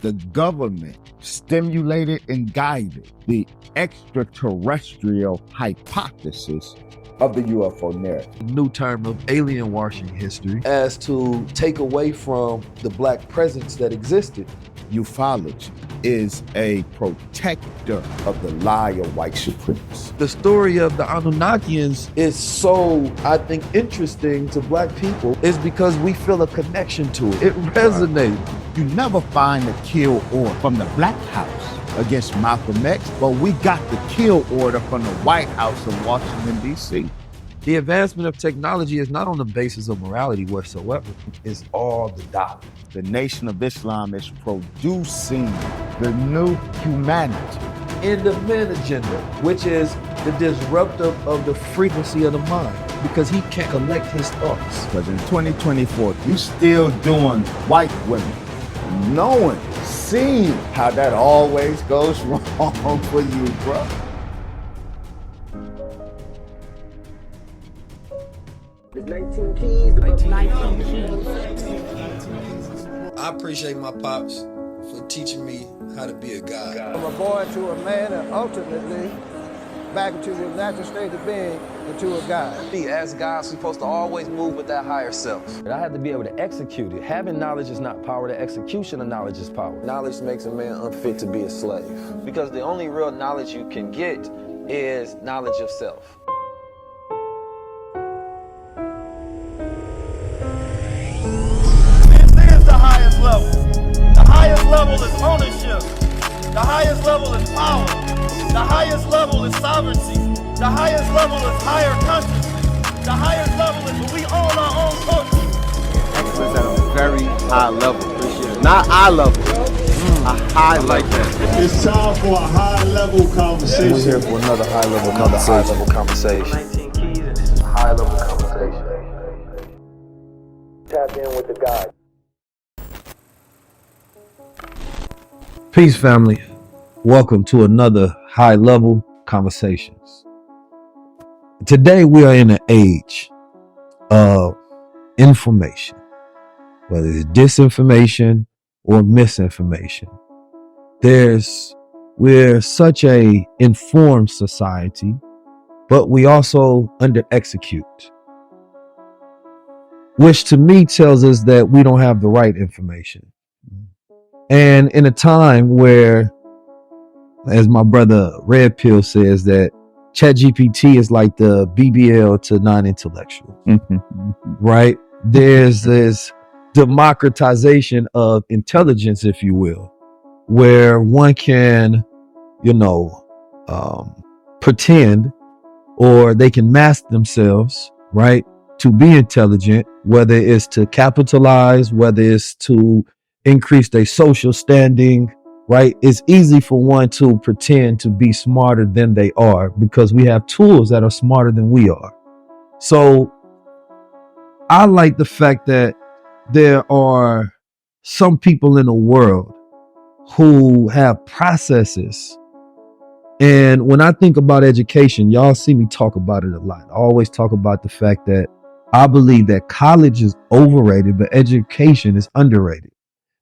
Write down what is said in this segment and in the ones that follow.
the government stimulated and guided the extraterrestrial hypothesis of the UFO narrative. New term of alien washing history as to take away from the black presence that existed. Ufology is a protector of the lie of white supremacists. The story of the Annunnakians is so, I think, interesting to black people is because we feel a connection to it. It resonates. You never find a kill order from the Black House against Malcolm X, but we got the kill order from the White House in Washington, D.C. The advancement of technology is not on the basis of morality whatsoever. It's all the dollar. The Nation of Islam is producing the new humanity. In the man agenda, which is the disruptor of the frequency of the mind, because he can't collect his thoughts. Because in 2024, you still doing white women, knowing, seeing how that always goes wrong for you, bro. There's 19 keys. 19 keys. I appreciate my pops for teaching me how to be a guy. From a boy to a man, and ultimately back into the natural state of being into a God. As guys, we're supposed to always move with that higher self. I had to be able to execute it. Having knowledge is not power, the execution of knowledge is power. Knowledge makes a man unfit to be a slave. Because the only real knowledge you can get is knowledge of self. The highest level is ownership. The highest level is power. The highest level is sovereignty. The highest level is higher consciousness. The highest level is when we own our own culture. Excellence at a very high level. Not eye level. A high level. It's time for a high level conversation. We're here for another high level conversation. 19 keys, and this is a high level conversation. Tap in with the God. Peace, family. Welcome to another high level conversations. Today we are in an age of information, whether it's disinformation or misinformation. We're such a informed society, but we also under execute, which to me tells us that we don't have the right information. And in a time where, as my brother Red Pill says, that ChatGPT is like the BBL to non-intellectual, right? There's this democratization of intelligence, if you will, where one can, pretend, or they can mask themselves, right, to be intelligent, whether it's to capitalize, whether it's to increase their social standing, right? It's easy for one to pretend to be smarter than they are because we have tools that are smarter than we are. So I like the fact that there are some people in the world who have processes. And when I think about education, y'all see me talk about it a lot. I always talk about the fact that I believe that college is overrated, but education is underrated.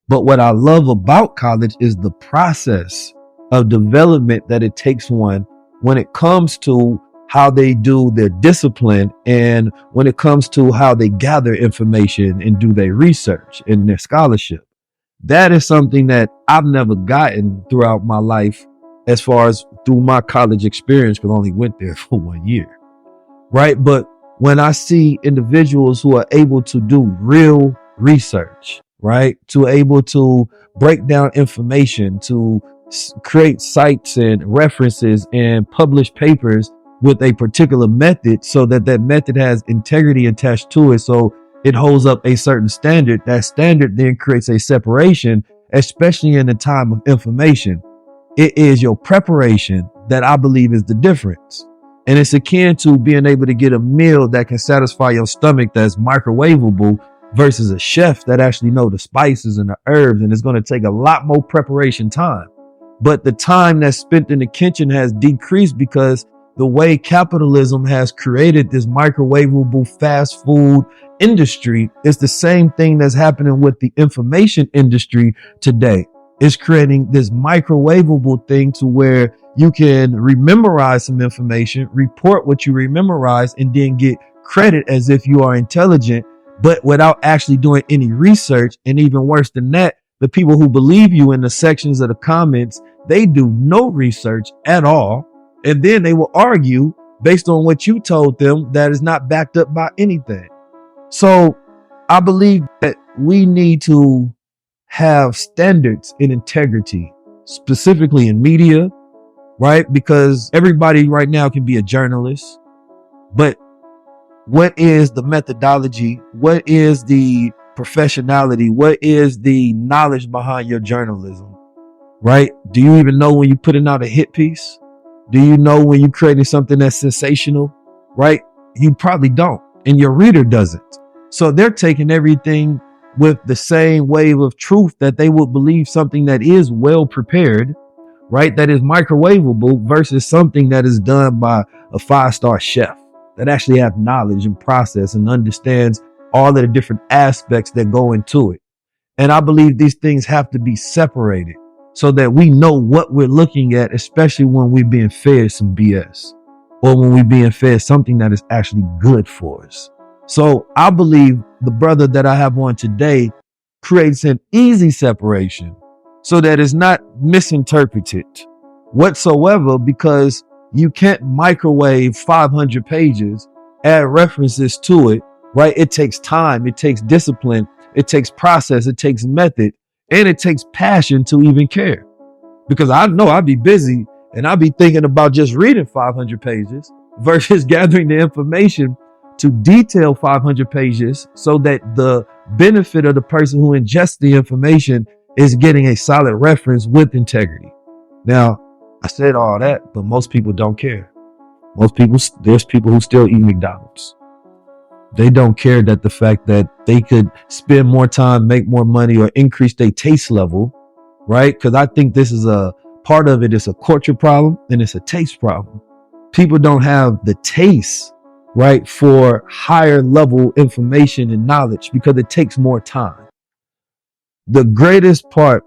But what I love about college is the process of development that it takes one when it comes to how they do their discipline and when it comes to how they gather information and do their research and their scholarship. That is something that I've never gotten throughout my life as far as through my college experience, because I only went there for 1 year, right? But when I see individuals who are able to do real research, right, to able to break down information, to create sites and references and publish papers with a particular method so that that method has integrity attached to it, so it holds up a certain standard. That standard then creates a separation, especially in the time of information. It is your preparation that I believe is the difference. And it's akin to being able to get a meal that can satisfy your stomach that's microwavable versus a chef that actually know the spices and the herbs, and it's going to take a lot more preparation time. But the time that's spent in the kitchen has decreased because the way capitalism has created this microwavable fast food industry is the same thing that's happening with the information industry today. It's creating this microwavable thing to where you can rememorize some information, report what you rememorize, and then get credit as if you are intelligent, but without actually doing any research. And even worse than that, the people who believe you in the sections of the comments, they do no research at all. And then they will argue based on what you told them that is not backed up by anything. So I believe that we need to have standards in integrity, specifically in media, right? Because everybody right now can be a journalist, but what is the methodology? What is the professionality? What is the knowledge behind your journalism, right? Do you even know when you're putting out a hit piece? Do you know when you're creating something that's sensational, right? You probably don't, and your reader doesn't. So they're taking everything with the same wave of truth that they would believe something that is well prepared, right? That is microwavable versus something that is done by a 5-star chef that actually have knowledge and process and understands all of the different aspects that go into it. And I believe these things have to be separated so that we know what we're looking at, especially when we're being fed some BS or when we're being fed something that is actually good for us. So I believe the brother that I have on today creates an easy separation so that it's not misinterpreted whatsoever, because you can't microwave 500 pages, add references to it, right? It takes time, it takes discipline, it takes process, it takes method, and it takes passion to even care. Because I know I'd be busy and I'd be thinking about just reading 500 pages versus gathering the information to detail 500 pages so that the benefit of the person who ingests the information is getting a solid reference with integrity. Now, I said all that, but most people don't care. There's people who still eat McDonald's. They don't care that the fact that they could spend more time, make more money, or increase their taste level, right? Because I think this is a part of it. It's a culture problem and it's a taste problem. People don't have the taste, right, for higher level information and knowledge because it takes more time. The greatest part,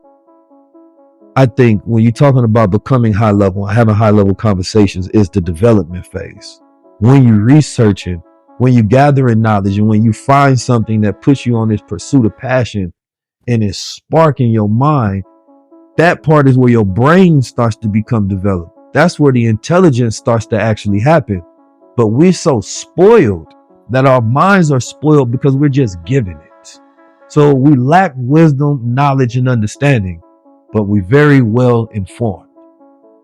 I think, when you're talking about becoming high level, having high level conversations, is the development phase. When you're researching, when you're gathering knowledge, and when you find something that puts you on this pursuit of passion and is sparking your mind, that part is where your brain starts to become developed. That's where the intelligence starts to actually happen. But we're so spoiled that our minds are spoiled because we're just given it. So we lack wisdom, knowledge, and understanding, but we're very well informed.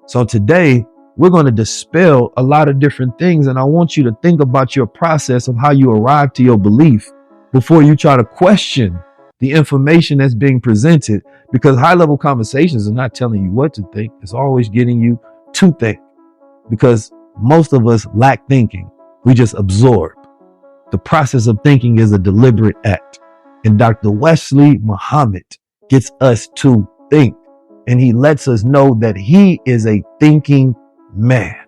So today we're going to dispel a lot of different things. And I want you to think about your process of how you arrive to your belief before you try to question the information that's being presented, because high level conversations are not telling you what to think. It's always getting you to think, because most of us lack thinking. We just absorb. The process of thinking is a deliberate act. And Dr. Wesley Muhammad gets us to think. And he lets us know that he is a thinking man.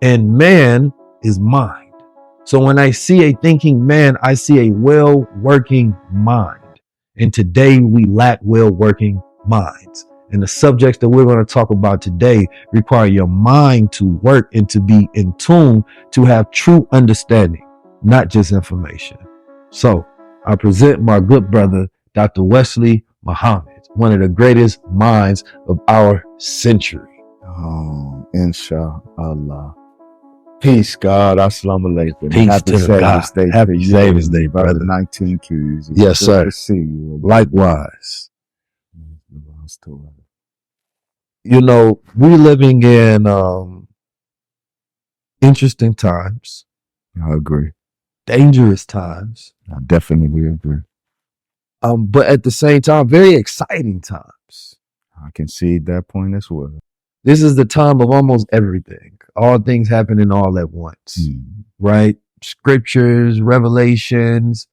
And man is mind. So when I see a thinking man, I see a well-working mind. And today we lack well-working minds. And the subjects that we're going to talk about today require your mind to work and to be in tune, to have true understanding, not just information. So I present my good brother, Dr. Wesley Muhammad, one of the greatest minds of our century. Oh, inshallah. Peace, God. Assalamu alaikum. Peace Happy to the God. Day Happy to Sabbath you, Day, brother. 19 keys. Yes, Good sir. to see you. Likewise. You know, we're living in interesting times. I agree. Dangerous times. I definitely agree. But at the same time, very exciting times. I can see that point as well. This is the time of almost everything. All things happening all at once, right? Scriptures, revelations,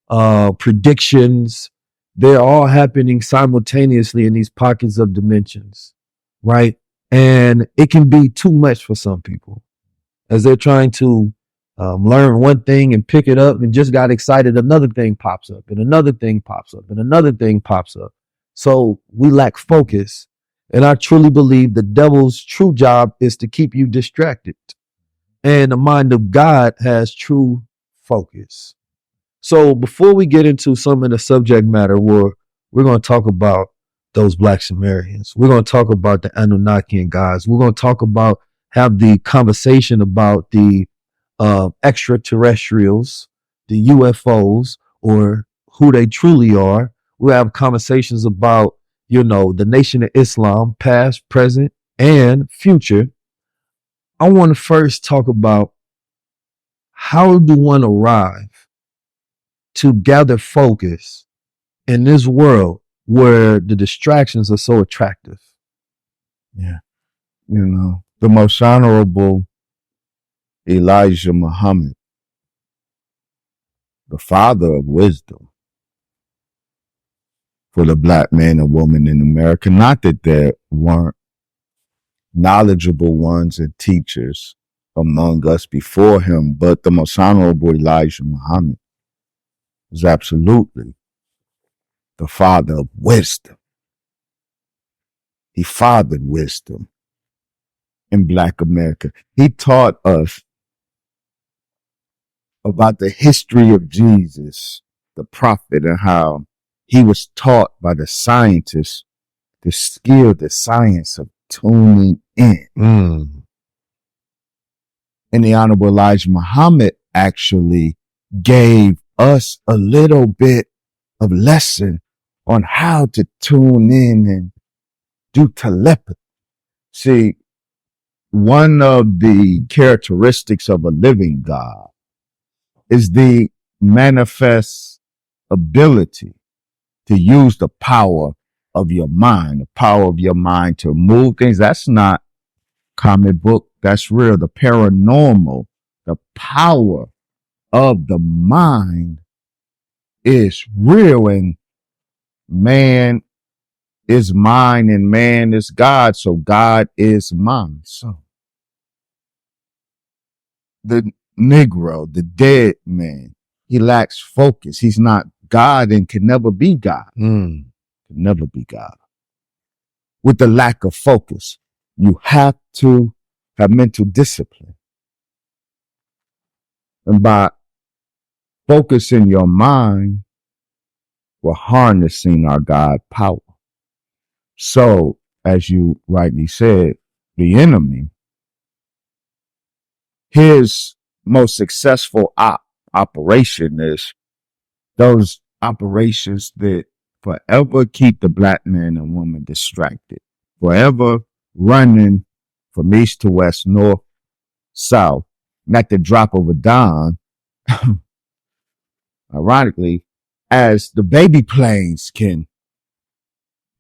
predictions, they're all happening simultaneously in these pockets of dimensions, right? And it can be too much for some people as they're trying to learn one thing and pick it up and just got excited. Another thing pops up and another thing pops up and another thing pops up. So we lack focus. And I truly believe the devil's true job is to keep you distracted. And the mind of God has true focus. So before we get into some of the subject matter, we're going to talk about those Black Sumerians. We're going to talk about the Annunaki gods. We're going to talk about, have the conversation about the extraterrestrials, the UFOs, or who they truly are. We'll have conversations about, the Nation of Islam, past, present, and future. I want to first talk about, how do one arrive to gather focus in this world where the distractions are so attractive? Yeah. The most honorable Elijah Muhammad, the father of wisdom for the Black man and woman in America. Not that there weren't knowledgeable ones and teachers among us before him, but the most honorable Elijah Muhammad was absolutely the father of wisdom. He fathered wisdom in Black America. He taught us about the history of Jesus, the prophet, and how he was taught by the scientists the science of tuning in. And the Honorable Elijah Muhammad actually gave us a little bit of lesson on how to tune in and do telepathy. See, one of the characteristics of a living God is the manifest ability to use the power of your mind, to move things. That's not comic book. That's real. The paranormal, the power of the mind is real, and man is mind and man is God. So God is mind. So the Negro, the dead man, he lacks focus. He's not God and can never be God. Can never be God. With the lack of focus, you have to have mental discipline. And by focusing your mind, we're harnessing our God power. So, as you rightly said, the enemy, his most successful operation is those operations that forever keep the Black man and woman distracted, forever running from east to west, north, south, and at the drop of a dime, ironically, as the baby planes can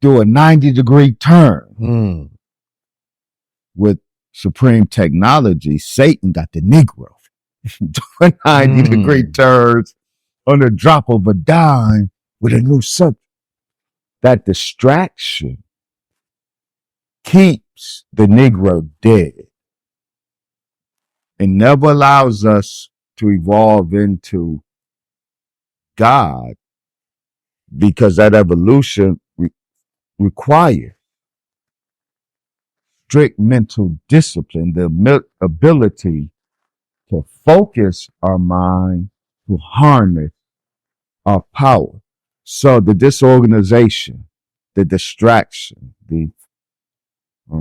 do a 90-degree turn with supreme technology, Satan got the Negro doing 90-degree turns on the drop of a dime with a new subject. That distraction keeps the Negro dead and never allows us to evolve into God, because that evolution requires strict mental discipline, the ability to focus our mind, to harness our power. So the disorganization, the distraction, the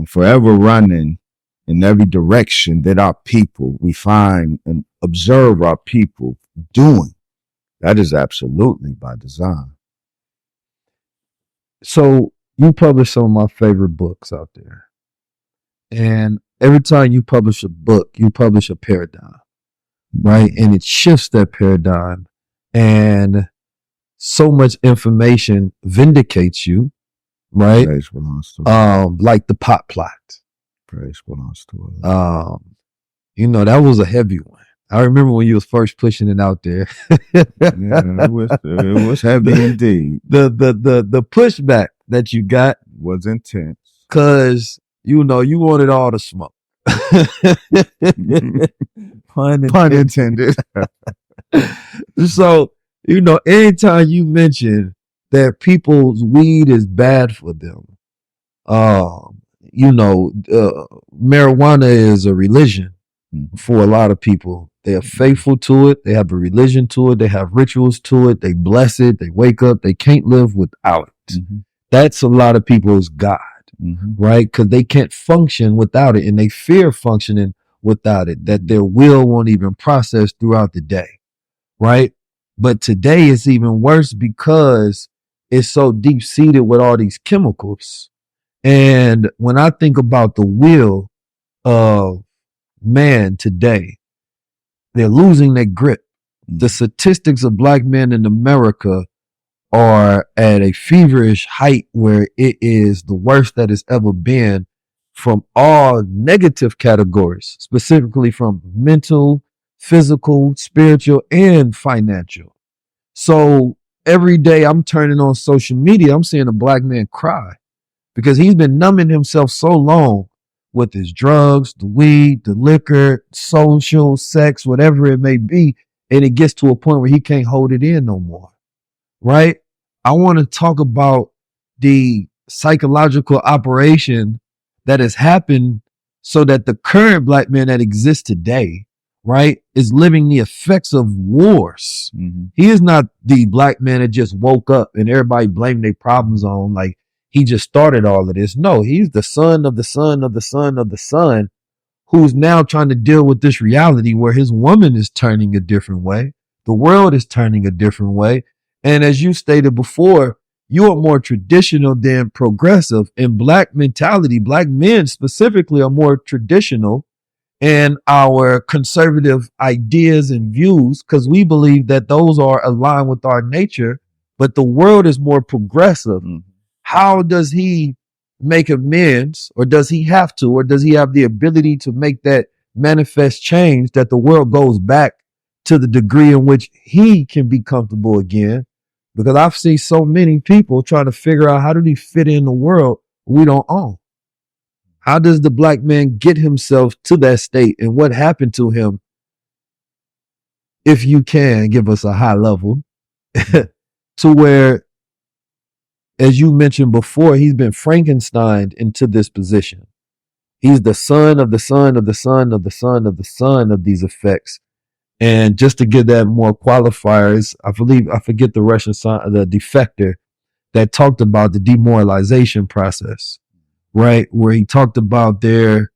forever running in every direction that our people, we find and observe our people doing, that is absolutely by design. So you publish some of my favorite books out there. And every time you publish a book, you publish a paradigm, right? And it shifts that paradigm. And so much information vindicates you, right? Praise belongs to God. Like the pot plot. Praise belongs to God. That was a heavy one. I remember when you was first pushing it out there. It was heavy indeed. The pushback that you got was intense. Cause you wanted all the smoke. Pun intended. So, anytime you mention that people's weed is bad for them. Marijuana is a religion for a lot of people. They are faithful to it. They have a religion to it. They have rituals to it. They bless it. They wake up. They can't live without it. That's a lot of people's God, right? Because they can't function without it, and they fear functioning without it, that their will won't even process throughout the day, right? But today it's even worse because it's so deep seated with all these chemicals. And when I think about the will of man today, they're losing their grip. The statistics of black men in America are at a feverish height where it is the worst that it's ever been from all negative categories, specifically from mental, physical, spiritual, and financial. So every day I'm turning on social media, I'm seeing a black man cry because he's been numbing himself so long with his drugs, the weed, the liquor, social, sex, whatever it may be. And it gets to a point where he can't hold it in no more. Right? I want to talk about the psychological operation that has happened so that the current black man that exists today, right, is living the effects of wars. He is not the black man that just woke up and everybody blamed their problems on, like he just started all of this. No, he's the son of the son of the son of the son who's now trying to deal with this reality where his woman is turning a different way. The world is turning a different way. And as you stated before, you are more traditional than progressive. In black mentality, black men specifically are more traditional in our conservative ideas and views because we believe that those are aligned with our nature, but the world is more progressive. How does he make amends, or does he have to, or does he have the ability to make that manifest change that the world goes back to the degree in which he can be comfortable again? Because I've seen so many people trying to figure out how do they fit in the world we don't own. How does the black man get himself to that state, and what happened to him? If you can give us a high level to where, as you mentioned before, he's been Frankensteined into this position. He's the son of the son of the son of the son of the son of these effects. And just to give that more qualifiers, I forget the Russian the defector that talked about the demoralization process, right? Where he talked about it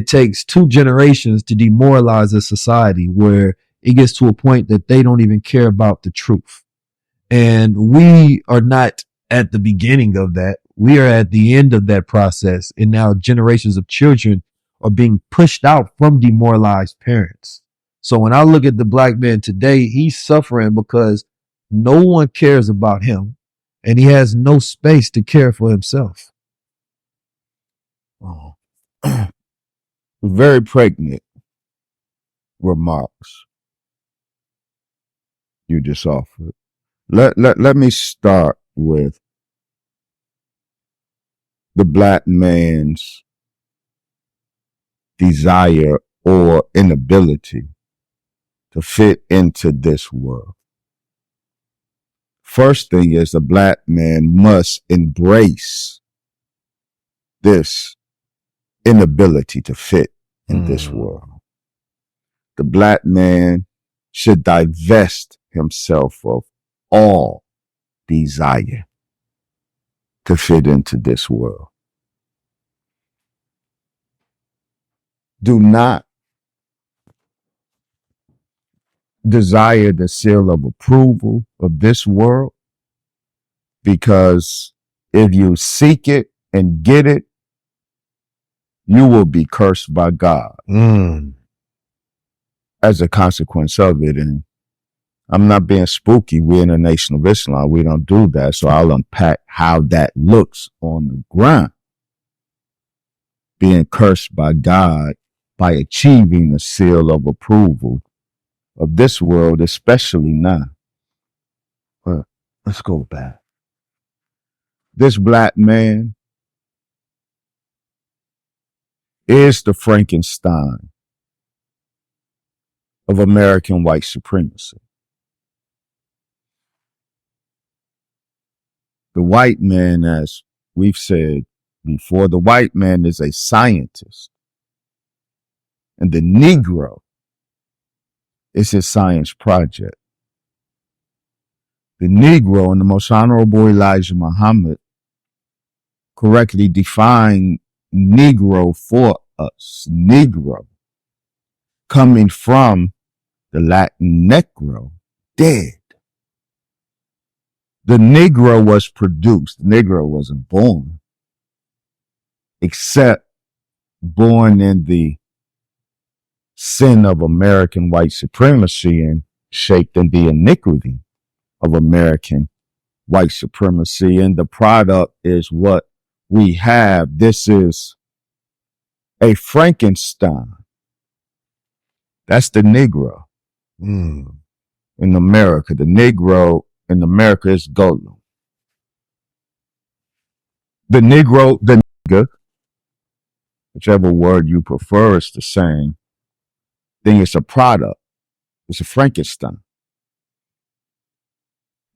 takes 2 generations to demoralize a society where it gets to a point that they don't even care about the truth. And we are not at the beginning of that. We are at the end of that process. And now generations of children are being pushed out from demoralized parents. So when I look at the black man today, he's suffering because no one cares about him and he has no space to care for himself. Very pregnant remarks you just offered. Let me start with the black man's desire or inability to fit into this world. First thing is the black man must embrace this inability to fit in this world. The black man should divest himself of all desire to fit into this world. Do not desire the seal of approval of this world, because if you seek it and get it, you will be cursed by God as a consequence of it. And I'm not being spooky. We're in the Nation of Islam. We don't do that. So I'll unpack how that looks on the ground. Being cursed by God by achieving the seal of approval of this world, especially now. But let's go back. This black man is the Frankenstein of American white supremacy. The white man, as we've said before, the white man is a scientist. And the Negro is his science project. The Negro and the Most Honorable Elijah Muhammad correctly defined Negro for us. Negro, coming from the Latin necro, dead. The Negro was produced. The Negro wasn't born, except born in the sin of American white supremacy and shaped in the iniquity of American white supremacy. And the product is what we have. This is a Frankenstein. That's the Negro in America. The Negro in America is Golem. The Negro, the nigger, whichever word you prefer, is the same thing. It's a product. It's a Frankenstein.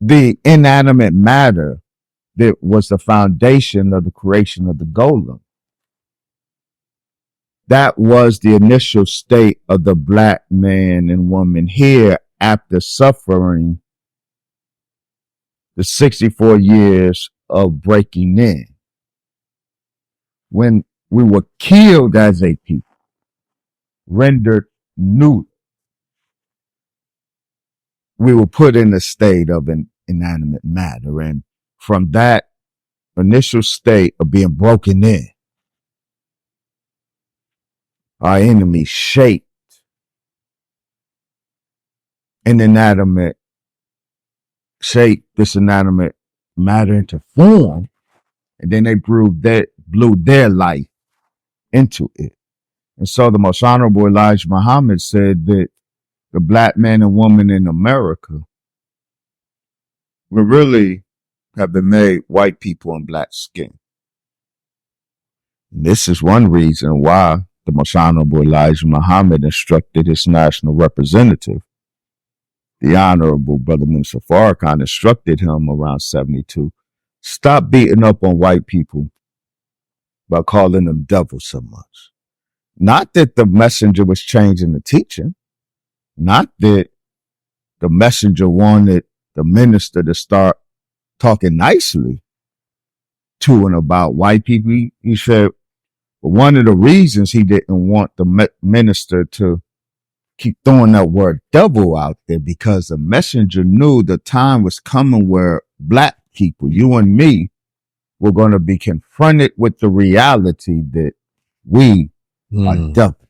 The inanimate matter that was the foundation of the creation of the Golem. That was the initial state of the black man and woman here after suffering the 64 years of breaking in. When we were killed as a people, rendered nude, we were put in a state of an inanimate matter. And from that initial state of being broken in, our enemy shaped this inanimate matter into form, and then they blew their life into it. And so the Most Honorable Elijah Muhammad said that the black man and woman in America will really have been made white people in black skin. And this is one reason why the Most Honorable Elijah Muhammad instructed his national representative, the Honorable Brother Minister Farrakhan, instructed him around 72, stop beating up on white people by calling them devils so much. Not that the messenger was changing the teaching, not that the messenger wanted the minister to start talking nicely to and about white people. He said, one of the reasons he didn't want the minister to keep throwing that word devil out there, because the messenger knew the time was coming where black people, you and me, were going to be confronted with the reality that we are devil.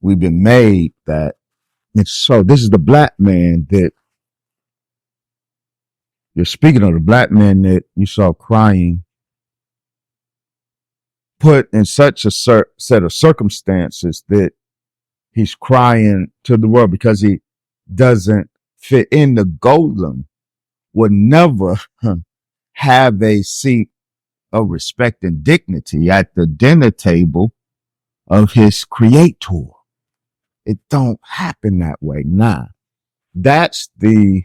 We've been made that. And so this is the black man that you're speaking of, the black man that you saw crying, put in such a set of circumstances that he's crying to the world because he doesn't fit in. The Golem would never have a seat of respect and dignity at the dinner table of his creator. It don't happen that way. Nah, that's the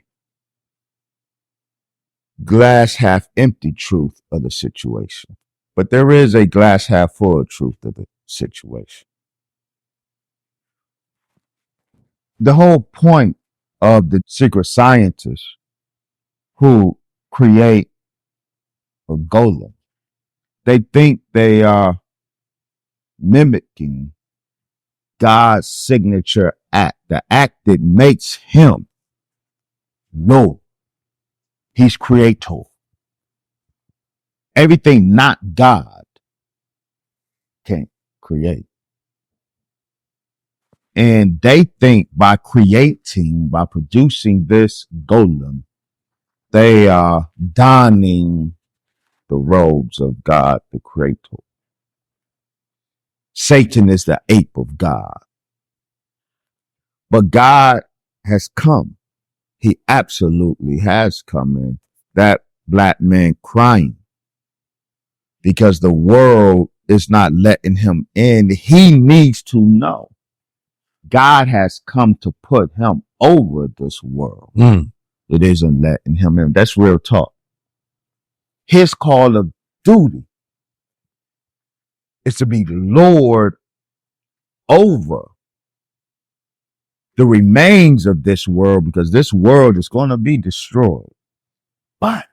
glass half empty truth of the situation. But there is a glass half full truth of the situation. The whole point of the secret scientists who create a golem, they think they are mimicking God's signature act, the act that makes him Lord. He's creator. Everything not God can create. And they think by producing this golem, they are donning the robes of God, the creator. Satan is the ape of God. But God has come. He absolutely has come in. That black man crying because the world is not letting him in. He needs to know God has come to put him over this world. It isn't letting him in. That's real talk. His call of duty is to be Lord over the remains of this world, because this world is going to be destroyed. But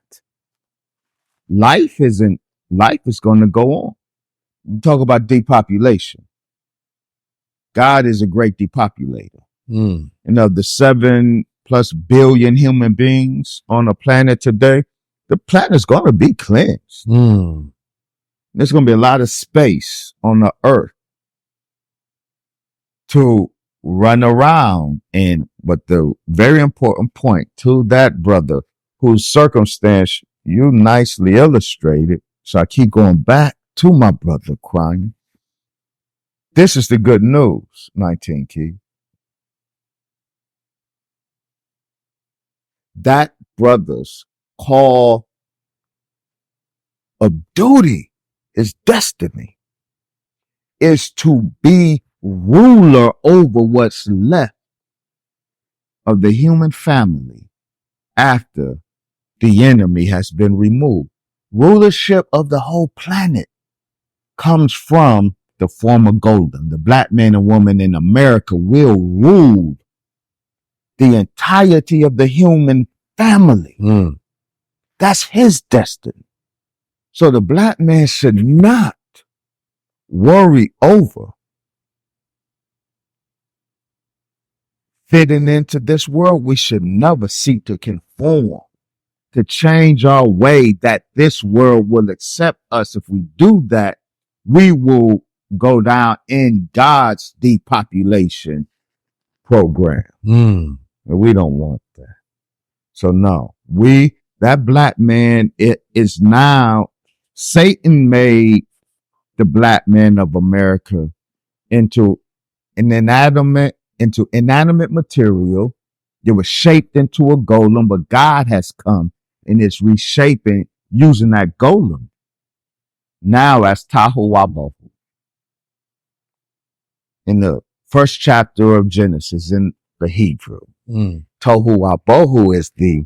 life is going to go on. You talk about depopulation. God is a great depopulator. Mm. And of the 7+ billion human beings on the planet today, the planet's going to be cleansed. Mm. There's going to be a lot of space on the earth to run around in. But the very important point to that brother, whose circumstance you nicely illustrated, so I keep going back to my brother crying. This is the good news, 19 Key. That brother's call of duty, is destiny, is to be ruler over what's left of the human family after the enemy has been removed. Rulership of the whole planet comes from the former golden. The black man and woman in America will rule the entirety of the human family. Mm. That's his destiny. So the black man should not worry over fitting into this world. We should never seek to conform, to change our way that this world will accept us. If we do that, we will go down in God's depopulation program. Mm. And we don't want that. So no, that black man, it is now, Satan made the black man of America into inanimate material. It was shaped into a golem, but God has come and is reshaping using that golem now as Tahuwabohu. In the first chapter of Genesis in the Hebrew, Tohuwabohu is the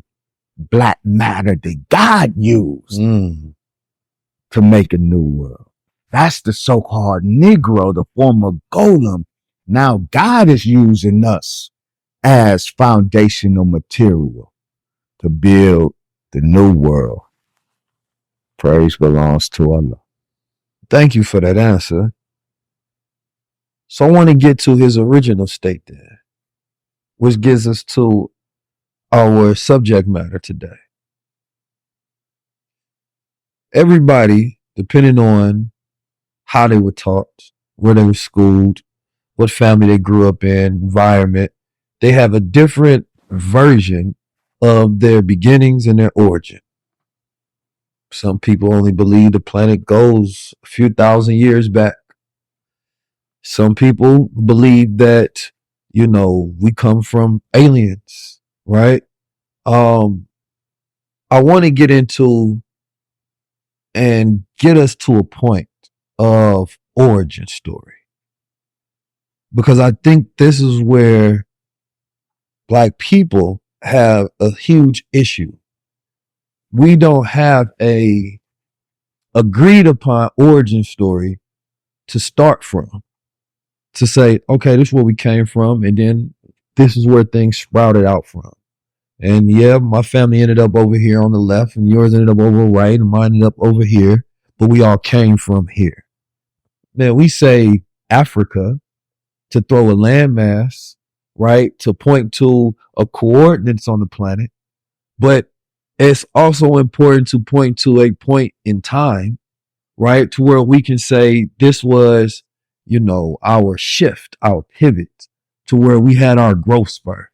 black matter that God used to make a new world. That's the so-called Negro, the former golem. Now God is using us as foundational material to build the new world. Praise belongs to Allah. Thank you for that answer. So I want to get to his original state there, which gives us to our subject matter today. Everybody, depending on how they were taught, where they were schooled, what family they grew up in, environment, they have a different version of their beginnings and their origin. Some people only believe the planet goes a few thousand years back. Some people believe that, we come from aliens, right? I want to get into and get us to a point of origin story, because I think this is where Black people have a huge issue. We don't have a agreed upon origin story to start from, to say, okay, this is where we came from, and then this is where things sprouted out from. And yeah, my family ended up over here on the left, and yours ended up over right, and mine ended up over here, but we all came from here. Now, we say Africa to throw a landmass, right, to point to a coordinates on the planet, but it's also important to point to a point in time, right, to where we can say this was, our shift, our pivot, to where we had our growth spur,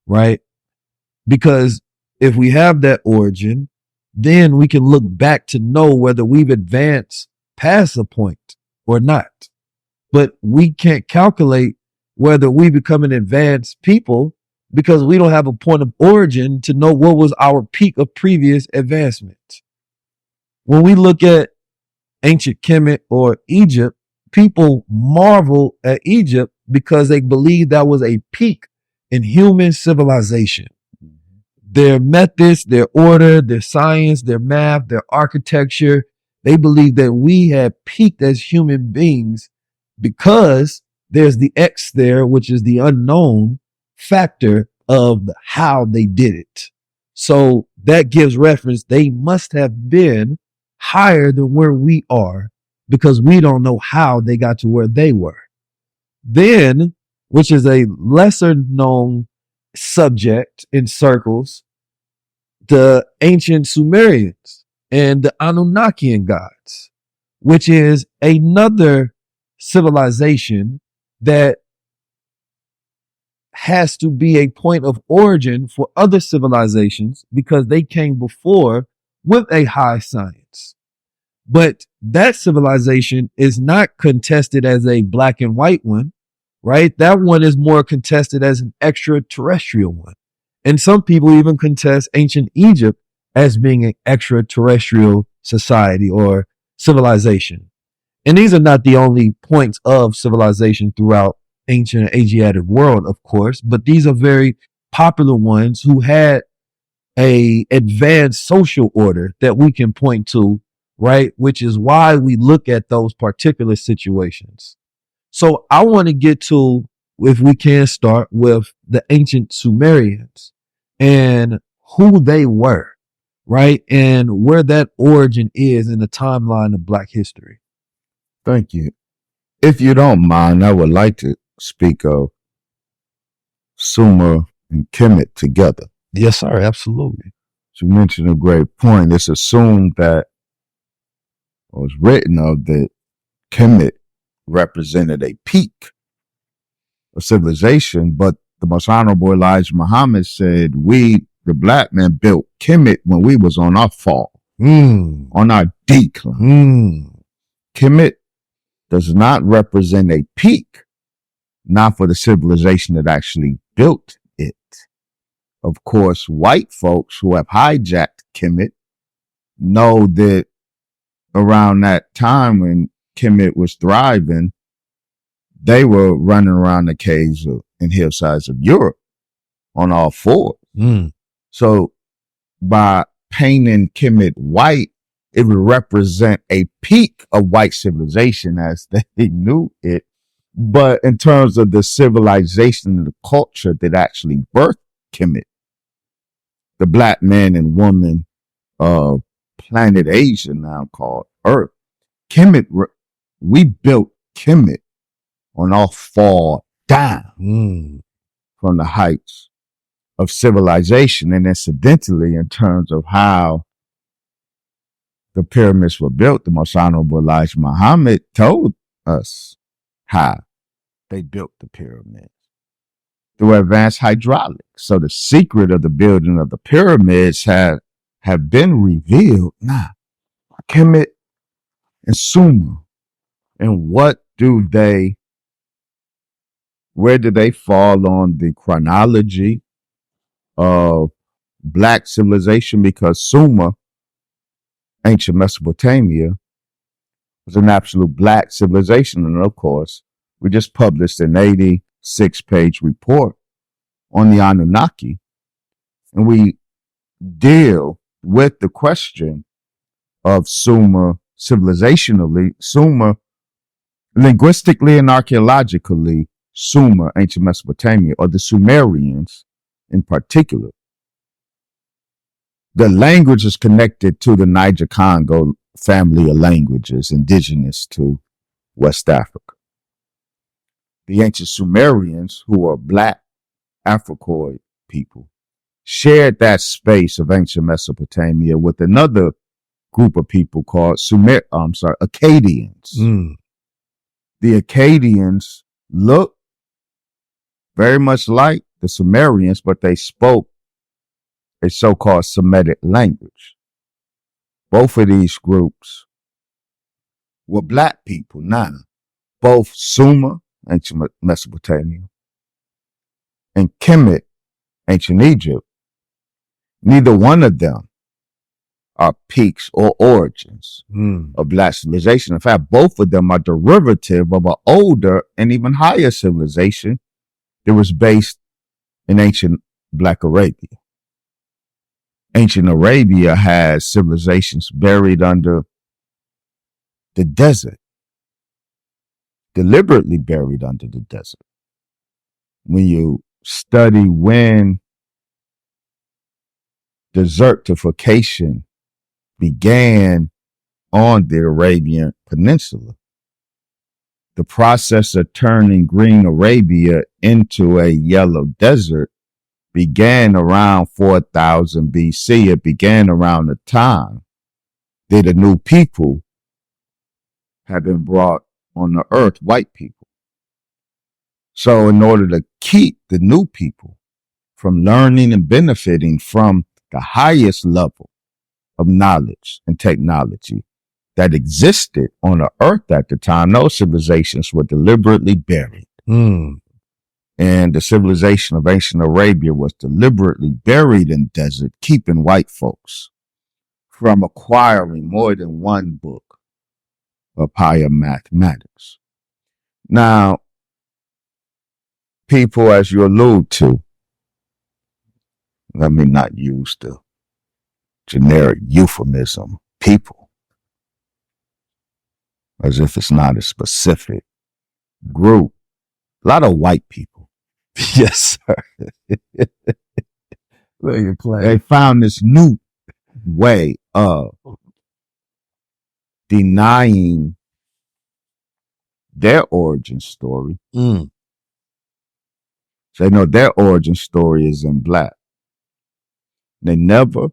right? Because if we have that origin, then we can look back to know whether we've advanced past a point or not. But we can't calculate whether we become an advanced people because we don't have a point of origin to know what was our peak of previous advancement. When we look at ancient Kemet or Egypt, people marvel at Egypt because they believe that was a peak in human civilization. their methods, their order, their science, their math, their architecture. They believe that we have peaked as human beings because there's the X there, which is the unknown factor of how they did it. So that gives reference. They must have been higher than where we are because we don't know how they got to where they were. Then, which is a lesser known subject in circles, the ancient Sumerians and the Annunnakian gods, which is another civilization that has to be a point of origin for other civilizations because they came before with a high science. But that civilization is not contested as a black and white one, right? That one is more contested as an extraterrestrial one. And some people even contest ancient Egypt as being an extraterrestrial society or civilization. And these are not the only points of civilization throughout ancient Asiatic world, of course, but these are very popular ones who had a advanced social order that we can point to, right? Which is why we look at those particular situations. So I want to get to, if we can start with the ancient Sumerians and who they were, right? And where that origin is in the timeline of Black history. Thank you. If you don't mind, I would like to speak of Sumer and Kemet together. Yes, sir. Absolutely. You mentioned a great point. It's assumed that, or was written of, that Kemet represented a peak of civilization, but the most honorable Elijah Muhammad said, we, the black men, built Kemet when we was on our fall, on our decline. Kemet does not represent a peak, not for the civilization that actually built it. Of course, white folks who have hijacked Kemet know that around that time when Kemet was thriving, they were running around the caves and hillsides of Europe on all fours. So by painting Kemet white, it would represent a peak of white civilization as they knew it. But in terms of the civilization and the culture that actually birthed Kemet, the black man and woman of planet Asia, now called Earth, Kemet, we built Kemet on our fall down from the heights of civilization. And incidentally, in terms of how the pyramids were built, the most honorable Elijah Muhammad told us how they built the pyramids through advanced hydraulics. So the secret of the building of the pyramids have been revealed. Kemet and Sumer, and where do they fall on the chronology of black civilization? Because Sumer, ancient Mesopotamia, was an absolute black civilization. And of course, we just published an 86-page report on the Annunaki, and we deal with the question of Sumer civilizationally, Sumer linguistically and archaeologically, Sumer, ancient Mesopotamia, or the Sumerians in particular. The language is connected to the Niger-Congo family of languages indigenous to West Africa. The ancient Sumerians, who are black Africoid people, shared that space of ancient Mesopotamia with another group of people called Akkadians. The Akkadians look very much like the Sumerians, but they spoke a so-called Semitic language. Both of these groups were black people. Now, both Sumer, ancient Mesopotamia, and Kemet, ancient Egypt, neither one of them are peaks or origins of black civilization. In fact, both of them are derivative of an older and even higher civilization that was based in ancient Black Arabia. ancient Arabia has civilizations buried under the desert, deliberately buried under the desert. When you study when desertification began on the Arabian Peninsula, the process of turning green Arabia into a yellow desert began around 4000 BC. It began around the time that a new people had been brought on the earth, white people. So in order to keep the new people from learning and benefiting from the highest level of knowledge and technology that existed on the earth at the time, those civilizations were deliberately buried. And the civilization of ancient Arabia was deliberately buried in desert, keeping white folks from acquiring more than one book of higher mathematics. Now, people, as you allude to, let me not use the generic euphemism, people, as if it's not a specific group. A lot of white people. Yes, sir. They found this new way of denying their origin story. So they know their origin story is in black. They never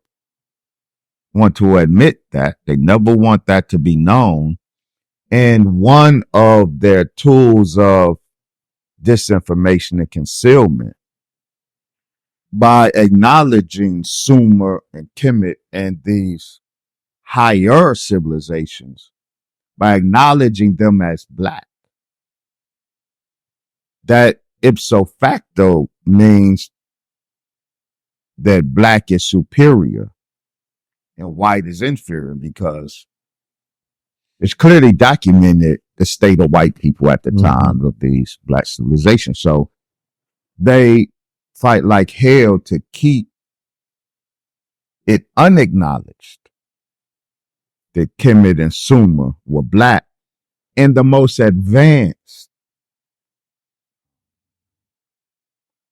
want to admit that. They never want that to be known. And one of their tools of disinformation and concealment, by acknowledging Sumer and Kemet and these higher civilizations, by acknowledging them as black, that ipso facto means that black is superior and white is inferior, because it's clearly documented the state of white people at the time of these black civilizations. So they fight like hell to keep it unacknowledged that Kemet and Sumer were black in the most advanced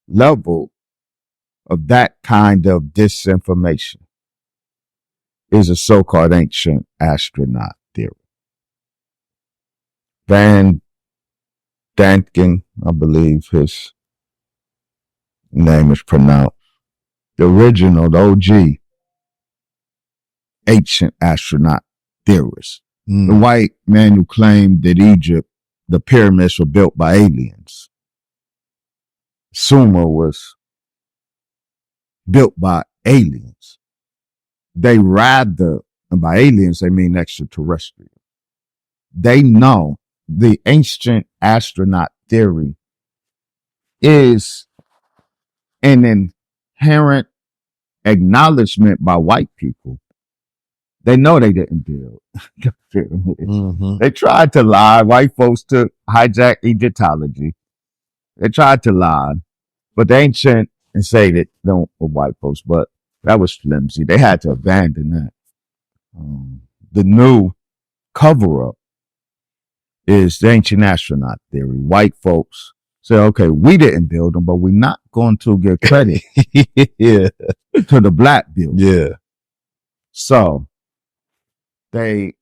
level of that kind of disinformation is a so-called ancient astronaut theory. Van Danken, I believe his name is pronounced, the original, the OG, ancient astronaut theorist. The white man who claimed that Egypt, the pyramids were built by aliens. Sumer was built by aliens. They rather, and by aliens they mean extraterrestrial. They know the ancient astronaut theory is an inherent acknowledgement by white people. They know they didn't build pyramids. They tried to lie. White folks took hijack Egyptology. They tried to lie, but the ancient and say that don't for white folks, but that was flimsy. They had to abandon that. The new cover up is the ancient astronaut theory. White folks say, okay, we didn't build them, but we're not going to give credit to the black builders. Yeah. So they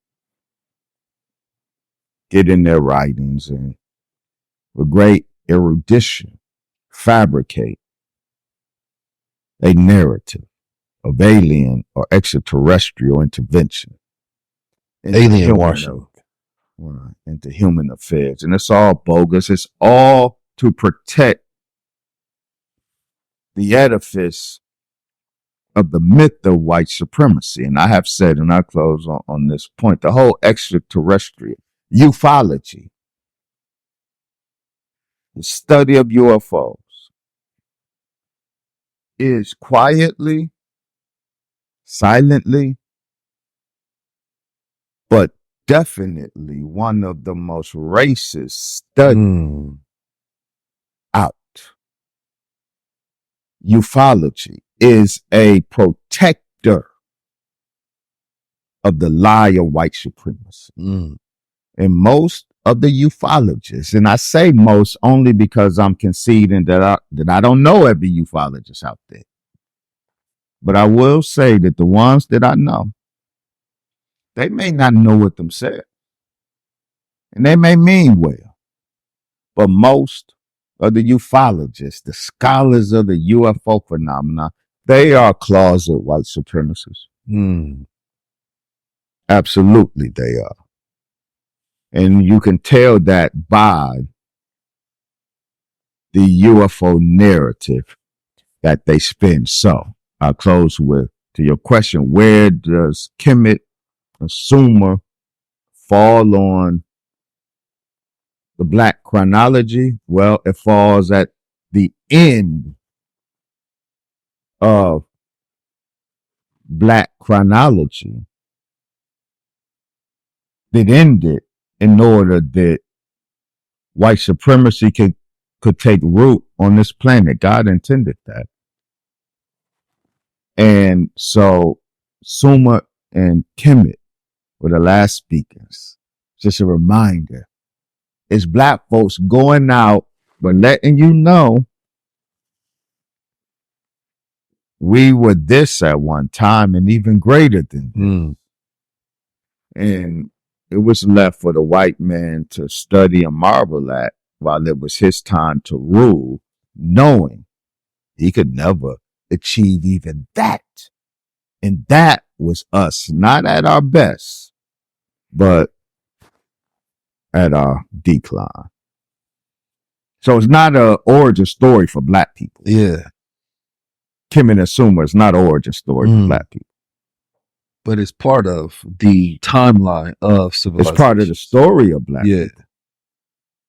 get in their writings and with great erudition fabricate a narrative of alien or extraterrestrial intervention. Alien washing. Into human affairs. And it's all bogus. It's all to protect the edifice of the myth of white supremacy. And I have said, and I close on this point, the whole extraterrestrial ufology, the study of UFOs, is quietly, silently, but definitely one of the most racist studies out. Ufology is a protective disruptor of the lie of white supremacy. Mm. And most of the ufologists, and I say most only because I'm conceding that I don't know every ufologist out there. But I will say that the ones that I know, they may not know it themselves. And they may mean well. But most of the ufologists, the scholars of the UFO phenomena, they are closet white supremacists. Mm. Absolutely they are. And you can tell that by the UFO narrative that they spin. So I'll close with, to your question, where does Kemet, a Sumer, fall on the black chronology? Well, it falls at the end of black chronology that ended in order that white supremacy could take root on this planet. God intended that. And so Sumer and Kemet were the last speakers. Just a reminder. It's black folks going out, but letting you know we were this at one time and even greater than this. Mm. And it was left for the white man to study and marvel at while it was his time to rule, knowing he could never achieve even that. And that was us, not at our best, but at our decline. So it's not an origin story for black people. Yeah. Kemet and Sumer is not an origin story for black people. But it's part of the timeline of civilization. It's part of the story of black Yeah. people.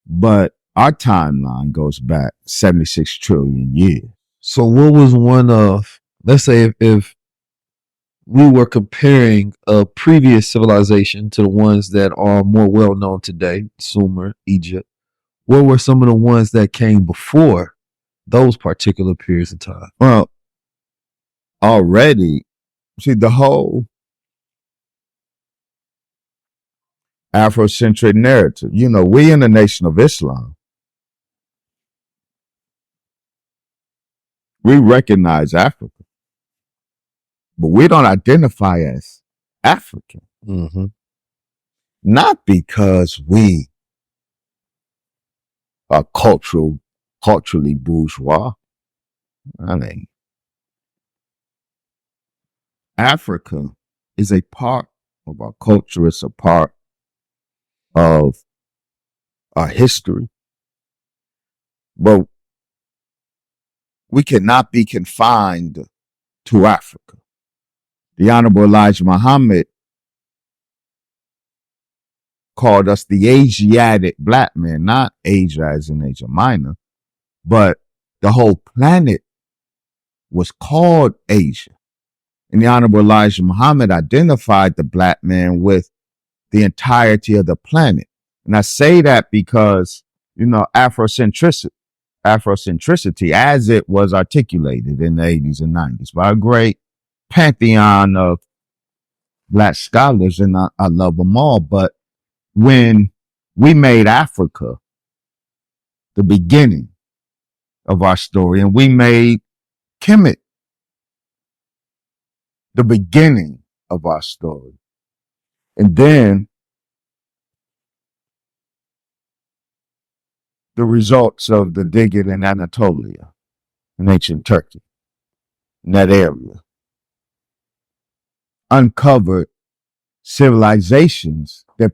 But our timeline goes back 76 trillion years. So what was one of, let's say if we were comparing a previous civilization to the ones that are more well known today, Sumer, Egypt, what were some of the ones that came before those particular periods of time? Well, already, see, the whole Afrocentric narrative, we in the Nation of Islam, we recognize Africa, but we don't identify as African. Mm-hmm. Not because we are culturally bourgeois. I mean, Africa is a part of our culture. It's a part of our history. But we cannot be confined to Africa. The Honorable Elijah Muhammad called us the Asiatic black man, not Asia as in Asia Minor, but the whole planet was called Asia. And the Honorable Elijah Muhammad identified the black man with the entirety of the planet. And I say that because, Afrocentricity, as it was articulated in the 80s and 90s by a great pantheon of black scholars, and I love them all. But when we made Africa the beginning of our story, and we made Kemet the beginning of our story, and then the results of the digging in Anatolia, in ancient Turkey, in that area, uncovered civilizations that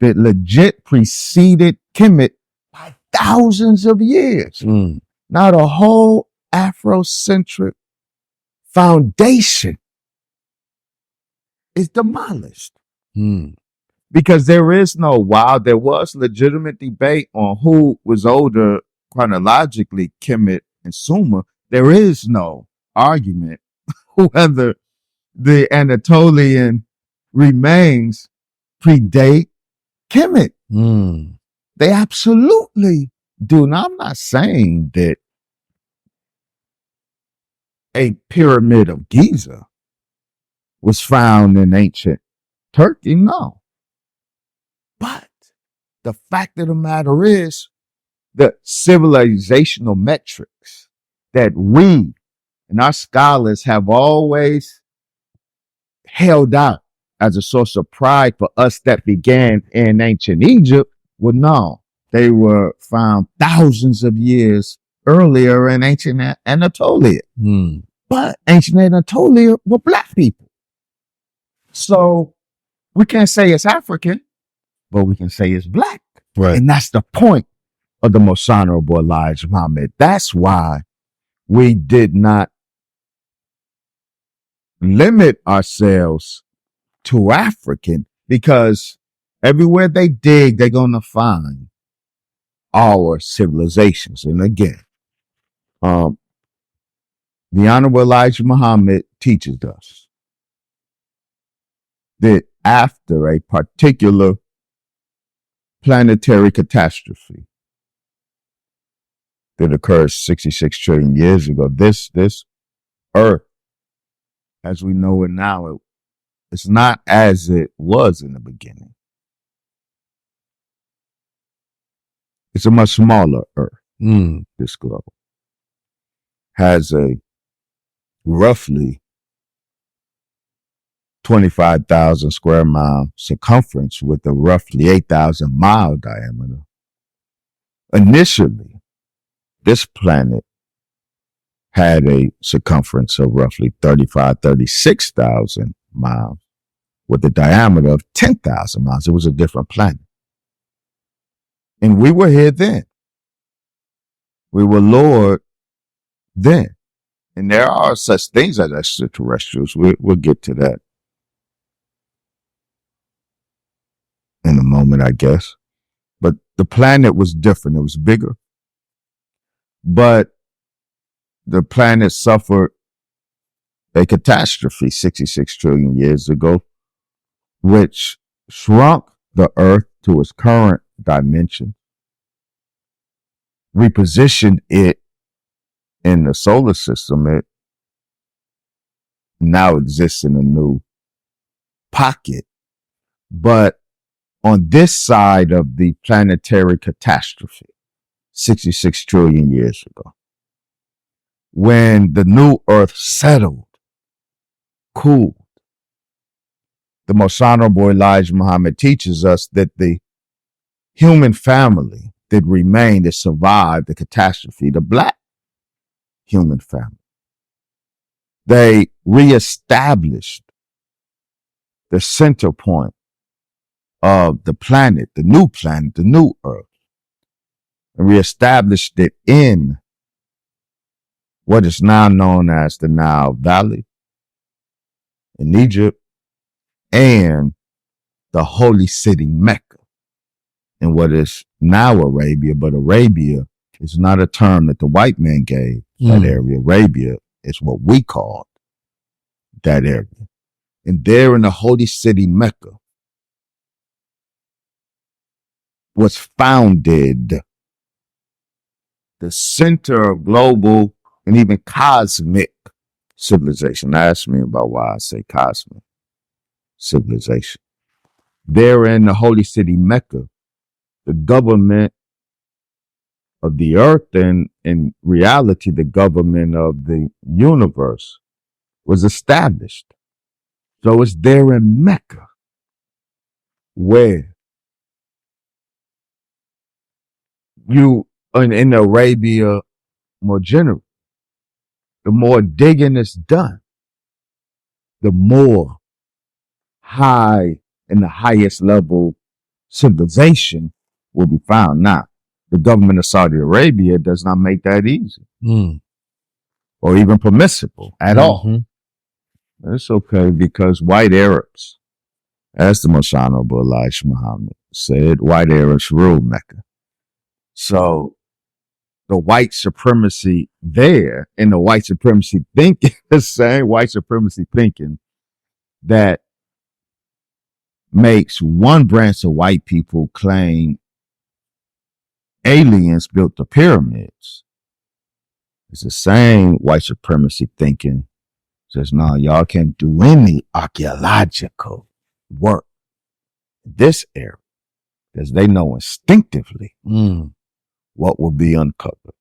legit preceded Kemet by thousands of years. Mm. Now the whole Afrocentric foundation is demolished. Mm. Because there was legitimate debate on who was older chronologically, Kemet and Sumer. There is no argument whether the Anatolian remains predate Kemet. Mm. They absolutely do. Now, I'm not saying that a pyramid of Giza was found in ancient Turkey? No. But the fact of the matter is, the civilizational metrics that we and our scholars have always held out as a source of pride for us that began in ancient Egypt, well, no, they were found thousands of years earlier in ancient Anatolia. But ancient Anatolia were black people. So we can't say it's African, but we can say it's black. Right. And that's the point of the most honorable Elijah Muhammad. That's why we did not limit ourselves to African, because everywhere they dig, they're going to find our civilizations. And again, the Honorable Elijah Muhammad teaches us that after a particular planetary catastrophe that occurred 66 trillion years ago, this Earth, as we know it now, it's not as it was in the beginning. It's a much smaller Earth. This globe has a roughly 25,000 square mile circumference with a roughly 8,000 mile diameter. Initially, this planet had a circumference of roughly 36,000 miles with a diameter of 10,000 miles. It was a different planet. And we were here then. We were Lord then. And there are such things as extraterrestrials. We'll get to that in a moment, I guess. But the planet was different. It was bigger. But the planet suffered a catastrophe 66 trillion years ago, which shrunk the Earth to its current dimension, repositioned it in the solar system. It now exists in a new pocket. But on this side of the planetary catastrophe, 66 trillion years ago, when the new Earth settled, cooled, the most honorable Elijah Muhammad teaches us that the human family that remained, that survived the catastrophe, the black human family, they reestablished the center point of the planet, the new Earth, and reestablished it in what is now known as the Nile Valley in Egypt and the holy city Mecca in what is now Arabia. But Arabia is not a term that the white man gave that area. Arabia is what we called that area. And there in the holy city Mecca was founded the center of global and even cosmic civilization. Ask me about why I say cosmic civilization. There in the holy city Mecca, the government of the earth and in reality, the government of the universe was established. So it's there in Mecca where you, in Arabia more general, the more digging is done, the more high and the highest level civilization will be found. Now, the government of Saudi Arabia does not make that easy or even permissible at all. It's okay because white Arabs, as the most honorable Elijah Muhammad said, white Arabs rule Mecca. So the white supremacy there and the white supremacy thinking, the same white supremacy thinking that makes one branch of white people claim aliens built the pyramids. It's the same white supremacy thinking. It's Says, no, y'all can't do any archaeological work in this area because they know instinctively what will be uncovered.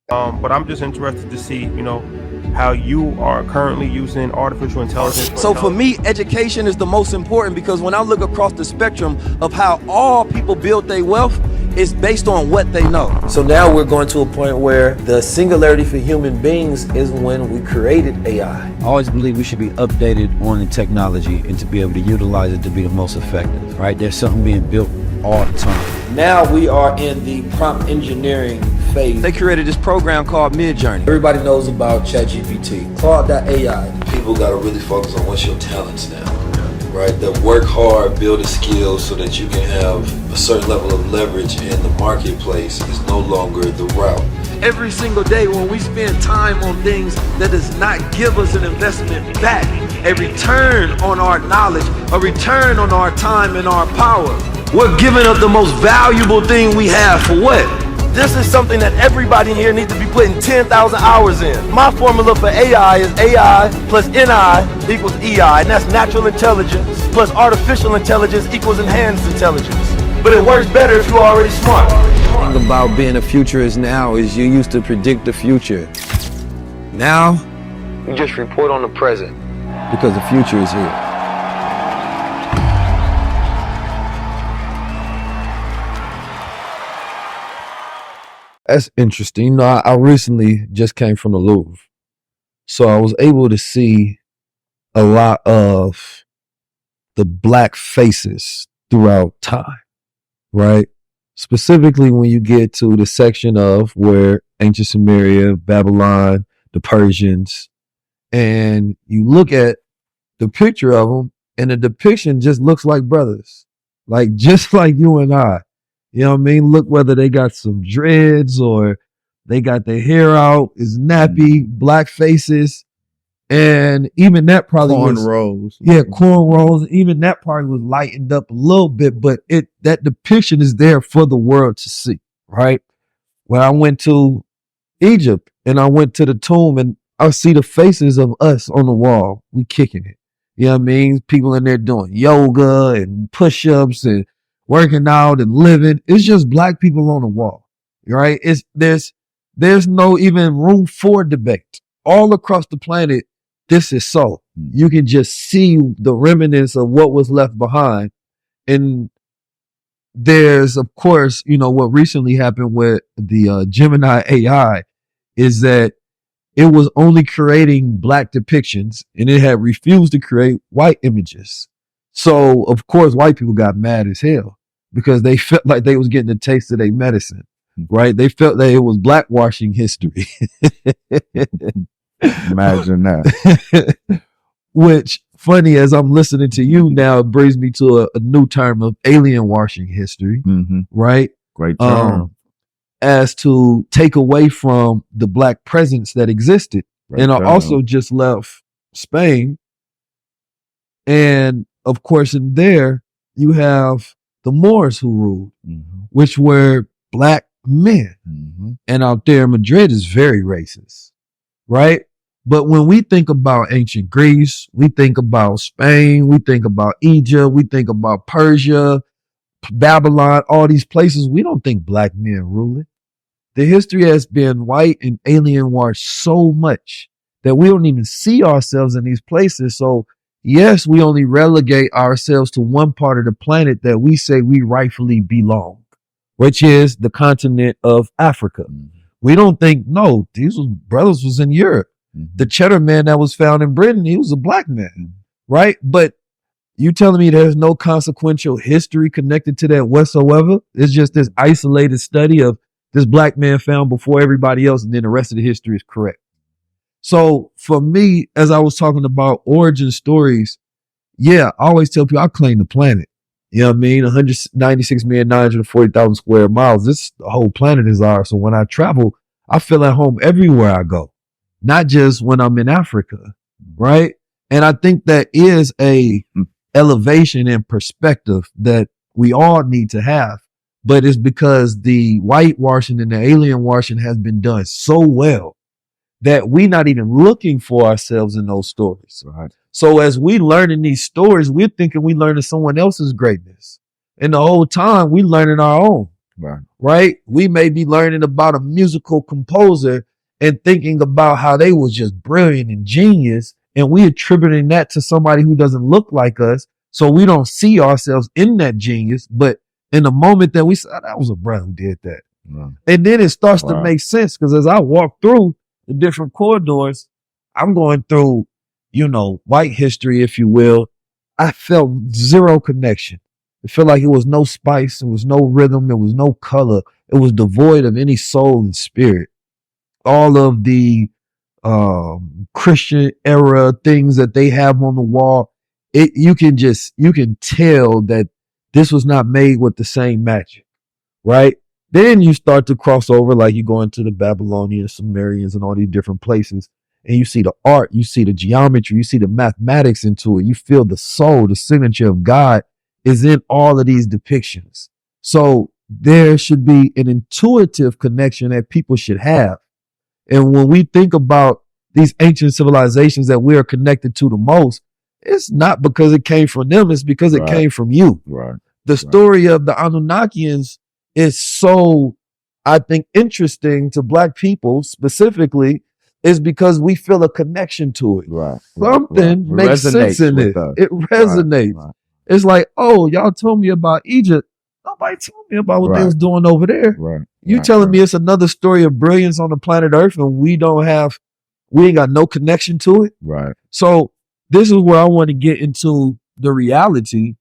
But I'm just interested to see, how you are currently using artificial intelligence. So for me, education is the most important, because when I look across the spectrum of how all people build their wealth, it's based on what they know. So now we're going to a point where the singularity for human beings is when we created AI. I always believe we should be updated on the technology and to be able to utilize it to be the most effective, right? There's something being built all the time. Now we are in the prompt engineering phase. They created this program called Midjourney. Everybody knows about ChatGPT. Claude.ai. People got to really focus on what's your talents now, right? That work hard, build a skill so that you can have a certain level of leverage in the marketplace is no longer the route. Every single day when we spend time on things that does not give us an investment back, a return on our knowledge, a return on our time and our power, we're giving up the most valuable thing we have for what? This is something that everybody here needs to be putting 10,000 hours in. My formula for AI is AI plus NI equals EI, and that's natural intelligence plus artificial intelligence equals enhanced intelligence. But it works better if you're already smart. The thing about being a futurist now is you used to predict the future. Now, you just report on the present because the future is here. That's interesting. I recently just came from the Louvre, so I was able to see a lot of the black faces throughout time, right? Specifically when you get to the section of where ancient Sumeria, Babylon, the Persians, and you look at the picture of them, and the depiction just looks like brothers, like just like you and I. You know what I mean? Look, whether they got some dreads or they got their hair out, is nappy, black faces. And even that probably Cornrows. Cornrows. Even that probably was lightened up a little bit, but that depiction is there for the world to see, right? When I went to Egypt and I went to the tomb and I see the faces of us on the wall, we kicking it. You know what I mean? People in there doing yoga and push-ups and working out and living. It's just black people on the wall, right? There's no even room for debate. All across the planet, this is so. You can just see the remnants of what was left behind. And there's, of course, what recently happened with the Gemini AI is that it was only creating black depictions and it had refused to create white images. So, of course, white people got mad as hell, because they felt like they was getting a taste of their medicine, right? They felt that it was blackwashing history. Imagine that. Which, funny, as I'm listening to you now, it brings me to a new term of alien washing history, right? Great term. As to take away from the black presence that existed. Great and I term. also just left Spain. And, of course, in there, you have the Moors who ruled, which were black men. And out there in Madrid is very racist, right? But when we think about ancient Greece, we think about Spain, we think about Egypt, we think about Persia, Babylon, all these places, we don't think black men ruling. The history has been white and alien washed so much that we don't even see ourselves in these places. So yes, we only relegate ourselves to one part of the planet that we say we rightfully belong, which is the continent of Africa. We don't think, no, these brothers was in Europe. The cheddar man that was found in Britain, he was a black man, right? But you telling me there's no consequential history connected to that whatsoever? It's just this isolated study of this black man found before everybody else, and then the rest of the history is correct. So for me, as I was talking about origin stories, I always tell people I claim the planet. You know what I mean? 196,940,000 square miles. The whole planet is ours. So when I travel, I feel at home everywhere I go, not just when I'm in Africa, right? And I think that is a elevation and perspective that we all need to have. But it's because the whitewashing and the alien washing has been done so well that we not even looking for ourselves in those stories. Right. So as we learning these stories, we're thinking we learning someone else's greatness. And the whole time we learning our own. Right. Right? We may be learning about a musical composer and thinking about how they was just brilliant and genius, and we attributing that to somebody who doesn't look like us. So we don't see ourselves in that genius, but in the moment that we say, oh, that was a brother who did that. Right. And then it starts Wow. to make sense, because as I walk through the different corridors, I'm going through, white history, if you will. I felt zero connection. It felt like it was no spice. It was no rhythm. There was no color. It was devoid of any soul and spirit. All of the Christian era things that they have on the wall, you can tell that this was not made with the same magic, right? Then you start to cross over, like you go into the Babylonians, Sumerians, and all these different places, and you see the art, you see the geometry, you see the mathematics into it. You feel the soul, the signature of God is in all of these depictions. So there should be an intuitive connection that people should have. And when we think about these ancient civilizations that we are connected to the most, it's not because it came from them, it's because it came from you. Right. The story of the Annunnakians is so, I think, interesting to Black people specifically, is because we feel a connection to it. Right. Something makes sense in it. It resonates. Right. It's like, oh, y'all told me about Egypt. Nobody told me about what they was doing over there. Right. You telling me it's another story of brilliance on the planet Earth, and we ain't got no connection to it. Right. So this is where I want to get into the reality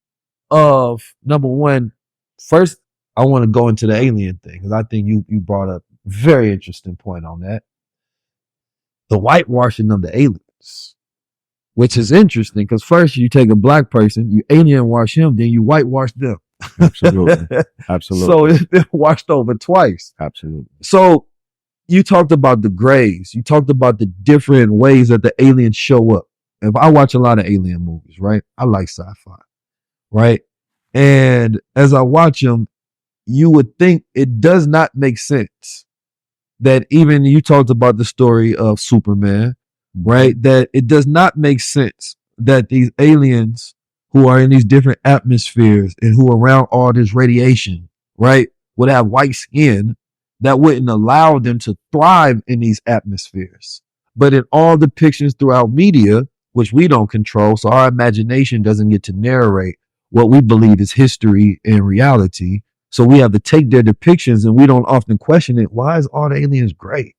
of, number one, first, I want to go into the alien thing, because I think you brought up a very interesting point on that. The whitewashing of the aliens, which is interesting, because first you take a Black person, you alien wash him, then you whitewash them. Absolutely. Absolutely. So it's been washed over twice. Absolutely. So you talked about the grays. You talked about the different ways that the aliens show up. If I watch a lot of alien movies, right? I like sci-fi, right? And as I watch them, you would think it does not make sense that, even you talked about the story of Superman, right? That it does not make sense that these aliens who are in these different atmospheres and who are around all this radiation, right, would have white skin that wouldn't allow them to thrive in these atmospheres. But in all depictions throughout media, which we don't control, so our imagination doesn't get to narrate what we believe is history and reality. So we have to take their depictions, and we don't often question it. Why is all the aliens gray?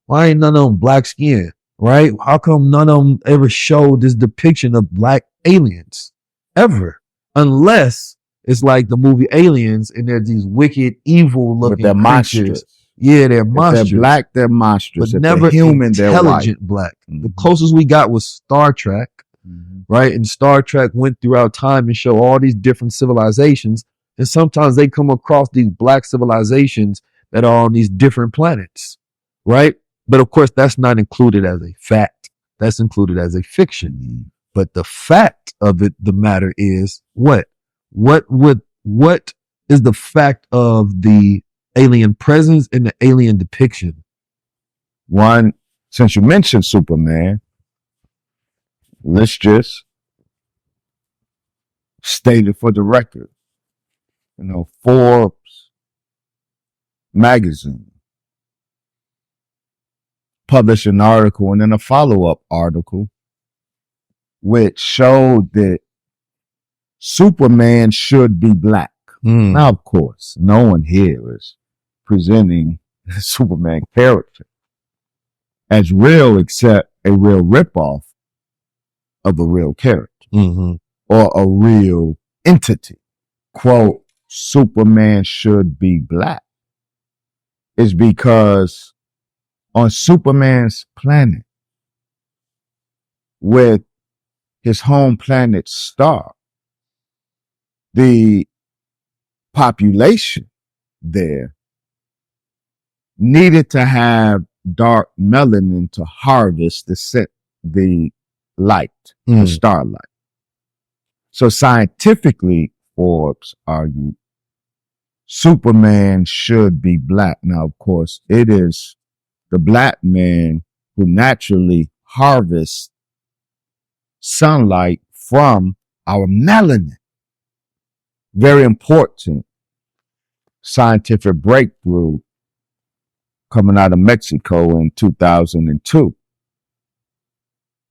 Why ain't none of them black skin, right? How come none of them ever showed this depiction of Black aliens ever? Unless it's like the movie Aliens, and they're these wicked, evil looking they're creatures. monstrous. Yeah, they're If monstrous. they're Black, they're monstrous. But If never they're human, they're white. intelligent Black. The closest we got was Star Trek, right? And Star Trek went throughout time and showed all these different civilizations. And sometimes they come across these Black civilizations that are on these different planets, right? But of course, that's not included as a fact. That's included as a fiction. But the fact of it, the matter is what? What is the fact of the alien presence and the alien depiction? One, since you mentioned Superman, let's just state it for the record. Forbes magazine published an article and then a follow-up article which showed that Superman should be Black. Now, of course, no one here is presenting the Superman character as real, except a real ripoff of a real character or a real entity. Quote, Superman should be Black is because on Superman's planet, with his home planet star, the population there needed to have dark melanin to harvest the light, the starlight. So scientifically, Forbes argued, Superman should be Black. Now, of course, it is the Black man who naturally harvest sunlight from our melanin. Very important scientific breakthrough coming out of Mexico in 2002.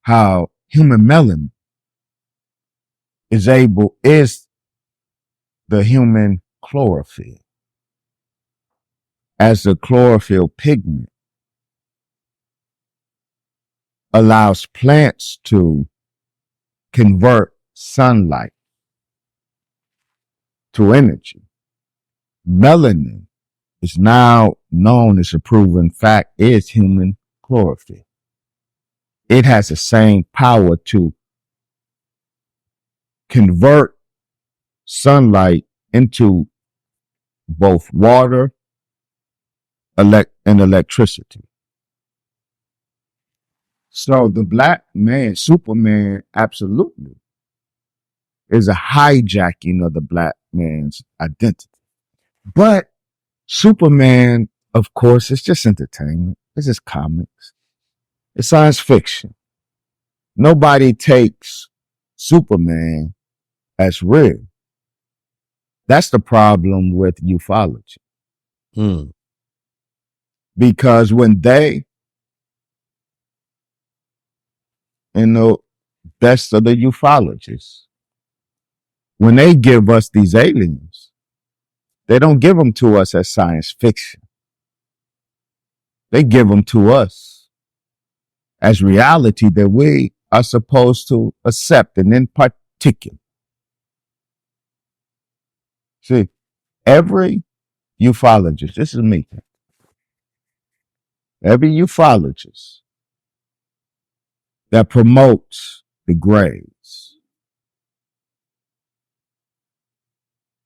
How human melanin is the human chlorophyll. As the chlorophyll pigment allows plants to convert sunlight to energy. Melanin is now known as a proven fact is human chlorophyll. It has the same power to convert sunlight into both water and electricity. So the black man, Superman, absolutely is a hijacking of the black man's identity. But Superman, of course, is just entertainment. It's just comics. It's science fiction. Nobody takes Superman as real. That's the problem with ufology. Because when they, best of the ufologists, when they give us these aliens, they don't give them to us as science fiction. They give them to us as reality that we are supposed to accept, and in particular. See, every ufologist, this is me, every ufologist that promotes the grays,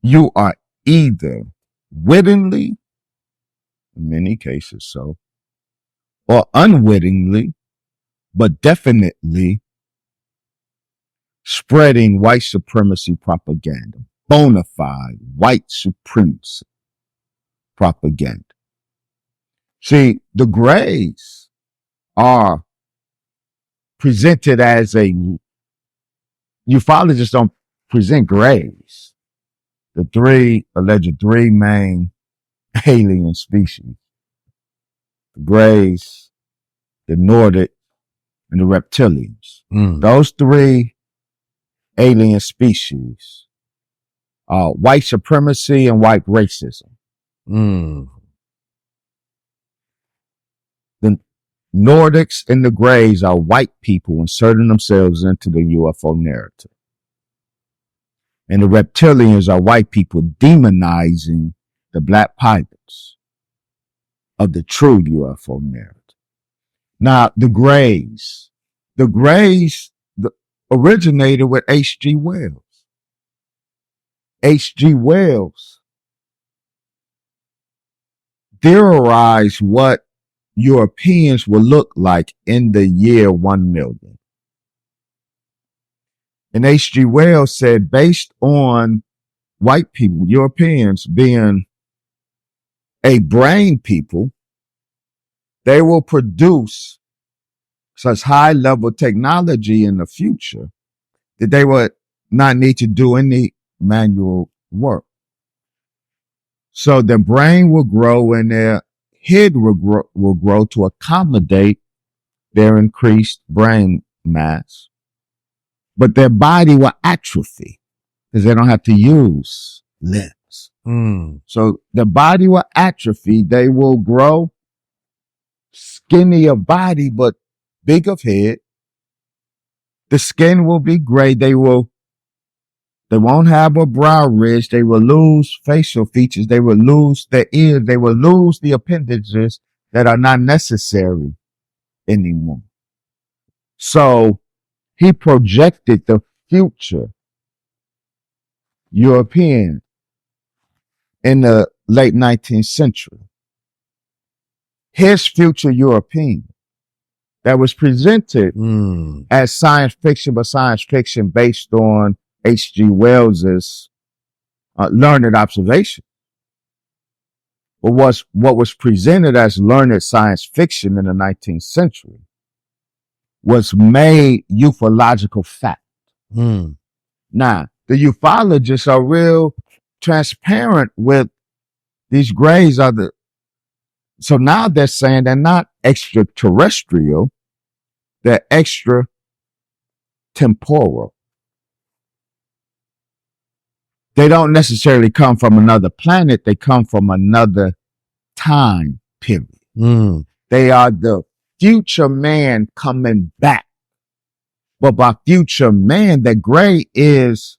you are either wittingly, in many cases so, or unwittingly, but definitely spreading white supremacy propaganda, bona fide white supremacy propaganda. See, the grays are presented as ufologists don't present grays. The alleged three main alien species, the grays, the Nordic, and the reptilians. Those three alien species are white supremacy and white racism. The Nordics and the grays are white people inserting themselves into the UFO narrative. And the reptilians are white people demonizing the black pilots of the true UFO narrative. Now, the grays originated with H.G. Wells. H.G. Wells theorized what Europeans will look like in the year 1 million. And H.G. Wells said, based on white people, Europeans being a brain people, they will produce such high level technology in the future that they would not need to do any manual work. So their brain will grow and their head will grow to accommodate their increased brain mass. But their body will atrophy because they don't have to use limbs. So the body will atrophy. They will grow skinny of body, but big of head. The skin will be gray. They won't have a brow ridge. They will lose facial features. They will lose their ears. They will lose the appendages that are not necessary anymore. So he projected the future European in the late 19th century. His future European that was presented as science fiction, but science fiction based on H.G. Wells's learned observation, But what was presented as learned science fiction in the 19th century was made ufological fact. Now, the ufologists are real transparent with these grays so now they're saying they're not extraterrestrial, they're extra temporal. They don't necessarily come from another planet, they come from another time period. They are the future man coming back. But by future man, the gray is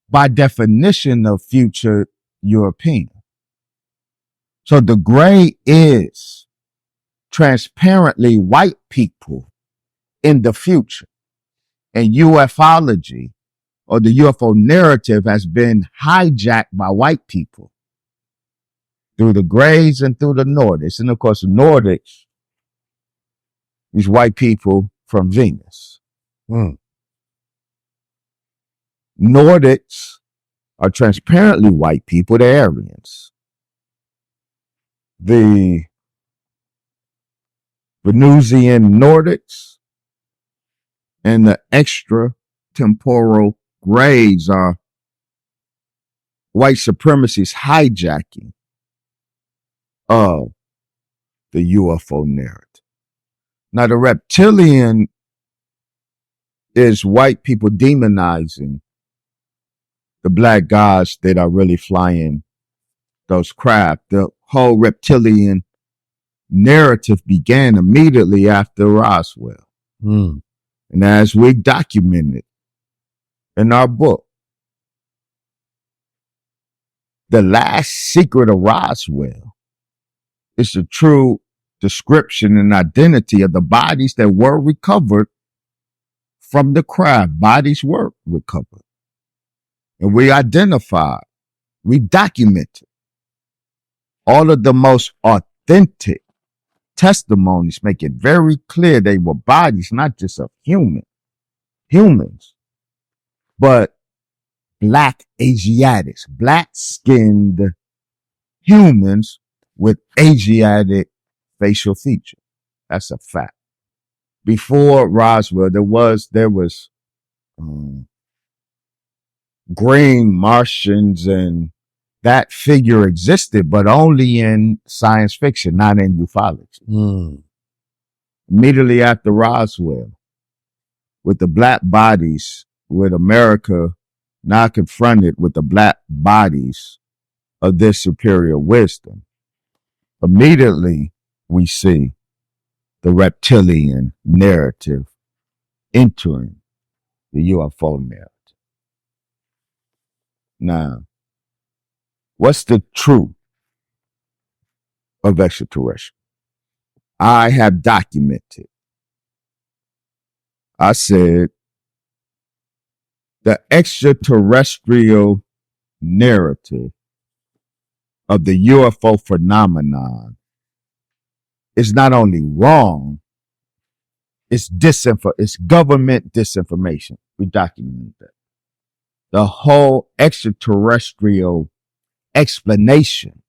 by definition of future European. So the gray is transparently white people in the future. And ufology, or the UFO narrative, has been hijacked by white people through the grays and through the Nordics. And of course, the Nordics, these white people from Venus. Nordics are transparently white people, they're Aryans. The Venusian Nordics and the extra temporal grays are white supremacy's hijacking of the UFO narrative. Now, the reptilian is white people demonizing the black gods that are really flying those craft. The whole reptilian narrative began immediately after Roswell. And as we documented in our book, the last secret of Roswell is the true description and identity of the bodies that were recovered from the craft. Bodies were recovered. And we identified, we documented all of the most authentic testimonies, make it very clear they were bodies, not just of humans, but black Asiatics, black-skinned humans with Asiatic facial features. That's a fact. Before Roswell, there was green Martians, and that figure existed, but only in science fiction, not in ufology. Immediately after Roswell, with the black bodies, with America now confronted with the black bodies of this superior wisdom, immediately we see the reptilian narrative entering the UFO narrative. Now, what's the truth of extraterrestrial? I have documented. I said the extraterrestrial narrative of the UFO phenomenon is not only wrong, it's government disinformation. We documented that. The whole extraterrestrial explanation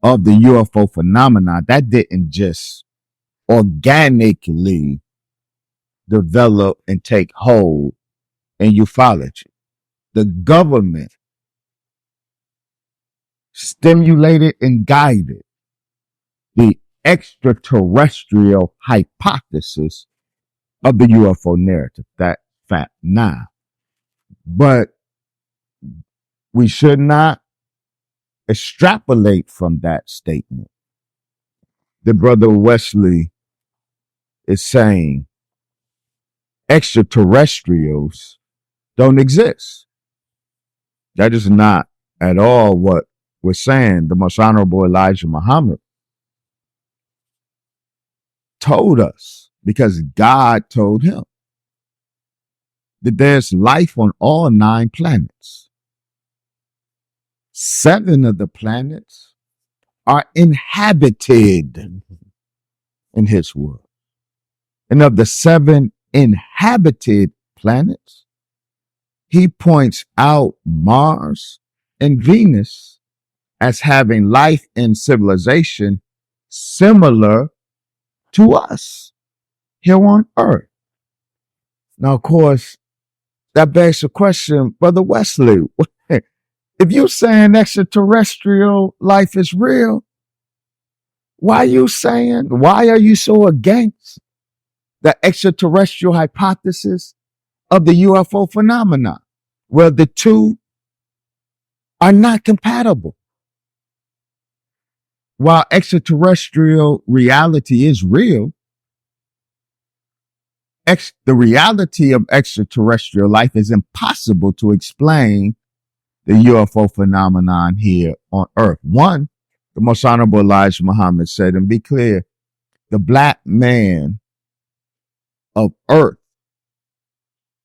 of the UFO phenomenon, that didn't just organically develop and take hold in ufology. The government stimulated and guided the extraterrestrial hypothesis of the UFO narrative. That fact now. But we should not extrapolate from that statement. The brother Wesley is saying extraterrestrials don't exist. That is not at all what we're saying. The Most Honorable Elijah Muhammad told us, because God told him, that there's life on all 9 planets. 7 of the planets are inhabited in his world. And of the 7 inhabited planets, he points out Mars and Venus as having life and civilization similar to us here on Earth. Now, of course, that begs the question, Brother Wesley, if you're saying extraterrestrial life is real, why are you so against the extraterrestrial hypothesis of the UFO phenomenon, where the two are not compatible? While extraterrestrial reality is real, the reality of extraterrestrial life is impossible to explain the UFO phenomenon here on Earth. One, the most honorable Elijah Muhammad said, and be clear, the black man of Earth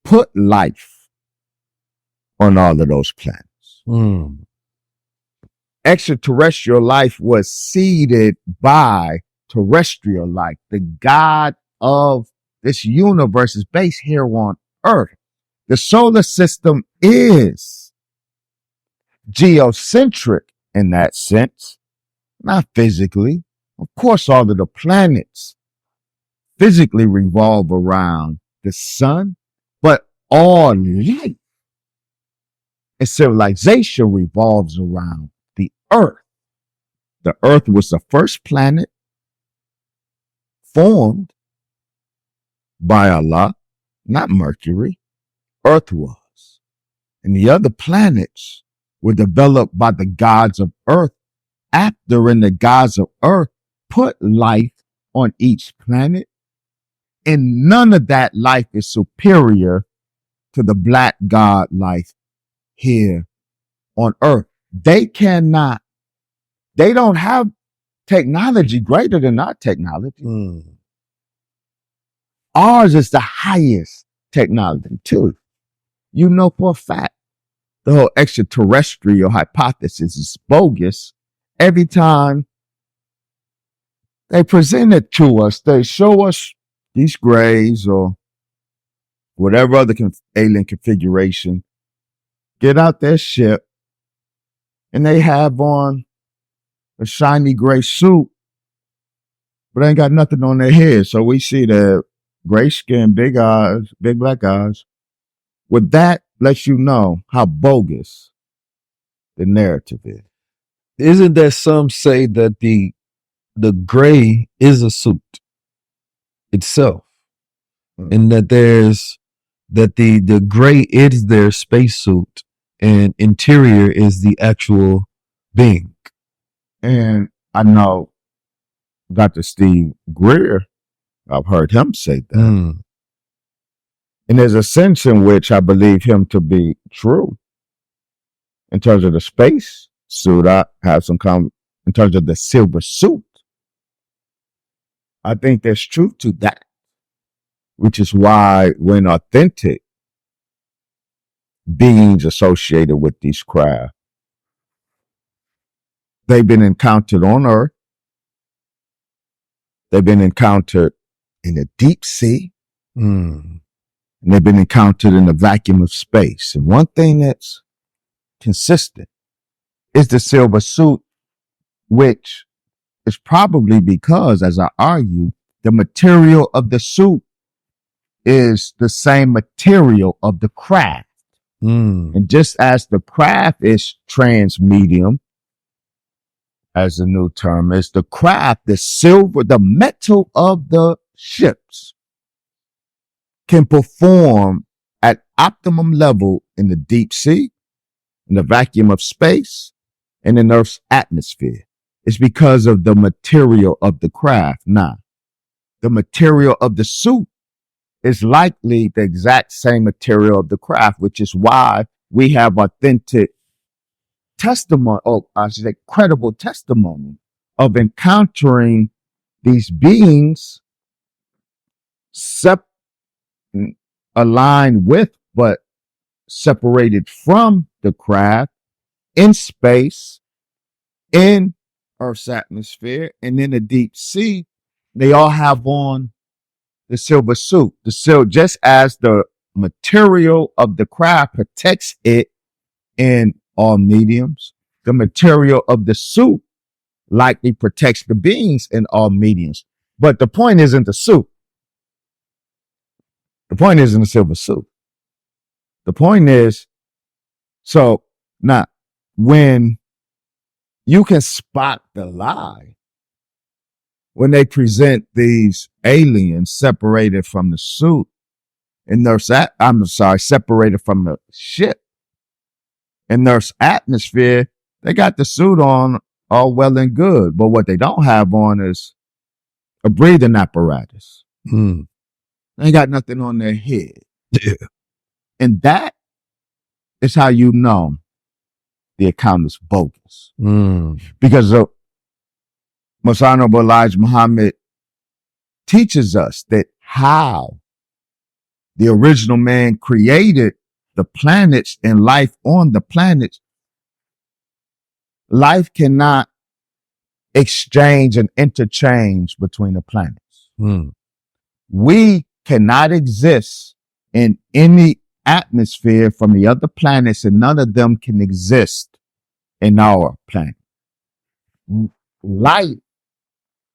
put life on all of those planets. Extraterrestrial life was seeded by terrestrial life. The God of this universe is based here on Earth. The solar system is geocentric in that sense, not physically. Of course, all of the planets physically revolve around the sun, but all life and civilization revolves around the Earth. The Earth was the first planet formed by Allah, not Mercury. Earth was. And the other planets were developed by the gods of Earth after, and the gods of Earth put life on each planet. And none of that life is superior to the black God life here on Earth. They don't have technology greater than our technology. Ours is the highest technology too. You know for a fact, the whole extraterrestrial hypothesis is bogus. Every time they present it to us, they show us these grays or whatever other alien configuration, get out their ship, and they have on a shiny gray suit, but they ain't got nothing on their head. So we see the gray skin, big eyes, big black eyes. With that, lets you know how bogus the narrative is. Isn't there some say that the gray is a suit itself, and that the gray is their spacesuit, and interior is the actual being? And I know Dr. Steve Greer, I've heard him say that. And there's a sense in which I believe him to be true. In terms of the space suit, I have some in terms of the silver suit. I think there's truth to that, which is why when authentic beings associated with these craft, they've been encountered on Earth, they've been encountered in the deep sea, and they've been encountered in the vacuum of space. And one thing that's consistent is the silver suit, which is probably because, as I argue, the material of the suit is the same material of the craft. And just as the craft is transmedium, as the new term is, the craft, the silver, the metal of the ships can perform at optimum level in the deep sea, in the vacuum of space, and in Earth's atmosphere. It's because of the material of the craft. Now, the material of the suit is likely the exact same material of the craft, which is why we have authentic testimony, or I should say credible testimony, of encountering these beings aligned with, but separated from the craft in space, in Earth's atmosphere, and in the deep sea. They all have on the silver suit. Just as the material of the craft protects it in all mediums, the material of the suit likely protects the beings in all mediums. But the point isn't the suit. The point isn't the silver suit. The point is, so now when you can spot the lie, when they present these aliens separated from the suit, and separated from the ship, in Earth's atmosphere, they got the suit on, all well and good. But what they don't have on is a breathing apparatus. They ain't got nothing on their head. Yeah. And that is how you know the account is bogus. Because the Most Honorable Elijah Muhammad teaches us that how the original man created the planets and life on the planets. Life cannot exchange and interchange between the planets. We cannot exist in any atmosphere from the other planets, and none of them can exist in our planet. Life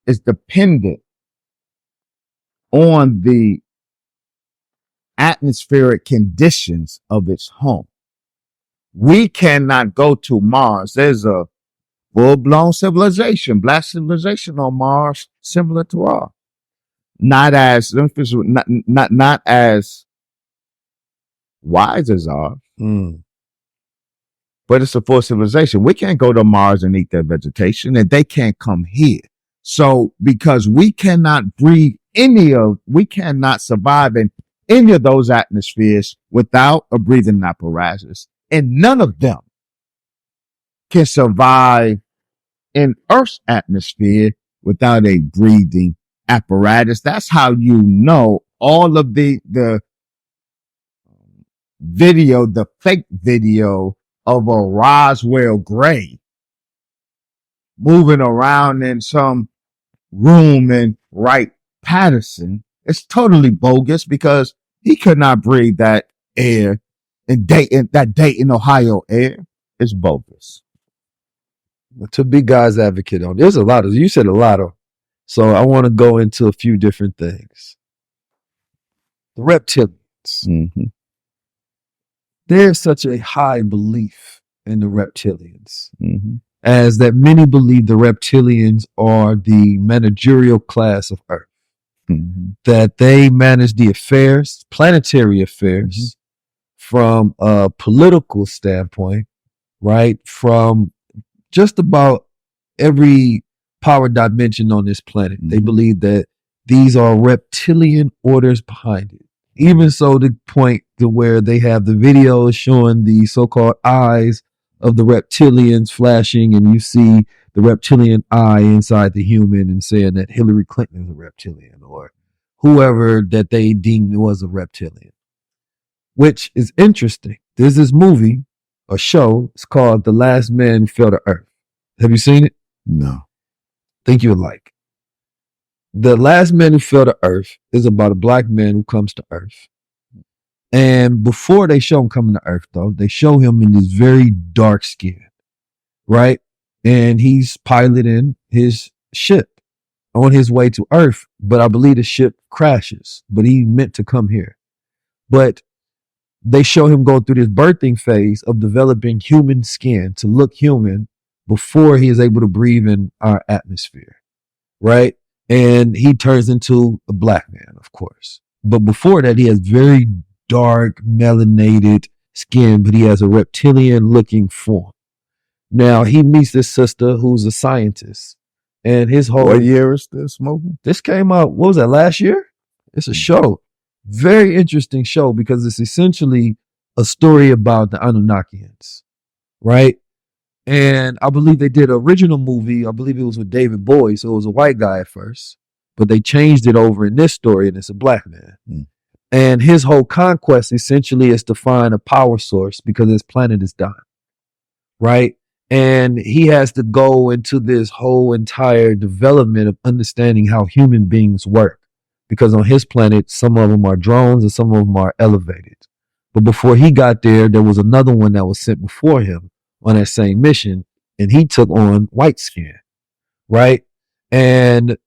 is dependent on the atmospheric conditions of its home. We cannot go to Mars. There's a full-blown civilization, black civilization on Mars, similar to ours. Not as wise as ours, but it's a full civilization. We can't go to Mars and eat their vegetation, and they can't come here. So because we cannot breathe we cannot survive in any of those atmospheres without a breathing apparatus, and none of them can survive in Earth's atmosphere without a breathing apparatus. That's how you know all of the video, the fake video of a Roswell grave moving around in some room in Patterson. It's totally bogus because he could not breathe that air in Dayton, Ohio air. It's bogus. To be God's advocate on, there's a lot of, you said a lot of, so I want to go into a few different things. The reptilians. There's such a high belief in the reptilians, as that many believe the reptilians are the managerial class of Earth, that they manage the affairs, planetary affairs, from a political standpoint, right? From just about every power dimension on this planet. They believe that these are reptilian orders behind it. Even so, to point to where they have the videos showing the so-called eyes of the reptilians flashing, and you see the reptilian eye inside the human, and saying that Hillary Clinton is a reptilian or whoever that they deemed was a reptilian, which is interesting. There's this movie, a show, it's called The Last Man Who Fell to Earth. Have you seen it? No. Think you would like. The Last Man Who Fell to Earth is about a black man who comes to Earth. And before they show him coming to Earth, though, they show him in this very dark skin, right? And he's piloting his ship on his way to Earth, but I believe the ship crashes, but he meant to come here. But they show him go through this birthing phase of developing human skin to look human before he is able to breathe in our atmosphere, right? And he turns into a black man, of course. But before that, he has very dark, melanated skin, but he has a reptilian looking form. Now, he meets this sister who's a scientist. And his whole... What year is this movie? This came out, what was that, last year? It's a show. Very interesting show because it's essentially a story about the Annunnakians, right? And I believe they did an original movie. I believe it was with David Bowie. So it was a white guy at first, but they changed it over in this story and it's a black man. And his whole conquest essentially is to find a power source because his planet is dying, right? And he has to go into this whole entire development of understanding how human beings work. Because on his planet, some of them are drones and some of them are elevated. But before he got there, there was another one that was sent before him on that same mission. and he took on white skin, right? And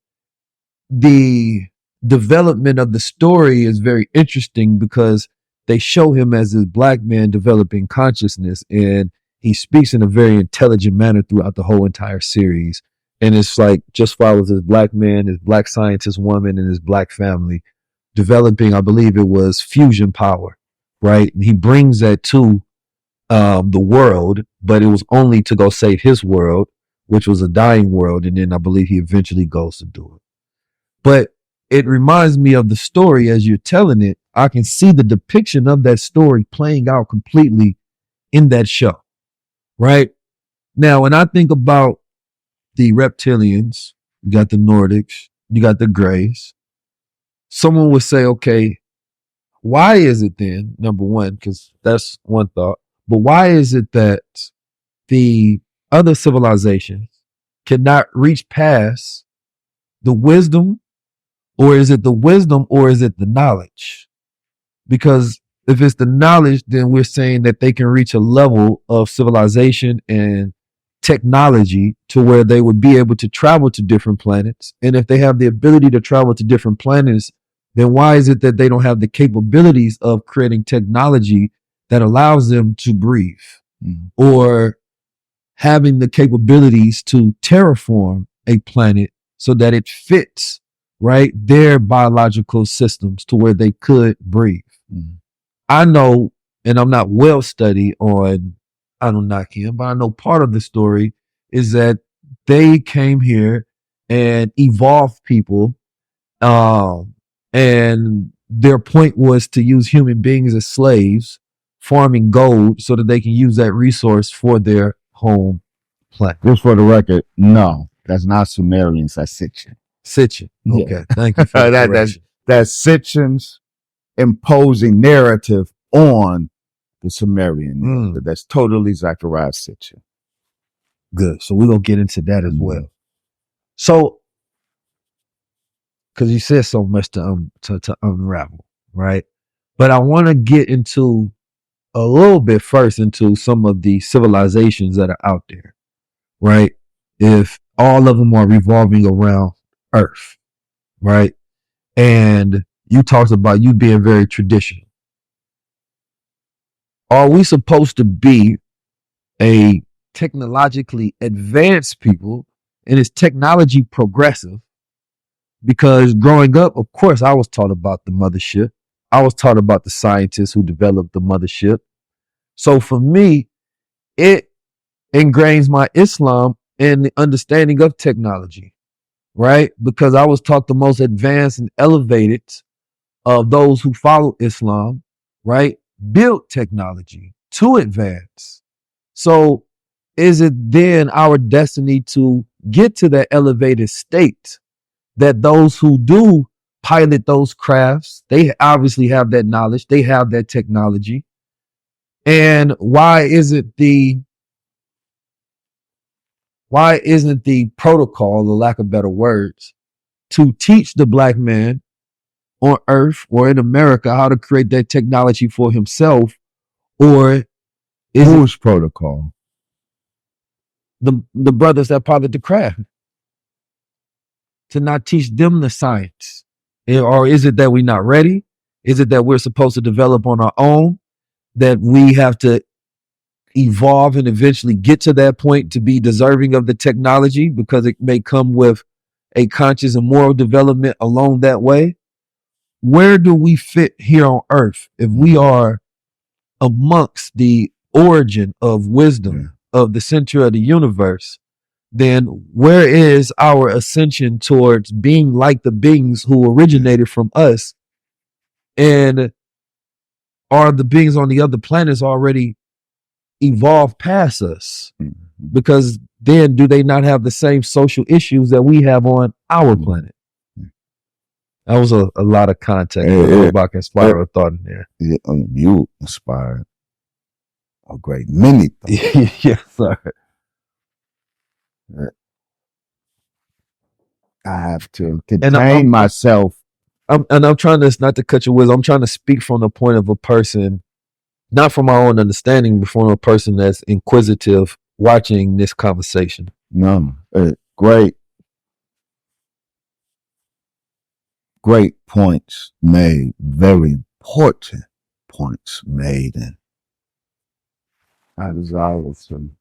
the development of the story is very interesting because they show him as this black man developing consciousness, and he speaks in a very intelligent manner throughout the whole entire series. And it's like just follows this black man, his black scientist woman, and his black family developing, I believe it was fusion power, right? And he brings that to the world, but it was only to go save his world, which was a dying world. And then I believe he eventually goes to do it. But it reminds me of the story as you're telling it. I can see the depiction of that story playing out completely in that show, right? Now, when I think about the Reptilians, you got the Nordics, you got the Greys, someone would say, okay, why is it then, number one, because that's one thought, but why is it that the other civilizations cannot reach past the wisdom, or is it the wisdom, or is it the knowledge? Because if it's the knowledge, then we're saying that they can reach a level of civilization and technology to where they would be able to travel to different planets. And if they have the ability to travel to different planets, then why is it that they don't have the capabilities of creating technology that allows them to breathe, or having the capabilities to terraform a planet so that it fits, right, their biological systems to where they could breathe? I know, and I'm not well studied on Annunaki, but I know part of the story is that they came here and evolved people, and their point was to use human beings as slaves, farming gold so that they can use that resource for their home planet. Just for the record, no, that's not Sumerians, that's Sitchin. Sitchin. Okay, Yeah. thank you for the correction. That's Sitchin's imposing narrative on the Sumerian. That's totally Zachariah Sitchin. Good. So we're going to get into that as well. So, because you said so much to unravel, right? But I want to get into a little bit first into some of the civilizations that are out there, right? If all of them are revolving around Earth, right? And you talked about you being very traditional. Are we supposed to be a technologically advanced people, and is technology progressive? Because growing up, of course, I was taught about the mothership. I was taught about the scientists who developed the mothership. So for me, it ingrains my Islam in the understanding of technology, right? Because I was taught the most advanced and elevated of those who follow Islam, right, build technology to advance. So is it then our destiny to get to that elevated state that those who do pilot those crafts, they obviously have that knowledge, they have that technology? And why isn't the protocol, the lack of better words, to teach the black man on Earth or in America how to create that technology for himself? Or is whose protocol? The brothers that pilot the craft, to not teach them the science? Or is it that we're not ready? Is it that we're supposed to develop on our own, that we have to evolve and eventually get to that point to be deserving of the technology, because it may come with a conscious and moral development along that way? Where do we fit here on Earth if we are amongst the origin of wisdom, of the center of the universe? Then where is our ascension towards being like the beings who originated from us? And are the beings on the other planets already evolved past us? Because then do they not have the same social issues that we have on our planet? That was a lot of context. I hope I can inspire a thought in there. You inspired a great many thoughts. Yes, sir. I have to contain myself. I'm trying to, not to cut your wisdom, I'm trying to speak from the point of a person, not from my own understanding, but from a person that's inquisitive watching this conversation. No, great points made, very important points made, and I desire to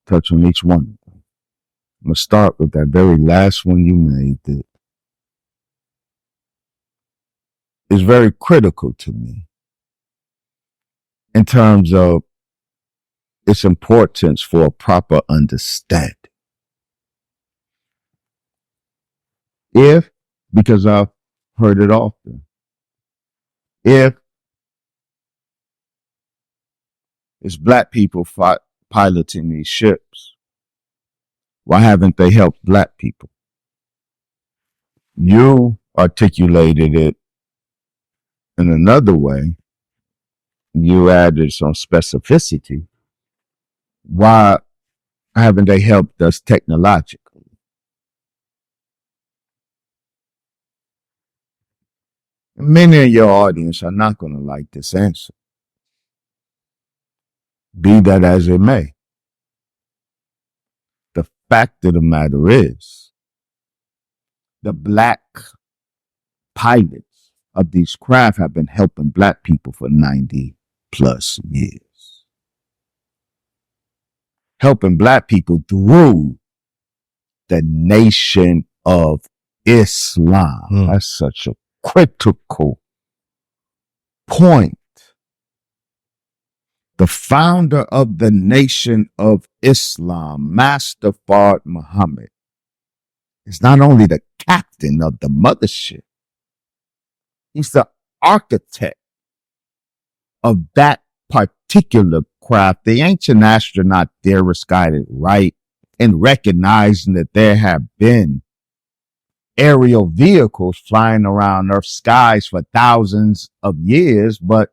touch on each one of them. I'm going to start with that very last one you made that is very critical to me in terms of its importance for a proper understanding. Because I've heard it often, if it's black people piloting these ships, why haven't they helped black people? You articulated it in another way. You added some specificity. Why haven't they helped us technologically? Many in your audience are not going to like this answer. Be that as it may. The fact of the matter is, the black pilots of these craft have been helping black people for 90 plus years. Helping black people through the nation of Islam. That's such a critical point. The founder of the nation of Islam, Master Muhammad, is not only the captain of the mothership, he's the architect of that particular craft. The ancient astronaut theorists got it right in recognizing that there have been aerial vehicles flying around Earth's skies for thousands of years, but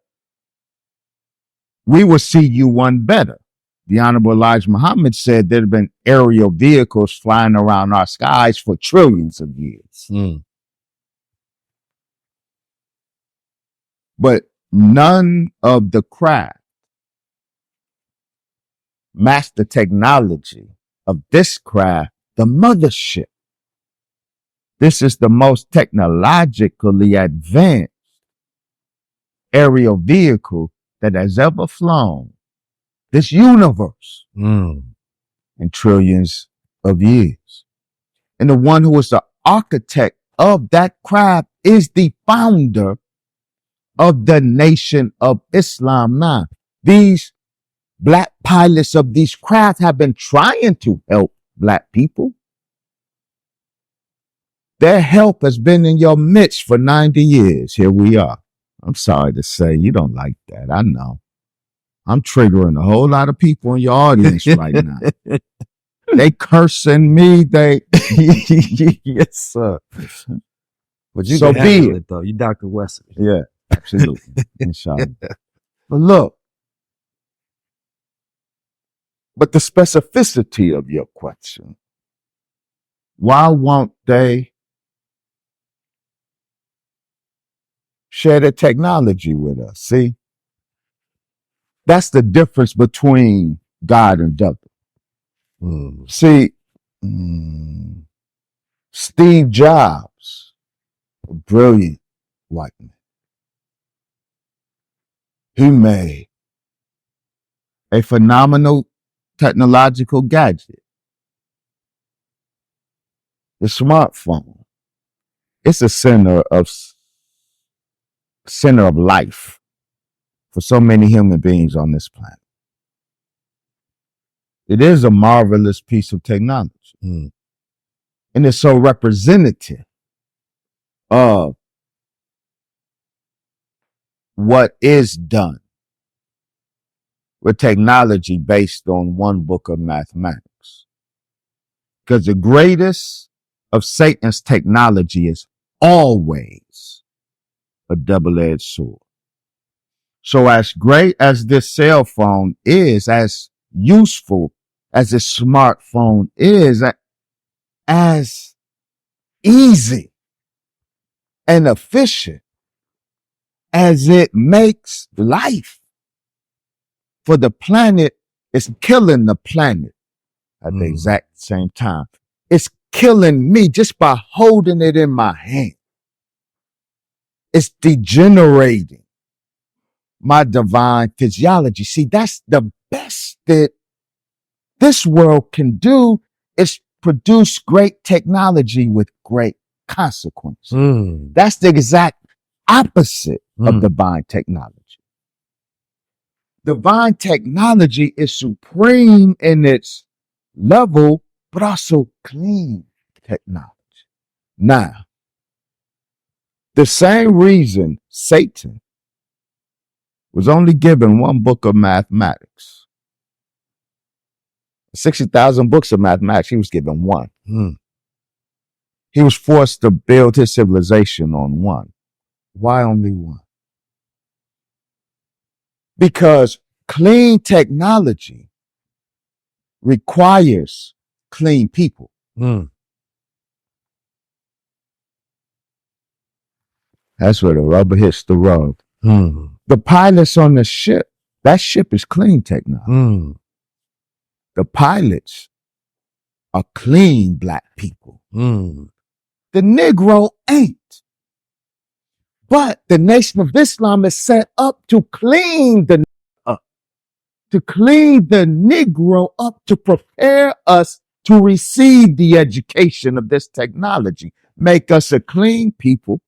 we will see you one better. The Honorable Elijah Muhammad said there have been aerial vehicles flying around our skies for trillions of years. But none of the craft, master technology of this craft, the mothership. This is the most technologically advanced aerial vehicle that has ever flown this universe in trillions of years. And the one who is the architect of that craft is the founder of the nation of Islam. Now, these black pilots of these craft have been trying to help black people. Their help has been in your midst for 90 years. Here we are. I'm sorry to say you don't like that. I know. I'm triggering a whole lot of people in your audience right now. They cursing me. Yes, sir. But you so can be handle it. it, though. You Dr. Wesley. Yeah, absolutely. Inshallah. But look, but the specificity of your question, why won't they share the technology with us? See, that's the difference between God and devil. See, Steve Jobs, a brilliant white man, he made a phenomenal technological gadget, the smartphone. It's a center of life for so many human beings on this planet. It is a marvelous piece of technology. And it's so representative of what is done with technology based on one book of mathematics. Because the greatest of Satan's technology is always a double-edged sword. So as great as this cell phone is, as useful as a smartphone is, as easy and efficient as it makes life for the planet It's killing the planet at the exact same time. It's killing me just by holding it in my hand. It's degenerating my divine physiology. See, that's the best that this world can do, is produce great technology with great consequence. That's the exact opposite of divine technology. Divine technology is supreme in its level, but also clean technology. Now, the same reason Satan was only given one book of mathematics. 60,000 books of mathematics, he was given one. He was forced to build his civilization on one. Why only one? Because clean technology requires clean people. That's where the rubber hits the road. The pilots on the ship, that ship is clean technology. The pilots are clean black people. The Negro ain't. But the Nation of Islam is set up to clean the Negro up, to prepare us to receive the education of this technology, make us a clean people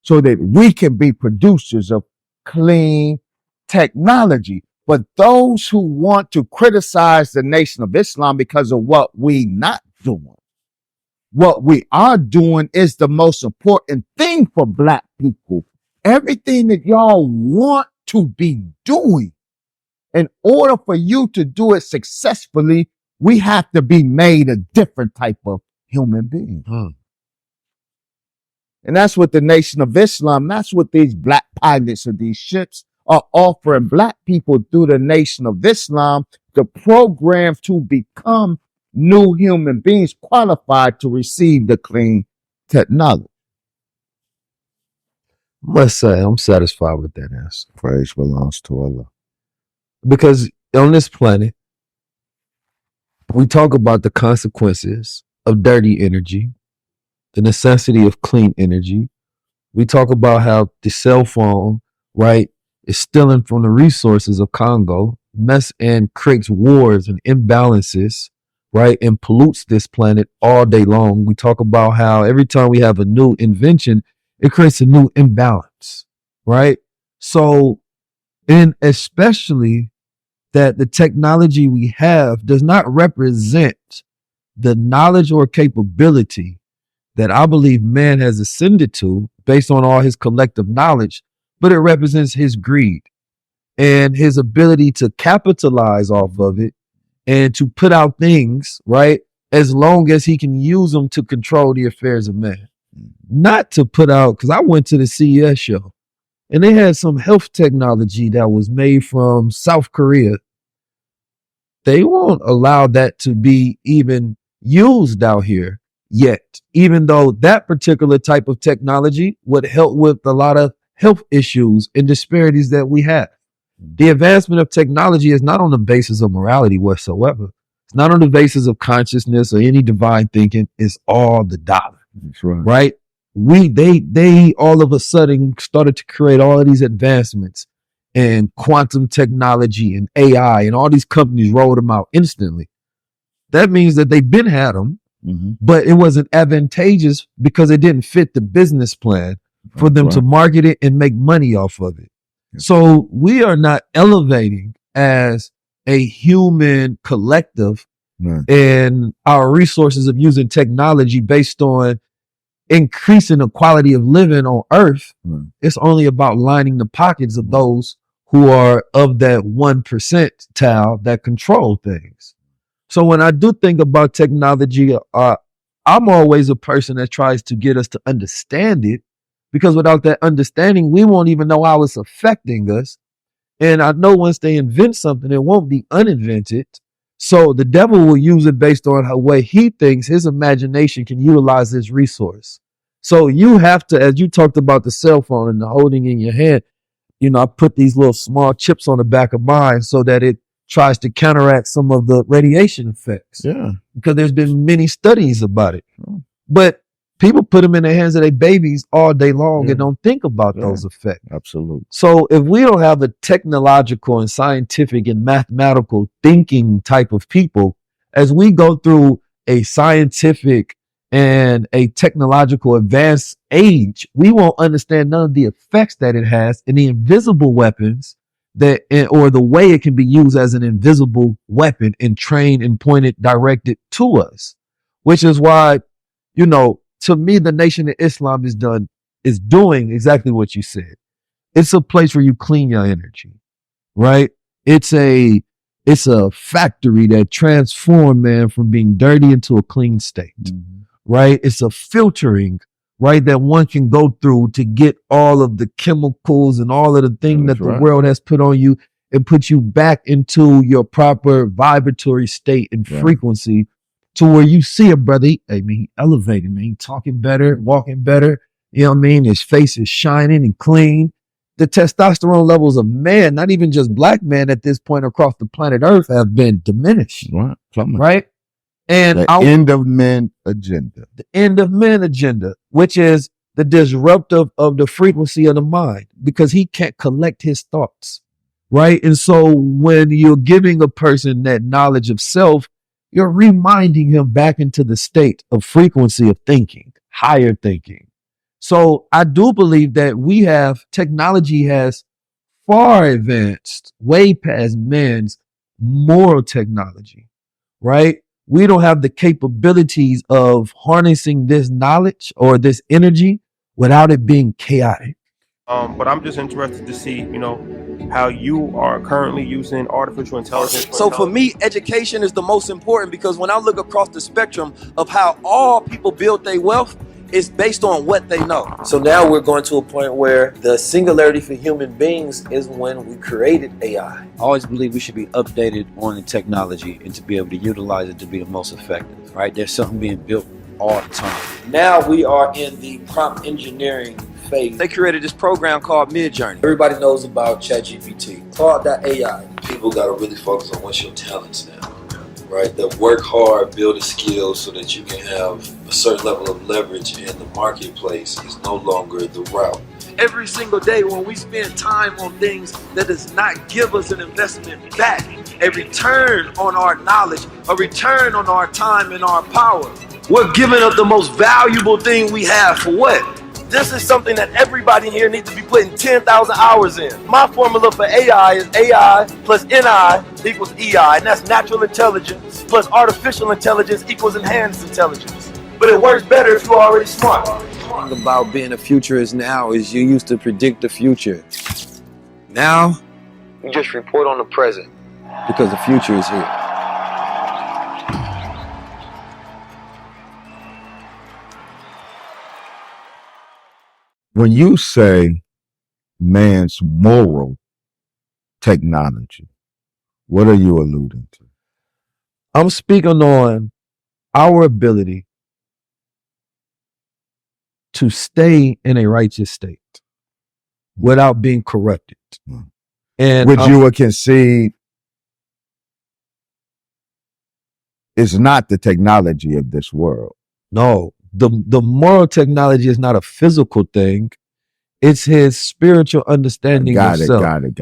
so that we can be producers of clean technology. But those who want to criticize the Nation of Islam because of what we not doing, what we are doing is the most important thing for black people. Everything that y'all want to be doing, in order for you to do it successfully, we have to be made a different type of human being. And that's what the Nation of Islam, that's what these black pilots of these ships are offering black people through the Nation of Islam, the program to become new human beings qualified to receive the clean technology. Must say, I'm satisfied with that answer. Praise belongs to Allah. Because on this planet, we talk about the consequences of dirty energy, the necessity of clean energy. We talk about how the cell phone, right, is stealing from the resources of Congo, and creates wars and imbalances, right, and pollutes this planet all day long. We talk about how every time we have a new invention, it creates a new imbalance, right? So, and especially that the technology we have does not represent the knowledge or capability that I believe man has ascended to based on all his collective knowledge, but it represents his greed and his ability to capitalize off of it and to put out things, right, as long as he can use them to control the affairs of man. Not to put out, because I went to the CES show and they had some health technology that was made from South Korea. They won't allow that to be even used out here yet, even though that particular type of technology would help with a lot of health issues and disparities that we have. The advancement of technology is not on the basis of morality whatsoever. It's not on the basis of consciousness or any divine thinking. It's all the dollar. That's right. Right? They all of a sudden started to create all of these advancements and quantum technology and AI, and all these companies rolled them out instantly. That means that they've been had them, but it wasn't advantageous because it didn't fit the business plan for them to market it and make money off of it. So we are not elevating as a human collective in our resources of using technology based on increasing the quality of living on earth. It's only about lining the pockets of those who are of that 1% that control things. So when I do think about technology, I'm always a person that tries to get us to understand it, because without that understanding, we won't even know how it's affecting us. And I know once they invent something, it won't be uninvented. So the devil will use it based on how way he thinks his imagination can utilize this resource. So you have to, as you talked about the cell phone and the holding in your hand, you know, I put these little small chips on the back of mine so that it tries to counteract some of the radiation effects. Yeah. Because there's been many studies about it. But people put them in the hands of their babies all day long and don't think about those effects. Absolutely. So if we don't have a technological and scientific and mathematical thinking type of people, as we go through a scientific and a technological advanced age, we won't understand none of the effects that it has and the invisible weapons that, or the way it can be used as an invisible weapon and trained and pointed, directed to us, which is why, you know, to me, the Nation of Islam is doing exactly what you said. It's a place where you clean your energy, right? It's a factory that transforms man from being dirty into a clean state, right? It's a filtering, right, that one can go through to get all of the chemicals and all of the things that the world has put on you and put you back into your proper vibratory state and frequency, to where you see a brother, he elevated, man, he talking better, walking better, you know what I mean? His face is shining and clean. The testosterone levels of man, not even just black men at this point across the planet Earth, have been diminished. Right? And the end of men agenda. The end of men agenda, which is the disruptive of the frequency of the mind, because he can't collect his thoughts. Right? And so when you're giving a person that knowledge of self, you're reminding him back into the state of frequency of thinking, higher thinking. So I do believe that technology has far advanced, way past man's moral technology, right? We don't have the capabilities of harnessing this knowledge or this energy without it being chaotic. But I'm just interested to see, you know, how you are currently using artificial intelligence. So for me, education is the most important, because when I look across the spectrum of how all people build their wealth, it's based on what they know. So now we're going to a point where the singularity for human beings is when we created AI. I always believe we should be updated on the technology and to be able to utilize it to be the most effective, right? There's something being built all the time. Now we are in the prompt engineering phase. They created this program called Midjourney. Everybody knows about ChatGPT. Claude.ai. People got to really focus on what's your talents now, right? That work hard, build a skill so that you can have a certain level of leverage in the marketplace is no longer the route. Every single day when we spend time on things that does not give us an investment back, a return on our knowledge, a return on our time and our power, we're giving up the most valuable thing we have for what? This is something that everybody in here needs to be putting 10,000 hours in. My formula for AI is AI plus NI equals EI, and that's natural intelligence plus artificial intelligence equals enhanced intelligence. But it works better if you're already smart. The thing about being a futurist now is you used to predict the future. Now, you just report on the present because the future is here. When you say man's moral technology, what are you alluding to? I'm speaking on our ability to stay in a righteous state without being corrupted. And which you would concede is not the technology of this world. No, the moral technology is not a physical thing. It's his spiritual understanding of self. Got it.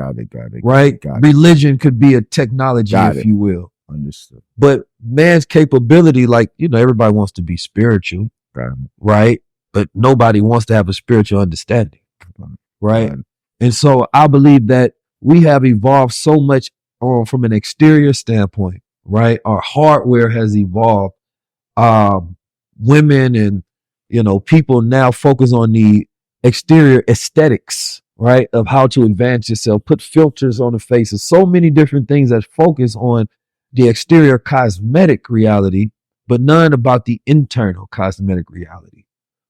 Right? Got it. Religion could be a technology, if you will. Understood. But man's capability, like, you know, everybody wants to be spiritual, right? But nobody wants to have a spiritual understanding, right? And so I believe that we have evolved so much from an exterior standpoint, right? Our hardware has evolved. Women and, you know, people now focus on the exterior aesthetics, right? Of how to advance yourself, put filters on the faces, so many different things that focus on the exterior cosmetic reality, but none about the internal cosmetic reality,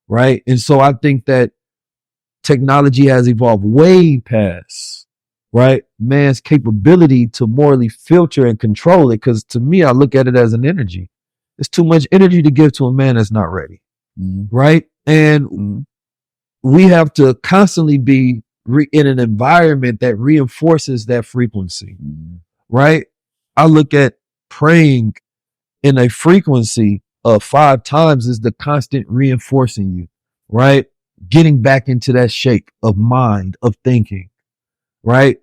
right? And so I think that technology has evolved way past, right, man's capability to morally filter and control it. Because to me, I look at it as an energy. It's too much energy to give to a man that's not ready, right? And we have to constantly be in an environment that reinforces that frequency, right? I look at praying in a frequency of 5 times is the constant reinforcing you, right? Getting back into that shape of mind, of thinking, right?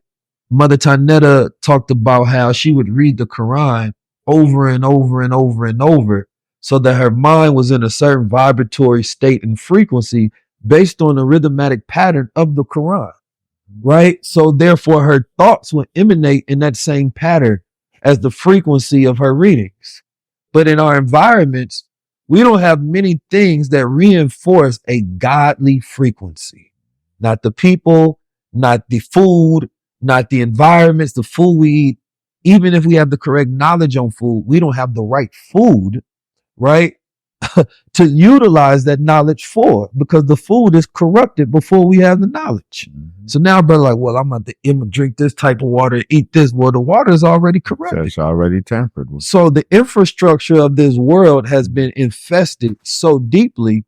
Mother Tanetta talked about how she would read the Quran over and over and over and over so that her mind was in a certain vibratory state and frequency based on the rhythmatic pattern of the Quran, right? So therefore her thoughts would emanate in that same pattern as the frequency of her readings. But in our environments, we don't have many things that reinforce a godly frequency. Not the people, not the food, not the environments, the food we eat. Even if we have the correct knowledge on food, we don't have the right food, right? To utilize that knowledge for, because the food is corrupted before we have the knowledge. So now, brother, like, well, I'm going to drink this type of water, eat this. Well, the water is already corrupted. It's already tampered with. So the infrastructure of this world has been infested so deeply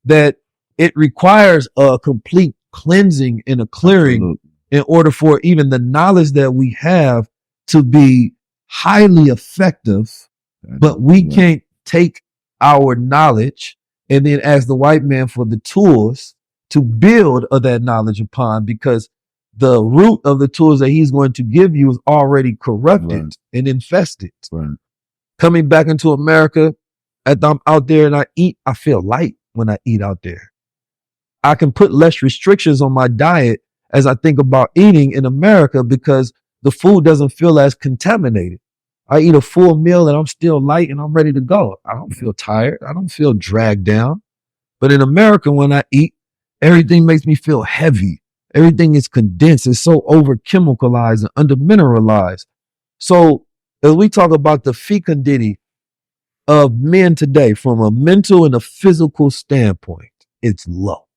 that it requires a complete cleansing and a clearing in order for even the knowledge that we have to be highly effective. But we can't take our knowledge and then ask the white man for the tools to build of that knowledge upon, because the root of the tools that he's going to give you is already corrupted and infested. Coming back into America, as I'm out there and I eat, I feel light when I eat out there. I can put less restrictions on my diet as I think about eating in America because the food doesn't feel as contaminated. I eat a full meal and I'm still light and I'm ready to go. I don't feel tired. I don't feel dragged down. But in America, when I eat, everything makes me feel heavy. Everything is condensed. It's so over chemicalized and under mineralized. So as we talk about the fecundity of men today from a mental and a physical standpoint, it's low.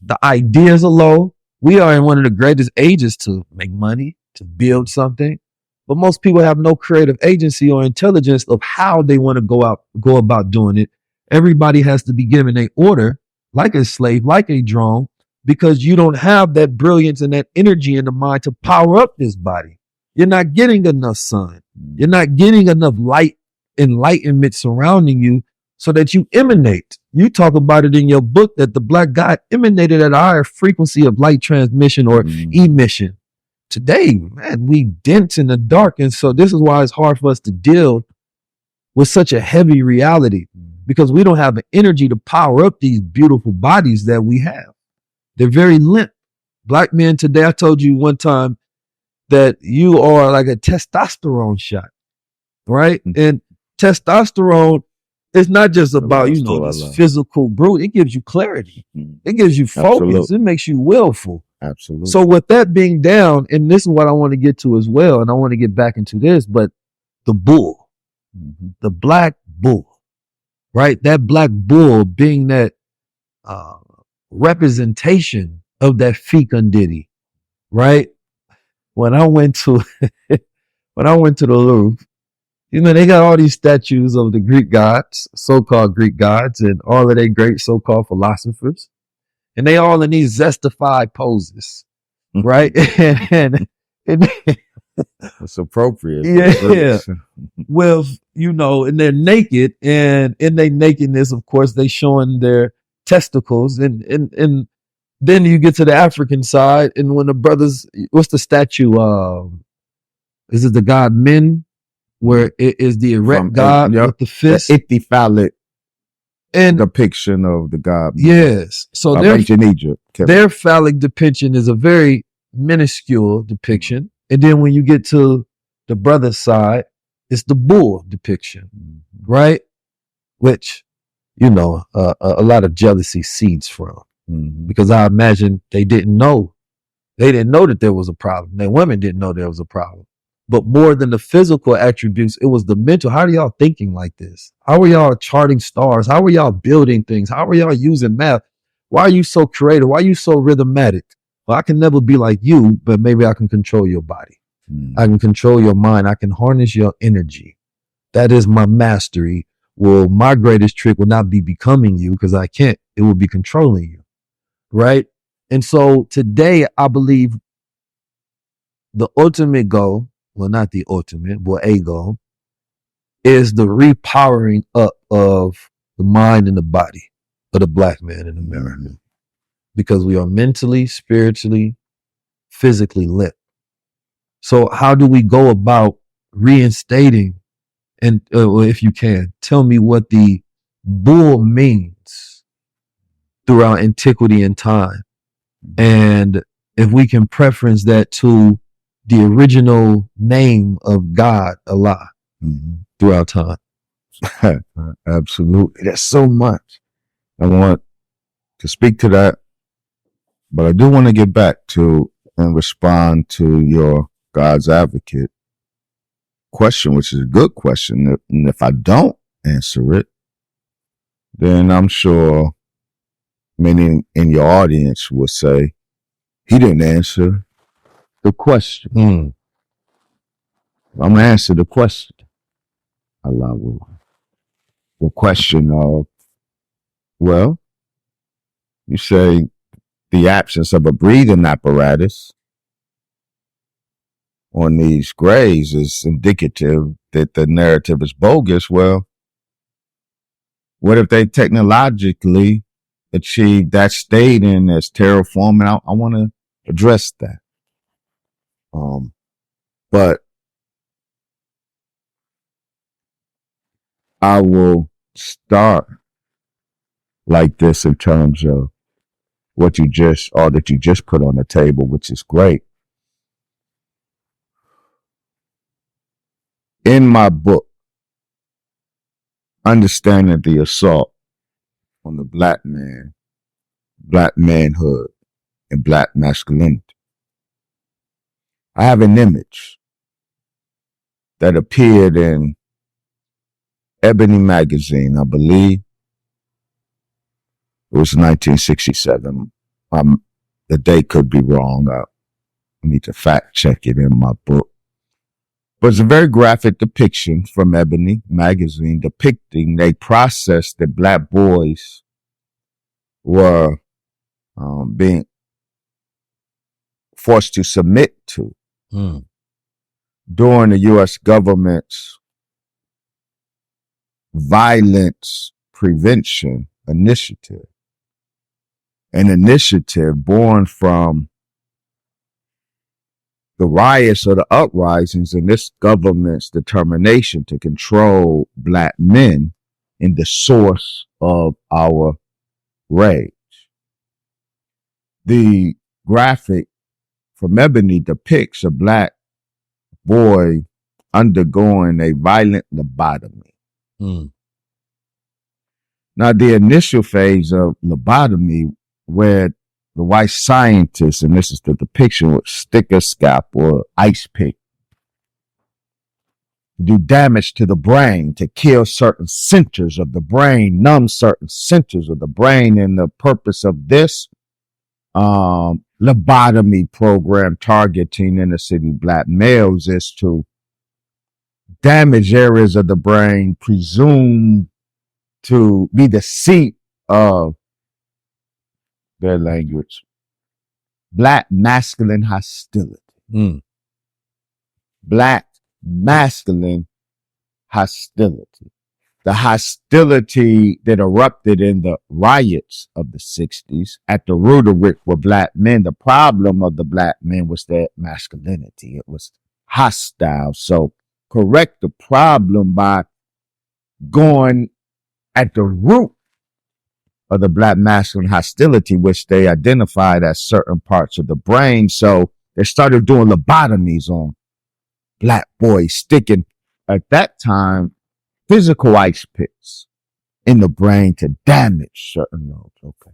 The ideas are low. We are in one of the greatest ages to make money, to build something. But most people have no creative agency or intelligence of how they want to go about doing it. Everybody has to be given an order, like a slave, like a drone, because you don't have that brilliance and that energy in the mind to power up this body. You're not getting enough sun. You're not getting enough light, enlightenment surrounding you so that you emanate. You talk about it in your book that the black God emanated at a higher frequency of light transmission or emission. Today, man, we dense in the dark. And so this is why it's hard for us to deal with such a heavy reality, because we don't have the energy to power up these beautiful bodies that we have. They're very limp. Black men today, I told you one time that you are like a testosterone shot, right? And testosterone is not just about, this physical brute. It gives you clarity. It gives you focus. Absolutely. It makes you willful. Absolutely. So with that being down, and this is what I want to get to as well, and I want to get back into this, but the bull, the black bull, right? That black bull being that representation of that fecundity, right? When I went to the Louvre, they got all these statues of the Greek gods, so-called Greek gods, and all of their great so-called philosophers. And they all in these zestified poses, right? and it's appropriate. Yeah. With, and they're naked, and in their nakedness, of course, they showing their testicles. And then you get to the African side, and when the brothers, what's the statue? Is it the god Men, where it is the erect god with the fist? The ichthyphallic and depiction of the god. Yes. So ancient Egypt. Their phallic depiction is a very minuscule depiction. And then when you get to the brother's side, it's the bull depiction, right? Which, a lot of jealousy seeds from. Because I imagine they didn't know that there was a problem. Their women didn't know there was a problem. But more than the physical attributes, it was the mental. How are y'all thinking like this? How are y'all charting stars? How are y'all building things? How are y'all using math? Why are you so creative? Why are you so rhythmatic? Well, I can never be like you, but maybe I can control your body. I can control your mind. I can harness your energy. That is my mastery. Well, my greatest trick will not be becoming you, because I can't. It will be controlling you, right? And so today, I believe the ultimate goal well, not the ultimate, but a goal, is the repowering up of the mind and the body of the black man in America. Because we are mentally, spiritually, physically lit. So how do we go about reinstating, and if you can, tell me what the bull means throughout antiquity and time. And if we can preference that to the original name of God, Allah, throughout time. Absolutely. There's so much. I want to speak to that, but I do want to get back to and respond to your God's advocate question, which is a good question. And if I don't answer it, then I'm sure many in your audience will say, he didn't answer the question. I'm going to answer the question. Allah will. The question of, well, you say the absence of a breathing apparatus on these grays is indicative that the narrative is bogus. Well, what if they technologically achieve that state in as terraforming? I want to address that. But I will start like this in terms of what you just, or that you just put on the table, which is great. In my book, Understanding the Assault on the Black Man, Black Manhood, and Black Masculinity, I have an image that appeared in Ebony magazine, I believe. It was 1967. The date could be wrong. I need to fact check it in my book. But it's a very graphic depiction from Ebony magazine depicting a process that black boys were being forced to submit to during the U.S. government's violence prevention initiative. An initiative born from the riots or the uprisings and this government's determination to control black men in the source of our rage. The graphic from Ebony depicts a black boy undergoing a violent lobotomy. Now, the initial phase of lobotomy, where the white scientists, and this is the depiction, would stick a scalp or ice pick, do damage to the brain to kill certain centers of the brain, numb certain centers of the brain. And the purpose of this lobotomy program targeting inner city black males is to damage areas of the brain presumed to be the seat of their language, black masculine hostility. Black masculine hostility. The hostility that erupted in the riots of the 60s, at the root of which were black men. The problem of the black men was their masculinity. It was hostile. So correct the problem by going at the root of the black masculine hostility, which they identified as certain parts of the brain. So they started doing lobotomies on black boys, sticking, at that time, physical ice picks in the brain to damage certain nodes. Okay.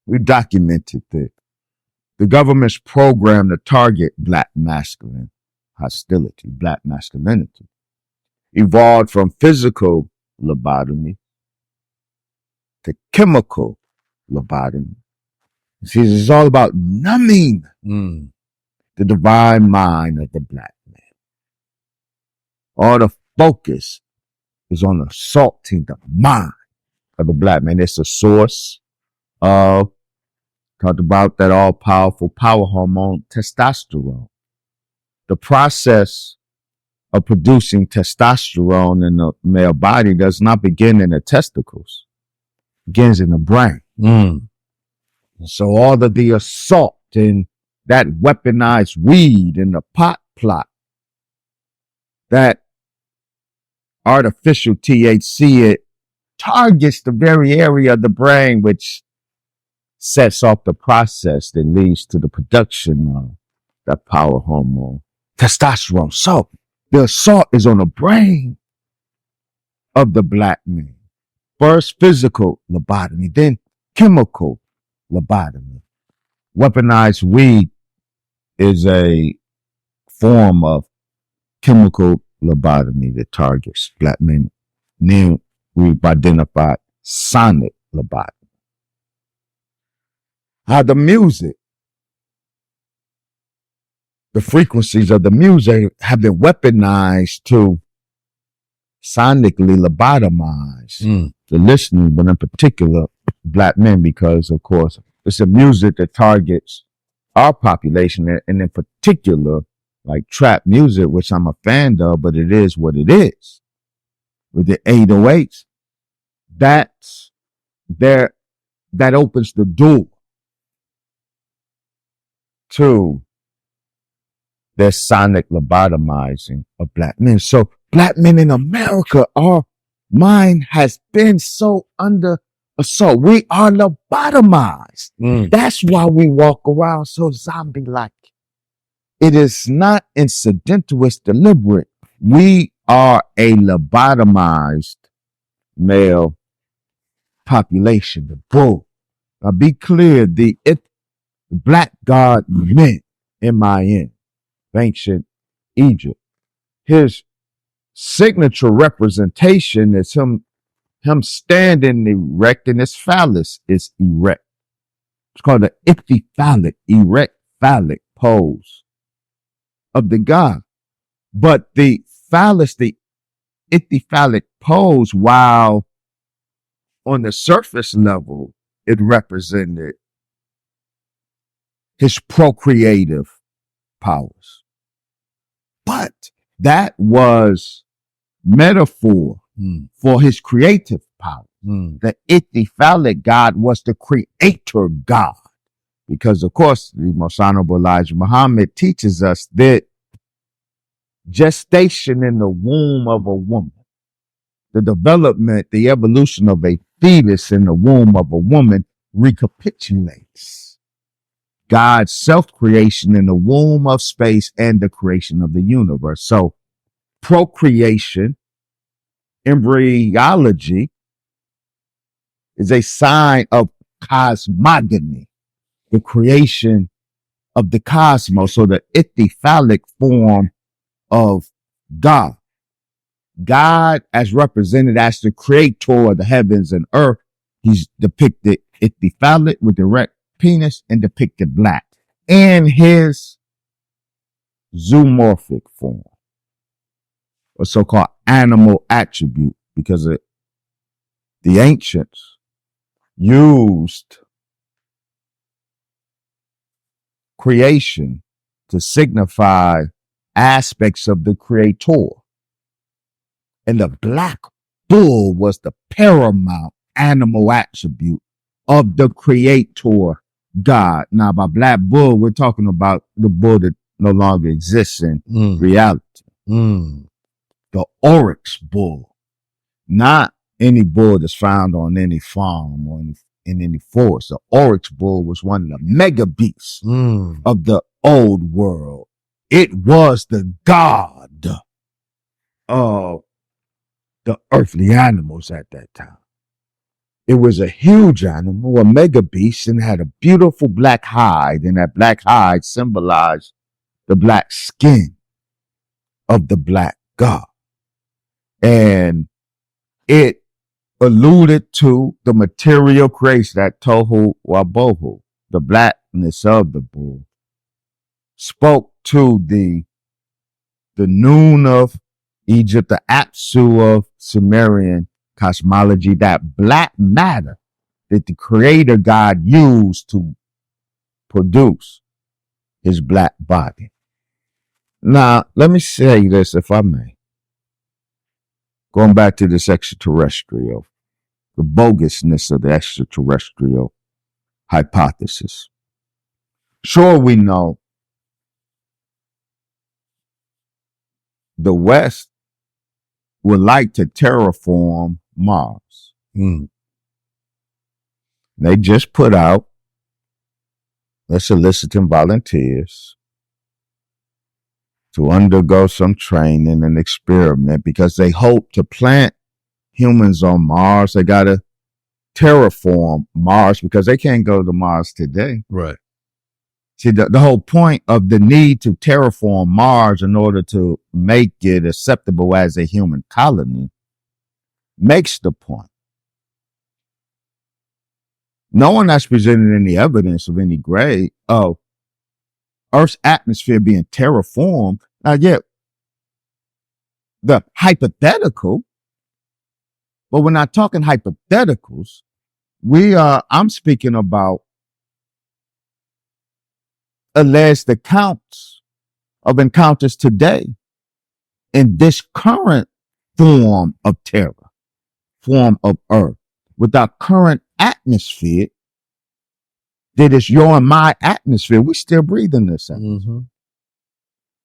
We documented that the government's program to target black masculine hostility, black masculinity, evolved from physical lobotomy to chemical lobotomy. See, it's all about numbing the divine mind of the black man. All the focus is on assaulting the mind of the black man. It's the source of, talked about that all-powerful power hormone, testosterone. the process of producing testosterone in the male body does not begin in the testicles. It begins in the brain. So all of the assault and that weaponized weed and the pot plot, that artificial THC, it targets the very area of the brain which sets off the process that leads to the production of that power hormone, testosterone. So the assault is on the brain of the black man. First physical lobotomy, then chemical lobotomy. Weaponized weed is a form of chemical lobotomy that targets black men. Then we've identified sonic lobotomy. How the music, the frequencies of the music have been weaponized to sonically lobotomize the listening, but in particular black men, because of course it's a music that targets our population, and in particular like trap music, which I'm a fan of, but it is what it is. With the 808s, that's there, that opens the door to their sonic lobotomizing of black men. So black men in America, our mind has been so under assault. We are lobotomized. That's why we walk around so zombie-like. It is not incidental, it's deliberate. We are a lobotomized male population, the bull. Now be clear, the black god men, M-I-N, ancient Egypt. His signature representation is him standing erect, and his phallus is erect. It's called the ichthyphallic, erect phallic pose of the god. But the phallus, the ichthyphallic pose, while on the surface level, it represented his procreative powers. But that was metaphor for his creative power. The ichthyphallic god was the creator god. Because of course, the most honorable Elijah Muhammad teaches us that gestation in the womb of a woman, the development, the evolution of a fetus in the womb of a woman recapitulates God's self-creation in the womb of space and the creation of the universe. So procreation, embryology, is a sign of cosmogony, the creation of the cosmos, so the ichthyphallic form of God. God, as represented as the creator of the heavens and earth, he's depicted ichthyphallic with erect penis and depicted black in his zoomorphic form, or so-called animal attribute, because the ancients used creation to signify aspects of the creator. And the black bull was the paramount animal attribute of the creator God. Now, by black bull, we're talking about the bull that no longer exists in reality. The oryx bull, not any bull that's found on any farm or in any forest. The oryx bull was one of the mega beasts of the old world. It was the god of the earthly animals at that time. It was a huge animal, a mega beast, and had a beautiful black hide, and that black hide symbolized the black skin of the black god. And it alluded to the material creation, that tohu wabohu, the blackness of the bull, spoke to the noon of Egypt, the Apsu of Sumerian cosmology, that black matter that the creator God used to produce his black body. Now, let me say this, if I may. Going back to this extraterrestrial, the bogusness of the extraterrestrial hypothesis. Sure, we know the West would like to terraform Mars. They just put out, they're soliciting volunteers to undergo some training and experiment because they hope to plant humans on Mars. They got to terraform Mars because they can't go to Mars today. Right. See, the whole point of the need to terraform Mars in order to make it acceptable as a human colony makes the point. No one has presented any evidence of any grade of Earth's atmosphere being terraformed. Now, yet the hypothetical, but we're not talking hypotheticals. I'm speaking about alleged accounts of encounters today in this current form of terror, form of Earth, with our current atmosphere that is your and my atmosphere. We still breathing this atmosphere.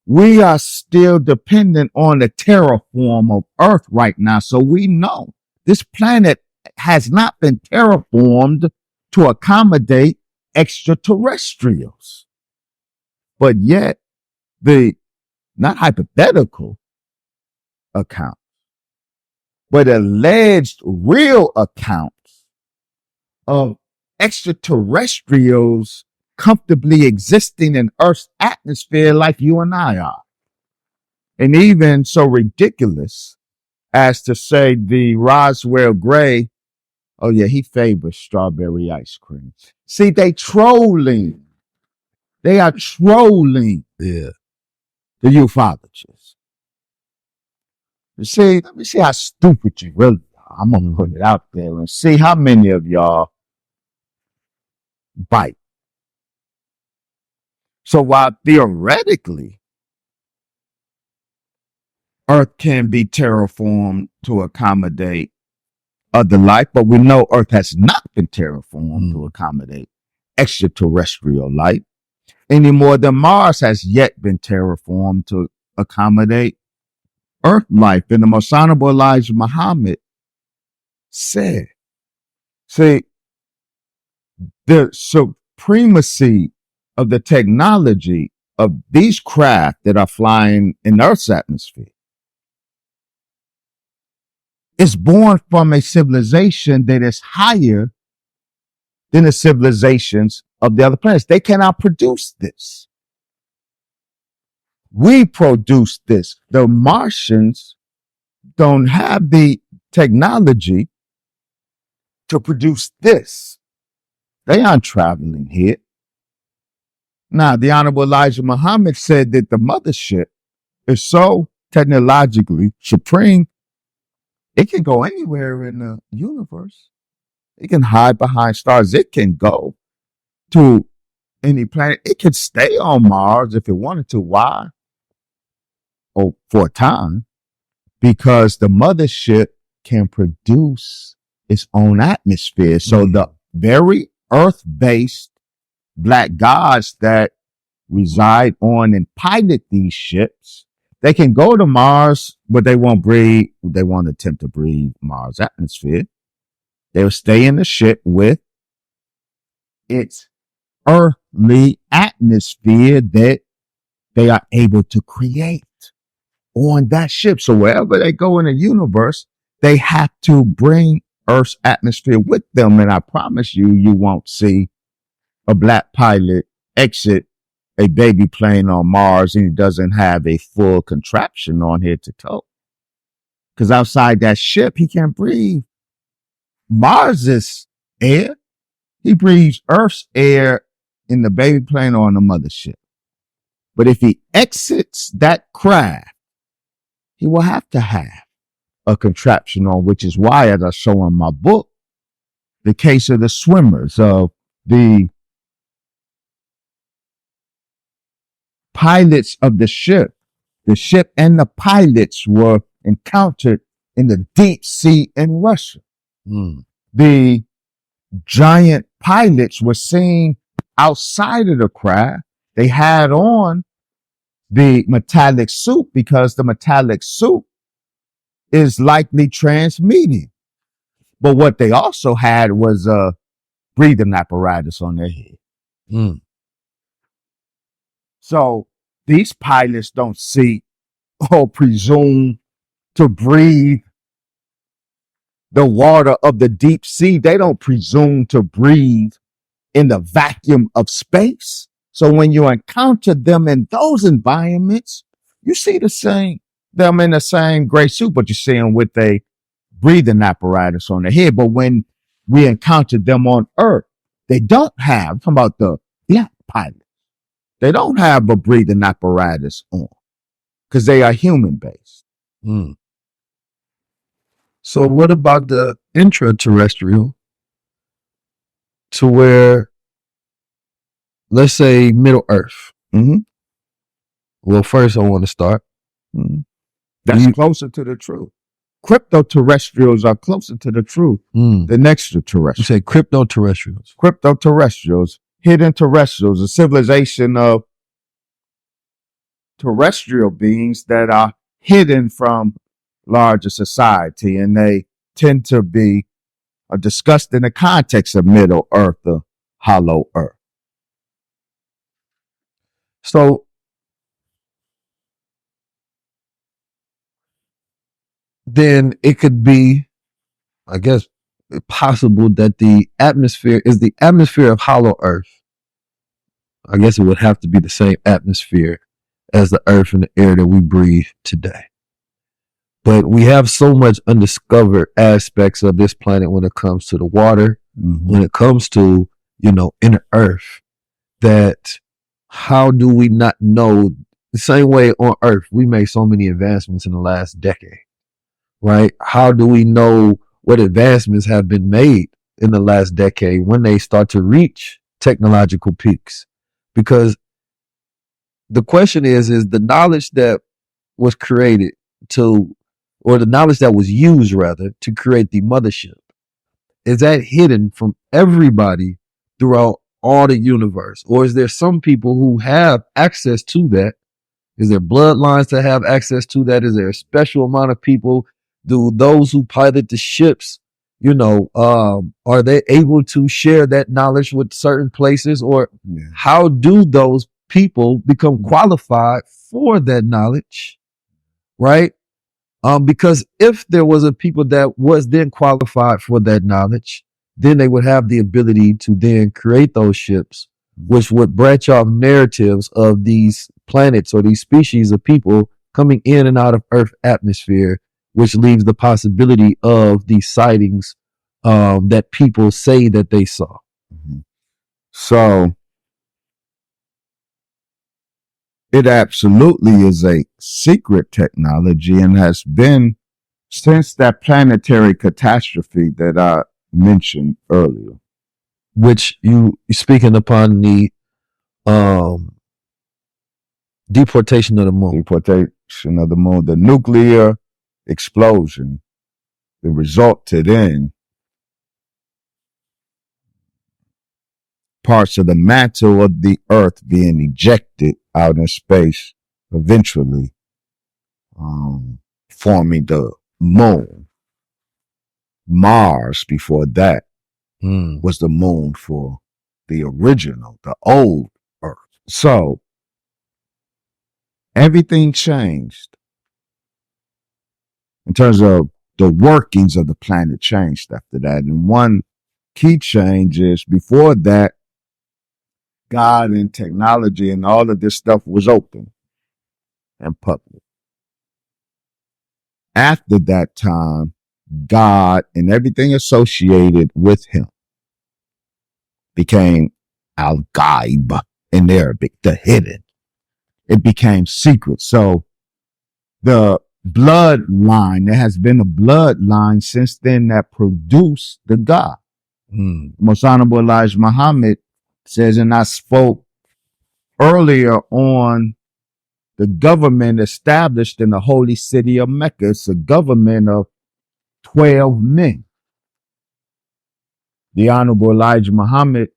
We are still dependent on the terraform of Earth right now. So we know this planet has not been terraformed to accommodate extraterrestrials. But yet, the not hypothetical accounts, but alleged real accounts of extraterrestrials comfortably existing in Earth's atmosphere like you and I are. And even so ridiculous as to say the Roswell Gray, oh yeah, he favors strawberry ice cream. See, they trolling. They are trolling the ufologists. See, let me see how stupid you really are. I'm going to put it out there and see how many of y'all bite. So while theoretically Earth can be terraformed to accommodate other life, but we know Earth has not been terraformed to accommodate extraterrestrial life any more than Mars has yet been terraformed to accommodate Earth life. And the most honorable Elijah Muhammad said, see, the supremacy of the technology of these craft that are flying in Earth's atmosphere is born from a civilization that is higher than the civilizations of the other planets. They cannot produce this. We produce this. The Martians don't have the technology to produce this. They aren't traveling here. Now, the Honorable Elijah Muhammad said that the mothership is so technologically supreme, it can go anywhere in the universe. It can hide behind stars. It can go to any planet. It can stay on Mars if it wanted to. Why? Oh, for a time. Because the mothership can produce its own atmosphere. So the very Earth-based black gods that reside on and pilot these ships, they can go to Mars, but they won't attempt to breathe Mars atmosphere. They'll stay in the ship with its earthly atmosphere that they are able to create on that ship. So wherever they go in the universe, they have to bring Earth's atmosphere with them. And I promise you, you won't see a black pilot exit a baby plane on Mars and he doesn't have a full contraption on head to toe. Because outside that ship, he can't breathe Mars's air. He breathes Earth's air in the baby plane or on the mothership. But if he exits that craft, he will have to have a contraption on, which is why, as I show in my book, the case of the swimmers, of the pilots of the ship The ship and the pilots were encountered in the deep sea in Russia. The giant pilots were seen outside of the craft. They had on the metallic suit because the metallic suit is likely transmedium. But what they also had was a breathing apparatus on their head. So these pilots don't see or presume to breathe the water of the deep sea. They don't presume to breathe in the vacuum of space. So when you encounter them in those environments, you see them in the same gray suit, but you see them with a breathing apparatus on their head. But when we encounter them on Earth, they don't have, talking about the black pilots, they don't have a breathing apparatus on because they are human based. So what about the intraterrestrial, to where, let's say, Middle Earth? Well, first I want to start. That's closer to the truth. Cryptoterrestrials are closer to the truth than extraterrestrials. You say cryptoterrestrials. Cryptoterrestrials, hidden terrestrials, a civilization of terrestrial beings that are hidden from larger society, and they tend to be discussed in the context of Middle Earth, the hollow Earth. So then it could be, I guess, possible that the atmosphere of hollow Earth. I guess it would have to be the same atmosphere as the Earth and the air that we breathe today. But we have so much undiscovered aspects of this planet when it comes to the water, when it comes to, inner Earth, that how do we not know? The same way on Earth, we made so many advancements in the last decade, right? How do we know what advancements have been made in the last decade when they start to reach technological peaks? Because the question is the knowledge that was created or the knowledge that was used rather to create the mothership, is that hidden from everybody throughout all the universe? Or is there some people who have access to that? Is there bloodlines that have access to that? Is there a special amount of people? Do those who pilot the ships, are they able to share that knowledge with certain places? Or how do those people become qualified for that knowledge? Right? Because if there was a people that was then qualified for that knowledge, then they would have the ability to then create those ships, which would branch off narratives of these planets or these species of people coming in and out of Earth atmosphere, which leaves the possibility of these sightings that people say that they saw. So it absolutely is a secret technology and has been since that planetary catastrophe that I mentioned earlier. Which you speaking upon the deportation of the moon. Deportation of the moon, the nuclear explosion, that resulted in parts of the mantle of the Earth being ejected out in space, eventually forming the moon. Mars before that was the moon for the original, the old Earth. So everything changed in terms of the workings of the planet changed after that. And one key change is before that, God and technology and all of this stuff was open and public. After that time, God and everything associated with him became al-ghaib in Arabic, the hidden. It became secret. So the bloodline, there has been a bloodline since then that produced the God. Most Honorable Elijah Muhammad says, and I spoke earlier on the government established in the holy city of Mecca. It's a government of 12 men. The Honorable Elijah Muhammad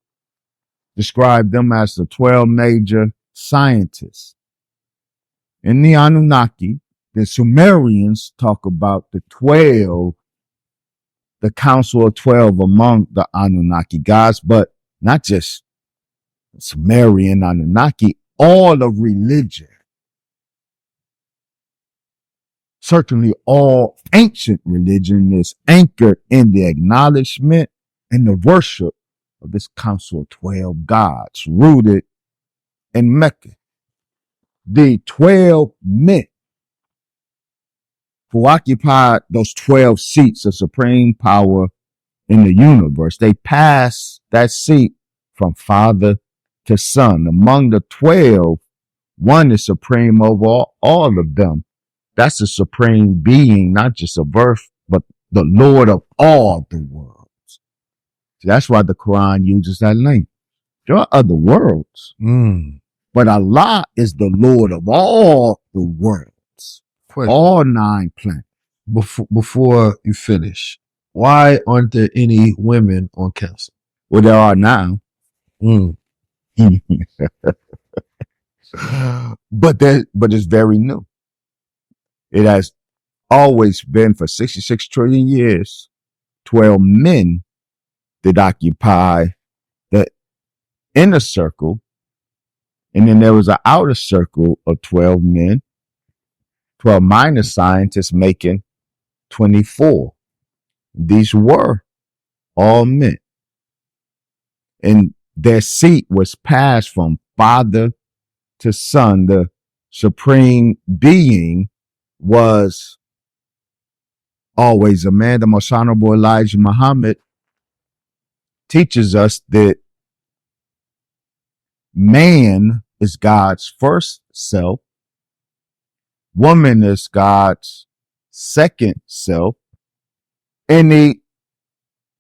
described them as the 12 major scientists. In the Annunaki, the Sumerians talk about the 12, the council of 12 among the Anunnaki gods, but not just Sumerian Anunnaki, all of religion. Certainly all ancient religion is anchored in the acknowledgement and the worship of this council of 12 gods rooted in Mecca. The 12 men who occupied those 12 seats of supreme power in the universe, they passed that seat from father to son. Among the 12, one is supreme over all of them. That's the supreme being, not just of earth, but the Lord of all the worlds. So that's why the Quran uses that language. There are other worlds, but Allah is the Lord of all the worlds, all 9 planets. Before you finish, why aren't there any women on council? Well, there are now. But it's very new. It has always been for 66 trillion years, 12 men that occupy the inner circle. And then there was an outer circle of 12 men, 12 minor scientists making 24. These were all men. And their seat was passed from father to son. The supreme being was always a man. The Most Honorable Elijah Muhammad teaches us that man is God's first self. Woman is God's second self. And he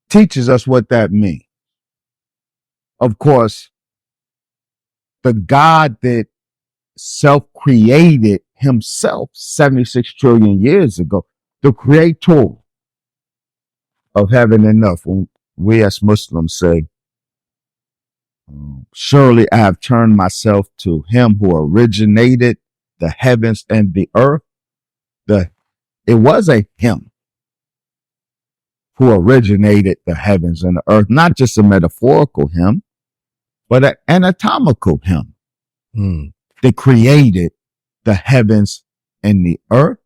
teaches us what that means. Of course, the God that self-created himself 76 trillion years ago, the creator of heaven and earth. When we as Muslims say, surely I have turned myself to him who originated the heavens and the earth. It was a him who originated the heavens and the earth, not just a metaphorical him, but an anatomical him. That created the heavens and the earth.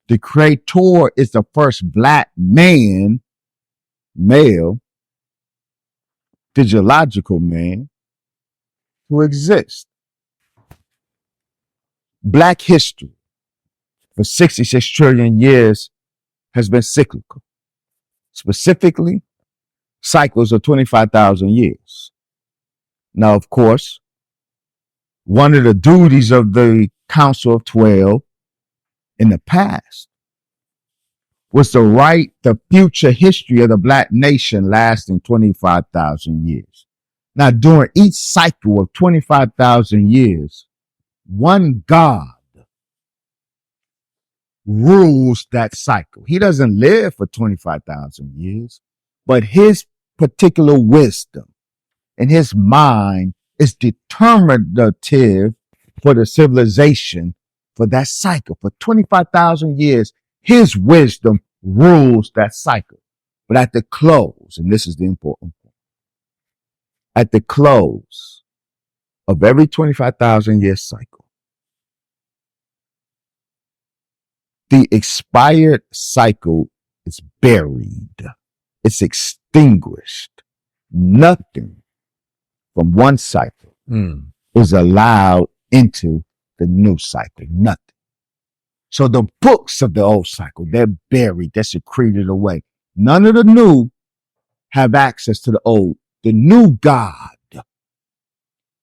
The creator is the first black man, male, physiological man to exist. Black history for 66 trillion years has been cyclical. Specifically, cycles of 25,000 years. Now, of course, one of the duties of the Council of 12 in the past was to write the future history of the black nation lasting 25,000 years. Now, during each cycle of 25,000 years, one God rules that cycle. He doesn't live for 25,000 years, but his particular wisdom and his mind is determinative for the civilization for that cycle. For 25,000 years, his wisdom rules that cycle. But at the close, and this is the important point, at the close of every 25,000 year cycle, the expired cycle is buried. It's extinguished. Nothing from one cycle is allowed into the new cycle. Nothing. So the books of the old cycle, they're buried, they're secreted away. None of the new have access to the old. The new God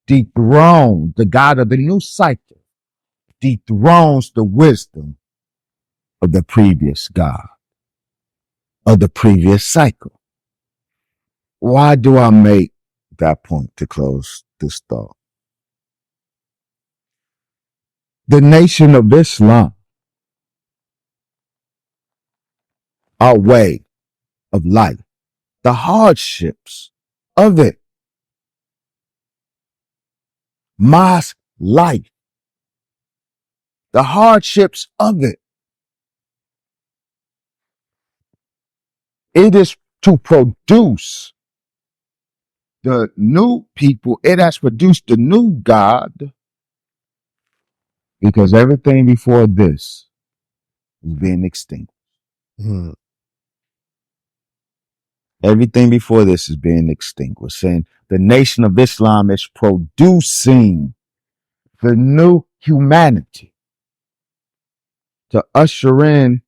dethroned, the God of the new cycle, dethrones the wisdom of the previous God, of the previous cycle. Why do I make that point to close this thought? the Nation of Islam, our way of life, the hardships of it, mosque life, the hardships of it. It is to produce the new people. It has produced the new God, because everything before this is being extinguished. Everything before this is being extinguished. And the Nation of Islam is producing the new humanity to usher in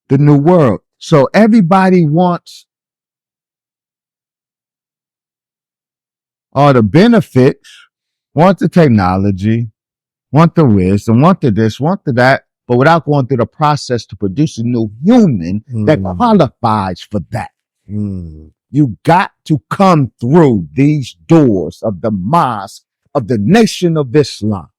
the new world. So everybody wants all the benefits, want the technology, want the wisdom, want the this, want the that, but without going through the process to produce a new human that qualifies for that. You got to come through these doors of the mosque of the Nation of Islam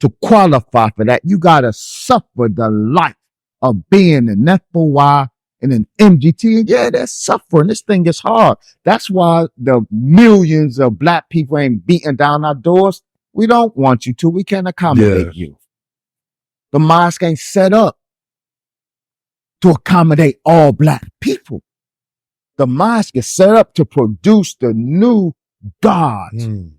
to qualify for that. You got to suffer the life of being an FOI and an MGT. And yeah, that's suffering. This thing is hard. That's why the millions of black people ain't beating down our doors. We don't want you to. We can't accommodate you. The mosque ain't set up to accommodate all black people. The mosque is set up to produce the new God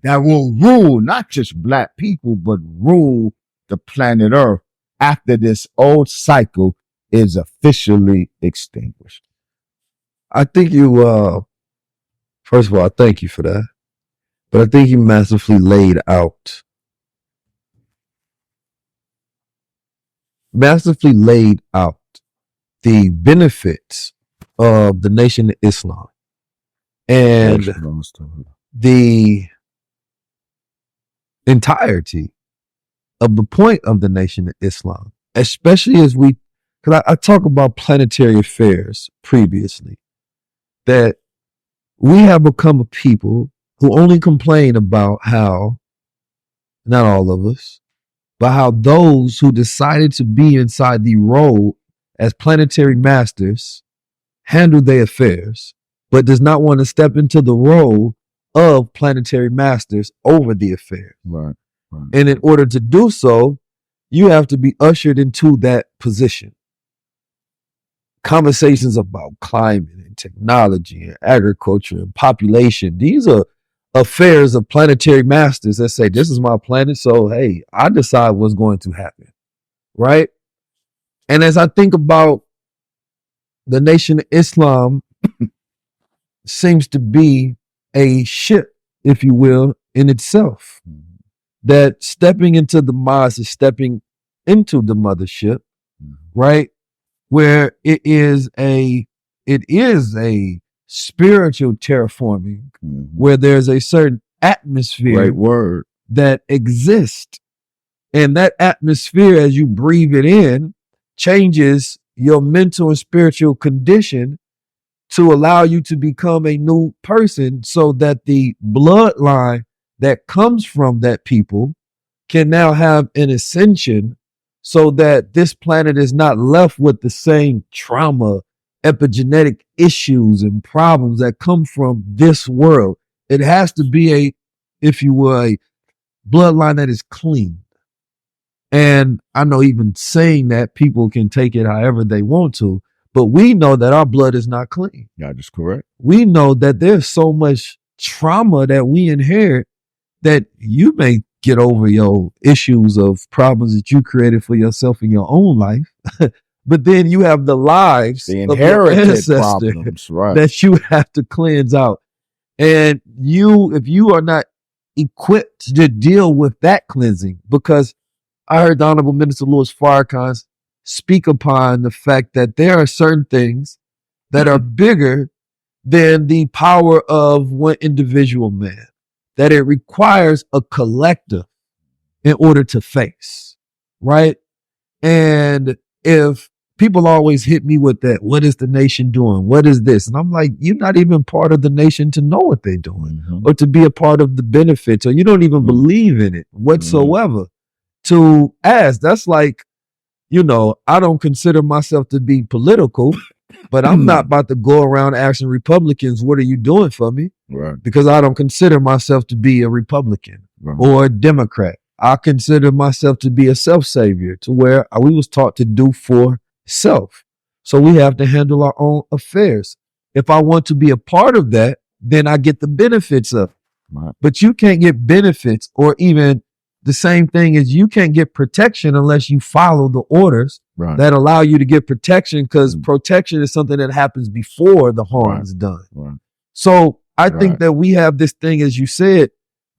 that will rule not just black people, but rule the planet Earth after this old cycle is officially extinguished. I think you, first of all, I thank you for that. But I think you masterfully laid out the benefits of the Nation of Islam and the entirety of the point of the Nation of Islam, especially as because I talk about planetary affairs previously, that we have become a people who only complain about how, not all of us, but how those who decided to be inside the role as planetary masters handle their affairs, but does not want to step into the role of planetary masters over the affair. Right. And in order to do so, you have to be ushered into that position. Conversations about climate and technology and agriculture and population, these are affairs of planetary masters that say, this is my planet, so hey, I decide what's going to happen, right? And as I think about the Nation of Islam, seems to be a ship, if you will, in itself. That stepping into the mosque is stepping into the mothership, right? Where it is a spiritual terraforming, where there's a certain atmosphere that exists. And that atmosphere, as you breathe it in, changes your mental and spiritual condition to allow you to become a new person, so that the bloodline that comes from that people can now have an ascension, so that this planet is not left with the same trauma, epigenetic issues and problems that come from this world. It has to be if you will, a bloodline that is clean. And I know even saying that, people can take it however they want to, but we know that our blood is not clean. That is correct. We know that there's so much trauma that we inherit that you may get over your issues of problems that you created for yourself in your own life. But then you have the lives, the inherited problems, right, that you have to cleanse out. And if you are not equipped to deal with that cleansing, because I heard the Honorable Minister Louis Farrakhan speak upon the fact that there are certain things that are bigger than the power of one individual man, that it requires a collective in order to face, right? And if people always hit me with that. What is the nation doing? What is this? And I'm like, you're not even part of the nation to know what they're doing or to be a part of the benefits, or you don't even believe in it whatsoever. To ask, that's like, you know, I don't consider myself to be political, but I'm not about to go around asking Republicans, what are you doing for me? Right. Because I don't consider myself to be a Republican or a Democrat. I consider myself to be a self-savior, to where we was taught to do for self. So we have to handle our own affairs. If I want to be a part of that, then I get the benefits of it. Right. But you can't get benefits, or even the same thing as you can't get protection unless you follow the orders that allow you to get protection, because protection is something that happens before the harm is done. So I think that we have this thing, as you said,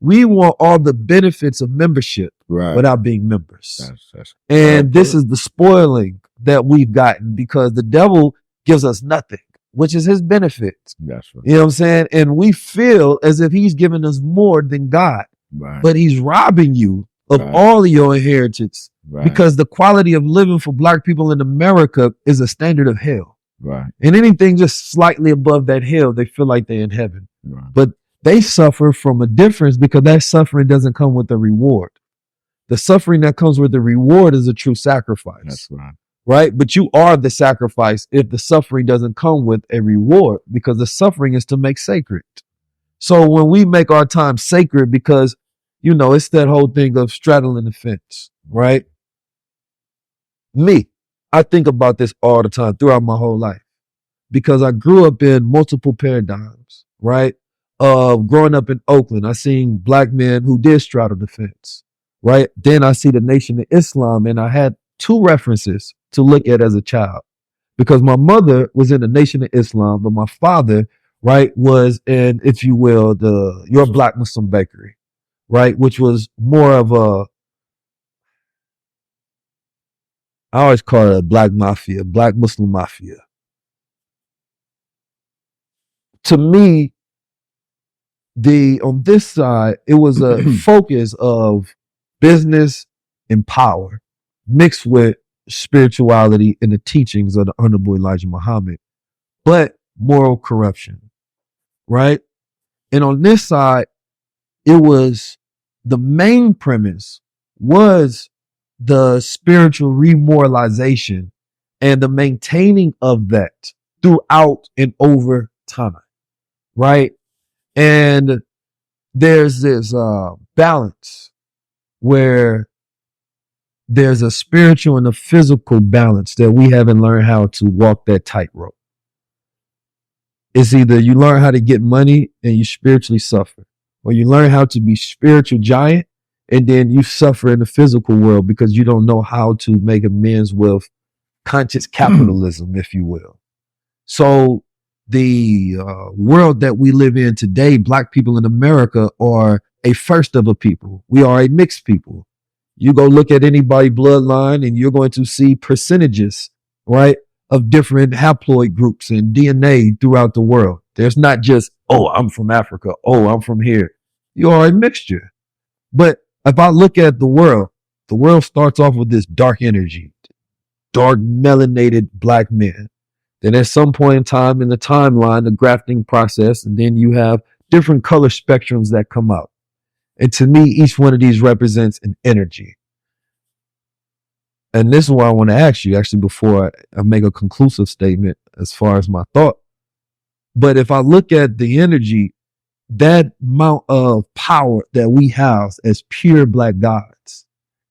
we want all the benefits of membership without being members. And this is the spoiling that we've gotten, because the devil gives us nothing, which is his benefits. That's right. You know what I'm saying? And we feel as if he's giving us more than God, but he's robbing you of all of your inheritance, because the quality of living for Black people in America is a standard of hell. And anything just slightly above that hell, they feel like they're in heaven. But they suffer from a difference, because that suffering doesn't come with a reward. The suffering that comes with the reward is a true sacrifice. That's right. Right? But you are the sacrifice if the suffering doesn't come with a reward, because the suffering is to make sacred. So when we make our time sacred, because, you know, it's that whole thing of straddling the fence, right? I think about this all the time throughout my whole life, because I grew up in multiple paradigms, right? Growing up in Oakland, I seen Black men who did straddle the fence, right? Then I see the Nation of Islam, and I had two references to look at as a child, because my mother was in the Nation of Islam, but my father, right, was in, if you will, your Black Muslim bakery, right? Which was more of a, I always call it a Black mafia, Black Muslim mafia. To me, on this side, it was a focus of business and power mixed with spirituality and the teachings of the Honorable Elijah Muhammad, but moral corruption, right? And on this side, it was, the main premise was the spiritual remoralization and the maintaining of that throughout and over time, right? And there's this balance where there's a spiritual and a physical balance that we haven't learned how to walk that tightrope. It's either you learn how to get money and you spiritually suffer, or you learn how to be spiritual giant and then you suffer in the physical world because you don't know how to make amends with conscious capitalism, if you will. So the world that we live in today, Black people in America are a first of a people. We are a mixed people. You go look at anybody's bloodline and you're going to see percentages, right, of different haploid groups and DNA throughout the world. There's not just, oh, I'm from Africa. Oh, I'm from here. You are a mixture. But if I look at the world starts off with this dark energy, dark melanated Black men. Then at some point in time in the timeline, the grafting process, and then you have different color spectrums that come out. And to me, each one of these represents an energy. And this is what I want to ask you, actually, before I make a conclusive statement as far as my thought. But if I look at the energy, that amount of power that we house as pure Black gods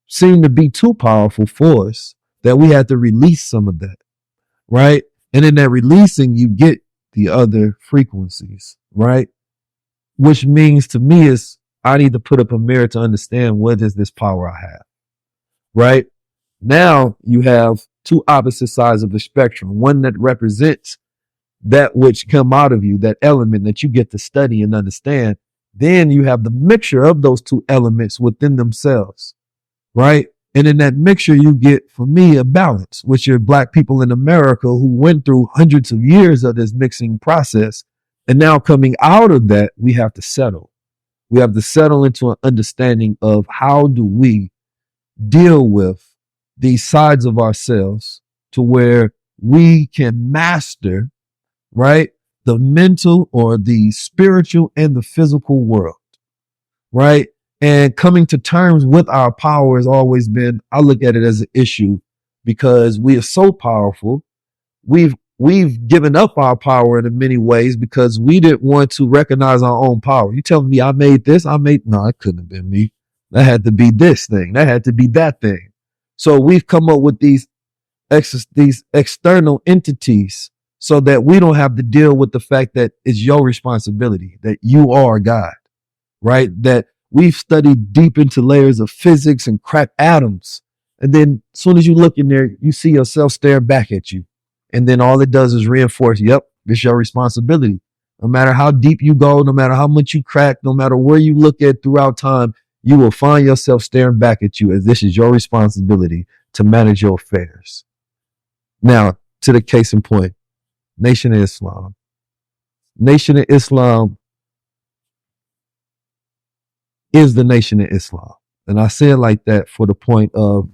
seem to be too powerful for us, that we have to release some of that, right? And in that releasing, you get the other frequencies, right? Which means to me is I need to put up a mirror to understand what is this power I have, right? Now you have two opposite sides of the spectrum, one that represents that which come out of you, that element that you get to study and understand. Then you have the mixture of those two elements within themselves, right? And in that mixture, you get, for me, a balance, which are Black people in America who went through hundreds of years of this mixing process. And now coming out of that, we have to settle. We have to settle into an understanding of how do we deal with these sides of ourselves to where we can master, right, the mental or the spiritual and the physical world, right? And coming to terms with our power has always been, I look at it as an issue because we are so powerful. We've given up our power in many ways because we didn't want to recognize our own power. You telling me I made this? No, it couldn't have been me. That had to be this thing. That had to be that thing. So we've come up with these external entities so that we don't have to deal with the fact that it's your responsibility, that you are God, right? That we've studied deep into layers of physics and cracked atoms. And then as soon as you look in there, you see yourself staring back at you. And then all it does is reinforce, yep, it's your responsibility. No matter how deep you go, no matter how much you crack, no matter where you look at throughout time, you will find yourself staring back at you as this is your responsibility to manage your affairs. Now, to the case in point, Nation of Islam. Nation of Islam is the Nation of Islam. And I say it like that for the point of,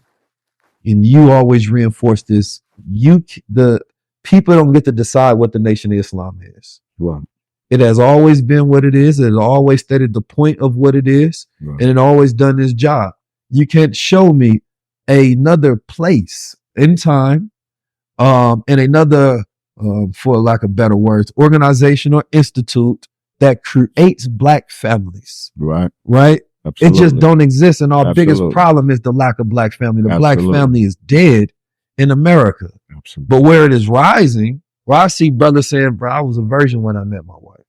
and you always reinforce this, the people don't get to decide what the Nation of Islam is. Right. It has always been what it is. It has always stated the point of what it is. Right. And it always done its job. You can't show me another place in time, and another, for lack of better words, organization or institute that creates black families. Right. Right. Absolutely. It just don't exist. And our Absolutely. biggest problem is the lack of black family. The Absolutely. black family is dead in America. Absolutely. But where it is rising, where I see brothers saying, bro, I was a virgin when I met my wife.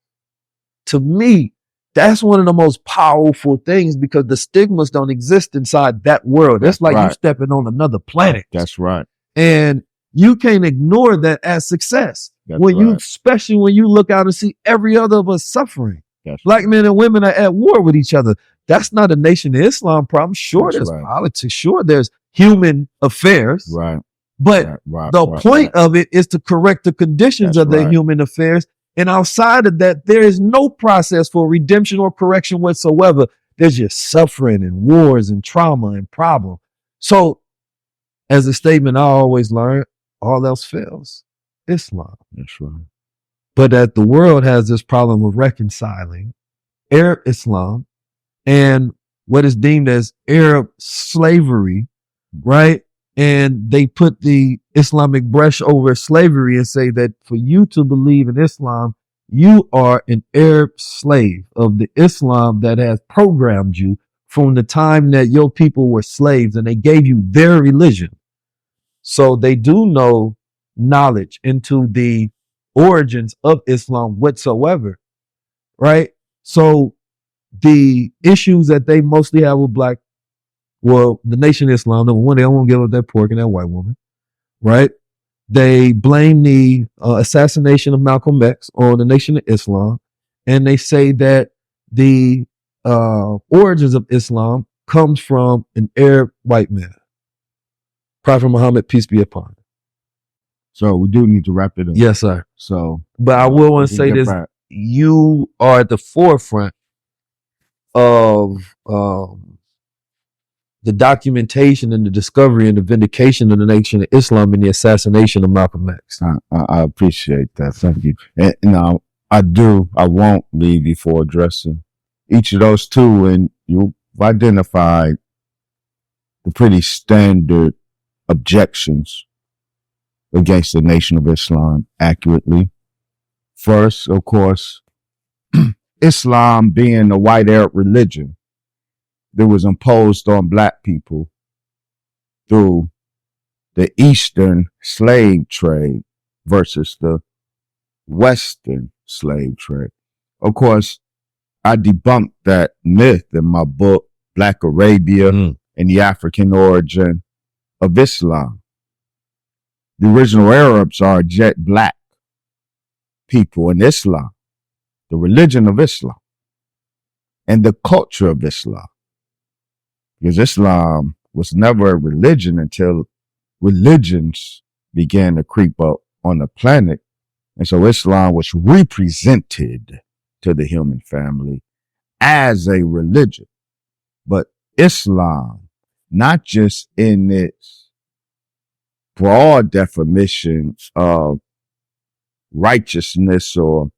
To me, that's one of the most powerful things because the stigmas don't exist inside that world. That's like right. you stepping on another planet. That's right. And you can't ignore that as success. That's when you, right. especially when you look out and see every other of us suffering. That's Black right. men and women are at war with each other. That's not a Nation of Islam problem. Sure, That's there's right. politics. Sure, there's human affairs. Right. But Right. the Right. point of it is to correct the conditions That's of the right. human affairs. And outside of that, there is no process for redemption or correction whatsoever. There's just suffering and wars and trauma and problem. So as a statement I always learn, all else fails. Islam. That's right. But that the world has this problem of reconciling Arab Islam and what is deemed as Arab slavery, right? And they put the Islamic brush over slavery and say that for you to believe in Islam, you are an Arab slave of the Islam that has programmed you from the time that your people were slaves and they gave you their religion. So they do know knowledge into the origins of Islam whatsoever, right? So the issues that they mostly have with black, well, the Nation of Islam, number one, they don't want to give up that pork and that white woman, right? They blame the assassination of Malcolm X on the Nation of Islam, and they say that the origins of Islam comes from an Arab white man, Prophet Muhammad, peace be upon him. So we do need to wrap it up. Yes, sir. So, but I will want to say this: you are at the forefront of the documentation and the discovery and the vindication of the Nation of Islam and the assassination of Malcolm X. I appreciate that. Thank you. And I won't leave before addressing each of those two. And you've identified the pretty standard objections against the Nation of Islam accurately. First, of course, Islam being a white Arab religion that was imposed on black people through the Eastern slave trade versus the Western slave trade. Of course, I debunked that myth in my book, Black Arabia and the African Origin of Islam. The original Arabs are jet black people in Islam, the religion of Islam, and the culture of Islam. Because Islam was never a religion until religions began to creep up on the planet. And so Islam was represented to the human family as a religion. But Islam, not just in its broad definition of righteousness or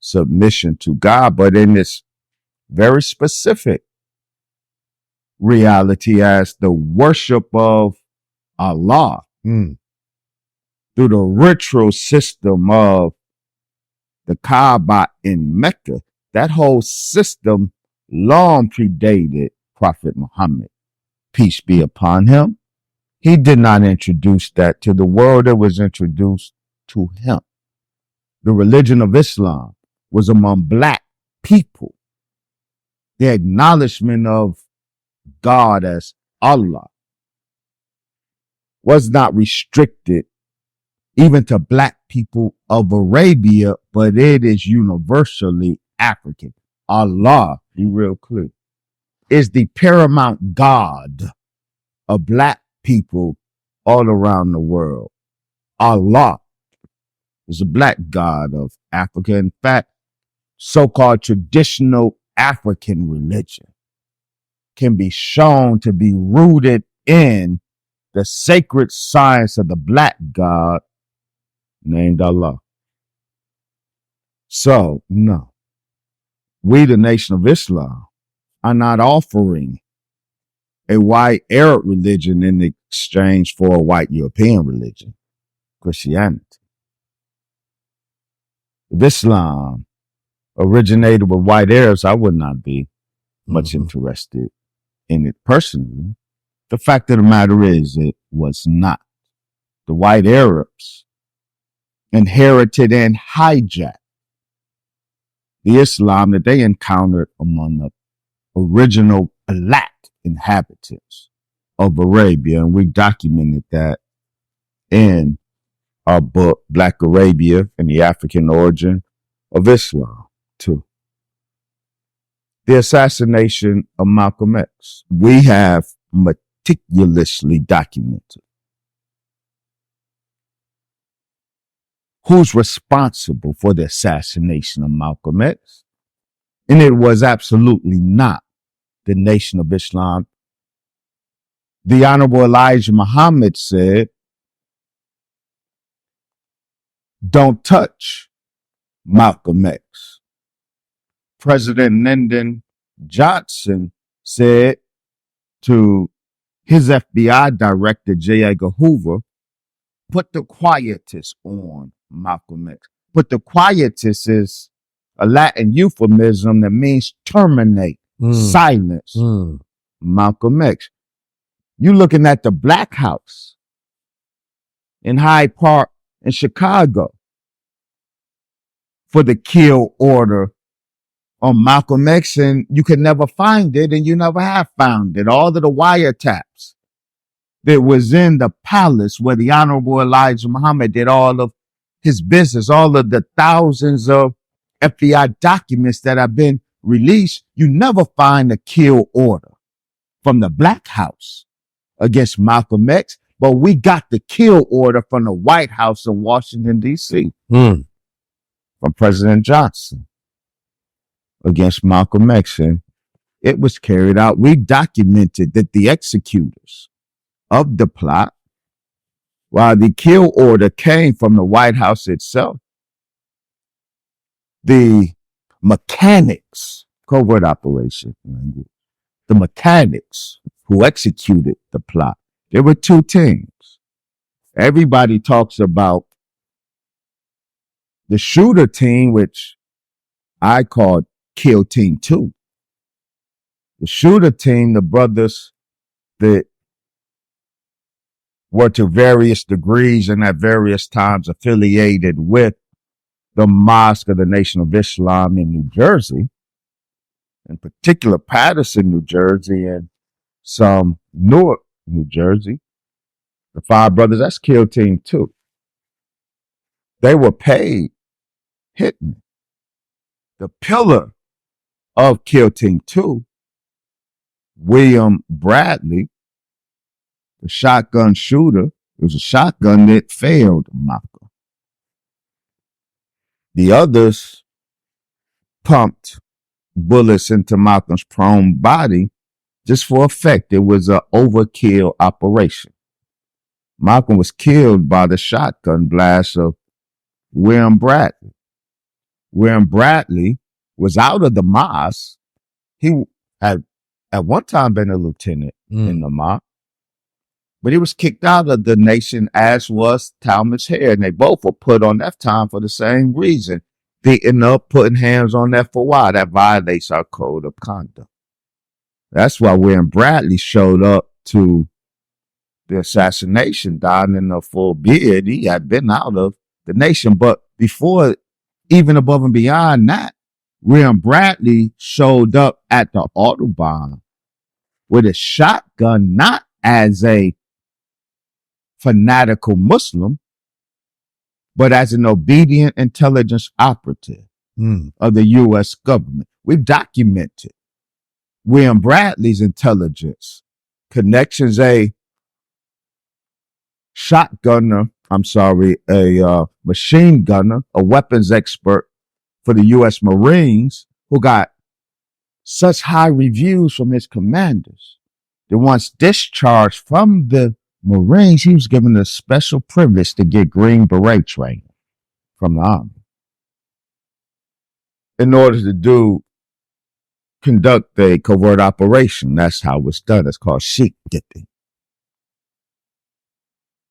submission to God, but in this very specific reality as the worship of Allah through the ritual system of the Kaaba in Mecca. That whole system long predated Prophet Muhammad, peace be upon him. He did not introduce that to the world. It was introduced to him. The religion of Islam was among black people. The acknowledgement of God as Allah was not restricted even to black people of Arabia, but it is universally African. Allah, be real clear, is the paramount God of black people all around the world. Allah is a black God of Africa. In fact, so-called traditional African religion can be shown to be rooted in the sacred science of the black God named Allah. So, no, we, the Nation of Islam, are not offering a white Arab religion in exchange for a white European religion, Christianity. If Islam originated with white Arabs, I would not be much interested in it personally. The fact of the matter is, it was not. The white Arabs inherited and hijacked the Islam that they encountered among the original black inhabitants of Arabia. And we documented that in our book, Black Arabia and the African Origin of Islam, too. The assassination of Malcolm X, we have meticulously documented who's responsible for the assassination of Malcolm X. And it was absolutely not the Nation of Islam. The Honorable Elijah Muhammad said, don't touch Malcolm X. President Lyndon Johnson said to his FBI director, J. Edgar Hoover, put the quietus on Malcolm X. But the quietus is a Latin euphemism that means terminate, silence Malcolm X. You looking at the Black House in Hyde Park in Chicago for the kill order on Malcolm X, and you could never find it, and you never have found it. All of the wiretaps that was in the palace where the Honorable Elijah Muhammad did all of his business, all of the thousands of FBI documents that have been released, you never find a kill order from the Black House against Malcolm X, but we got the kill order from the White House in Washington, D.C., from President Johnson against Malcolm X, and it was carried out. We documented that the executors of the plot, while the kill order came from the White House itself, the mechanics, covert operation, the mechanics who executed the plot, there were two teams. Everybody talks about the shooter team, which I called Kill Team 2. The shooter team, the brothers that were to various degrees and at various times affiliated with the Mosque of the Nation of Islam in New Jersey, in particular Patterson, New Jersey, and some Newark, New Jersey. The five brothers, that's Kill Team 2. They were paid hitmen. The pillar of Kill Team 2, William Bradley, the shotgun shooter, it was a shotgun that failed Malcolm. The others pumped bullets into Malcolm's prone body just for effect. It was an overkill operation. Malcolm was killed by the shotgun blast of William Bradley. William Bradley was out of the mosque. He had at one time been a lieutenant in the mosque, but he was kicked out of the nation, as was Talmadge Hare, and they both were put on that time for the same reason. Beating up, putting hands on that for why? That violates our code of conduct. That's why William Bradley showed up to the assassination, donning a full beard. He had been out of the nation. But before, even above and beyond that, William Bradley showed up at the Autobahn with a shotgun, not as a fanatical Muslim, but as an obedient intelligence operative of the U.S. government. We've documented William Bradley's intelligence connections, a machine gunner, a weapons expert for the U.S. Marines, who got such high reviews from his commanders that once discharged from the Marines, he was given a special privilege to get Green Beret training from the Army in order to conduct a covert operation. That's how it's done. It's called sheep dipping.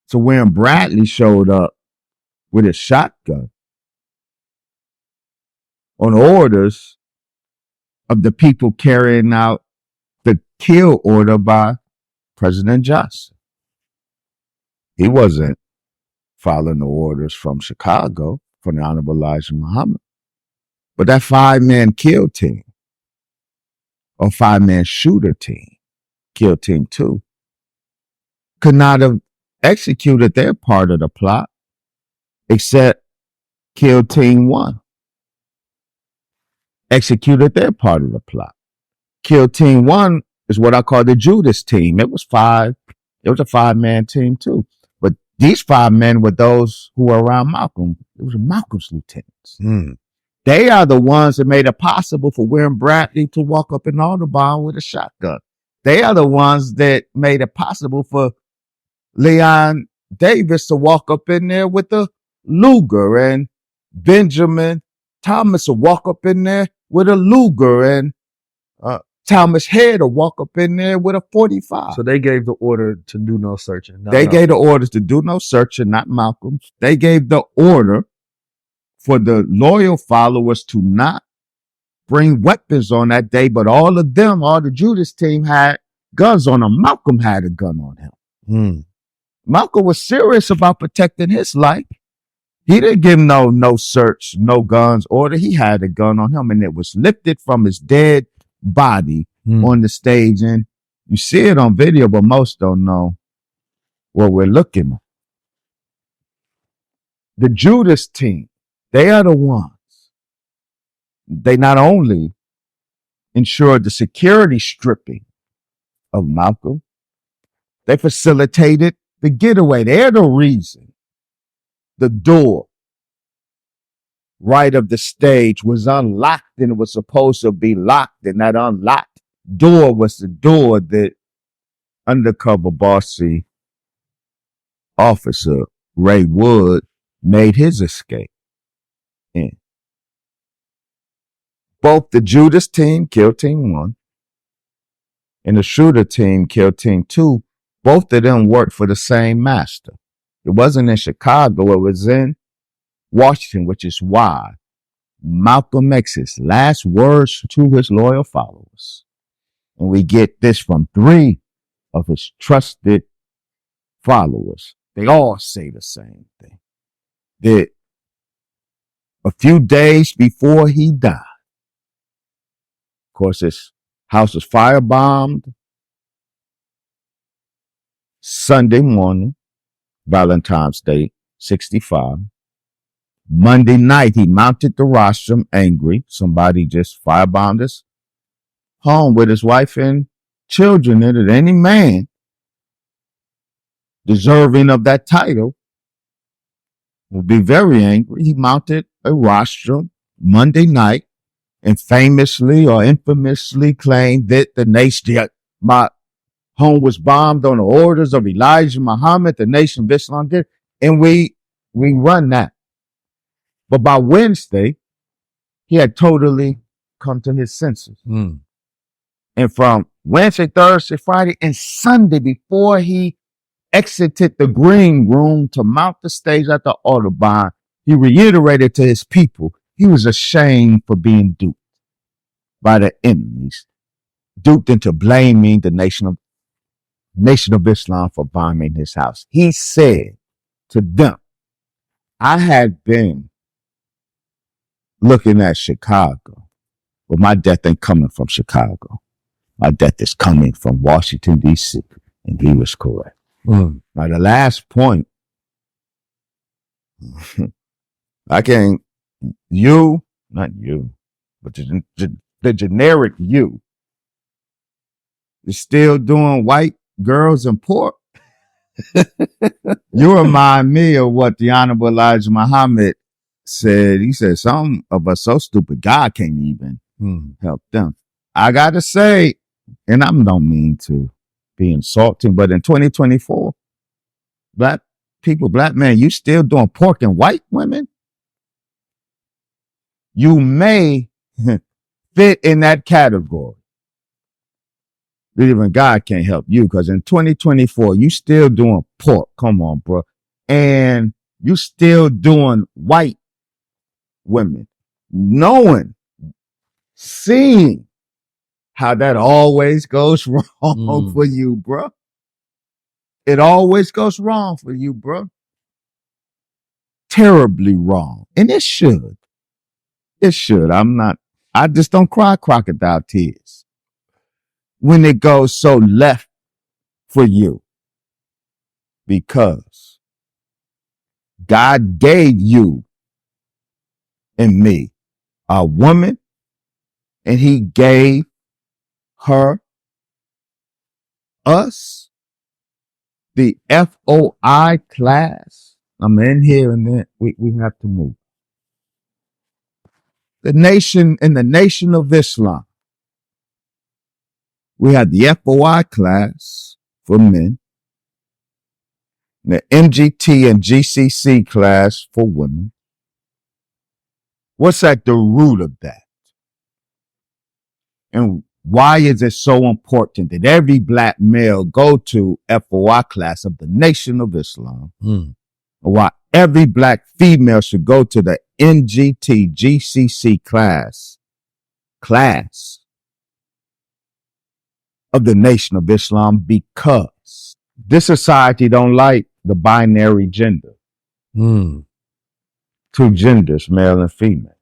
So when Bradley showed up with a shotgun on orders of the people carrying out the kill order by President Johnson, he wasn't following the orders from Chicago, from the Honorable Elijah Muhammad. But that 5-man kill team, or 5-man shooter team, kill team 2, could not have executed their part of the plot except kill team 1 executed their part of the plot. Kill team 1 is what I call the Judas team. It was a 5-man team too. But these 5 men were those who were around Malcolm. It was Malcolm's lieutenants. They are the ones that made it possible for William Bradley to walk up in Autobahn with a shotgun. They are the ones that made it possible for Leon Davis to walk up in there with a Luger, and Benjamin Thomas to walk up in there with a Luger, and Talmadge Hare to walk up in there with a 45. So they gave the order to do no searching. They gave the orders to do no searching, not Malcolm. They gave the order for the loyal followers to not bring weapons on that day, but all the Judas team had guns on them. Malcolm had a gun on him. Malcolm was serious about protecting his life. He didn't give no search, no guns order. He had a gun on him, and it was lifted from his dead body on the stage. And you see it on video, but most don't know what we're looking at. The Judas team, they are the ones. They not only ensured the security stripping of Malcolm, they facilitated the getaway. They're the reason the door right of the stage was unlocked and it was supposed to be locked. And that unlocked door was the door that undercover bossy officer Ray Wood made his escape in. Both the Judas team, kill team 1, and the shooter team, kill team 2, both of them worked for the same master. It wasn't in Chicago, it was in Washington, which is why Malcolm X's last words to his loyal followers, and we get this from 3 of his trusted followers. They all say the same thing. That a few days before he died, of course, his house was firebombed Sunday morning, Valentine's Day, 65. Monday night, he mounted the rostrum angry. Somebody just firebombed his home with his wife and children in it. Any man deserving of that title would be very angry. He mounted a rostrum Monday night and famously or infamously claimed that the nation, my Home was bombed on the orders of Elijah Muhammad, the Nation of Islam did, and we run that. But by Wednesday, he had totally come to his senses. Mm. And from Wednesday, Thursday, Friday, and Sunday, before he exited the green room to mount the stage at the Audubon, he reiterated to his people he was ashamed for being duped by the enemies, duped into blaming the Nation of Islam for bombing his house. He said to them, I had been looking at Chicago, but my death ain't coming from Chicago. My death is coming from Washington, D.C. And he was correct. Mm. Now, the last point, not you, but the generic you is still doing white girls and pork. You remind me of what the Honorable Elijah Muhammad said. He said, some of us so stupid, God can't even help them. I got to say, and I don't mean to be insulting, but in 2024, black men, you still doing pork and white women? You may fit in that category. Even God can't help you, because in 2024, you still doing pork. Come on, bro. And you still doing white women, seeing how that always goes wrong for you, bro. It always goes wrong for you, bro. Terribly wrong. And it should. It should. I just don't cry crocodile tears when it goes so left for you, because God gave you and me a woman, and he gave us the FOI class. I'm in here and then we have to move. The Nation of Islam. We have the FOI class for men, the MGT and GCC class for women. What's at the root of that? And why is it so important that every black male go to FOI class of the Nation of Islam? Or why every black female should go to the NGT GCC class of the Nation of Islam? Because this society don't like the binary gender. Two genders, male and female.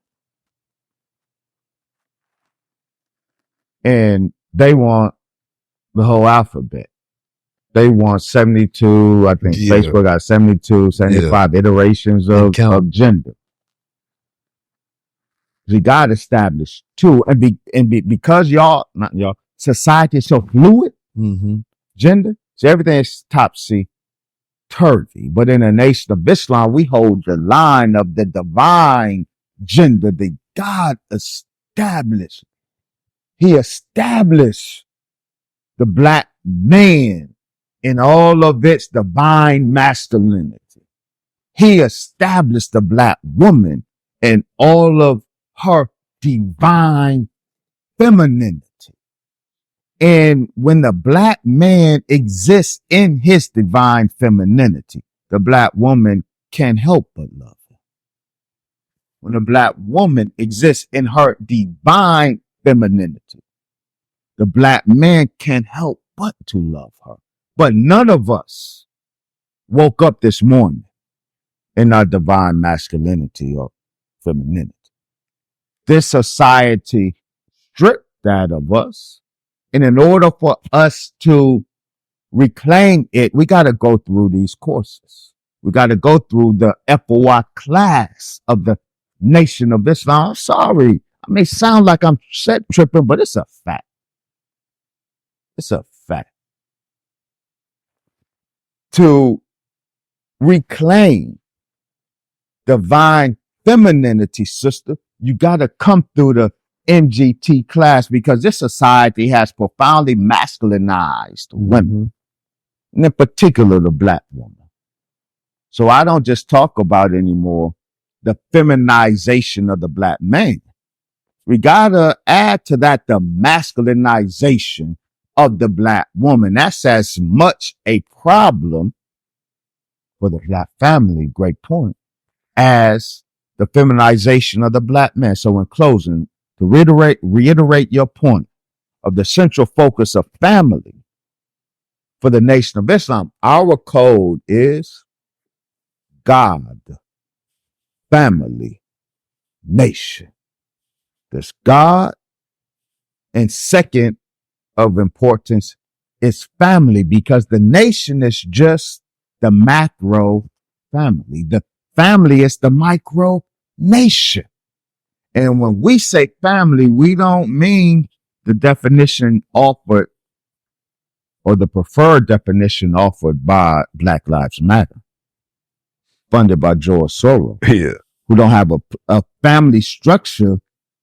And they want the whole alphabet. They want 72, I think Facebook got 72, 75 iterations of gender. You got to establish two. Because society is so fluid, gender, so everything is topsy-turvy. But in the Nation of Islam, we hold the line of the divine gender that God established. He established the black man in all of its divine masculinity. He established the black woman in all of her divine femininity. And when the black man exists in his divine femininity, the black woman can't help but love him. When the black woman exists in her divine femininity, the black man can't help but to love her. But none of us woke up this morning in our divine masculinity or femininity. This society stripped that of us. And in order for us to reclaim it, we got to go through these courses. We got to go through the FOI class of the Nation of Islam. I'm sorry. I may sound like I'm set tripping, but it's a fact. It's a fact. To reclaim divine femininity, sister, you got to come through the MGT class because this society has profoundly masculinized women, and in particular the black woman. So I don't just talk about anymore the feminization of the black man. We gotta add to that the masculinization of the black woman. That's as much a problem for the black family, great point, as the feminization of the black man. So in closing, to reiterate your point of the central focus of family for the Nation of Islam, our code is God, family, nation. There's God, and second of importance is family, because the nation is just the macro family. The family is the micro nation. And when we say family, we don't mean the definition offered or the preferred definition offered by Black Lives Matter, funded by George Soros, who don't have a family structure.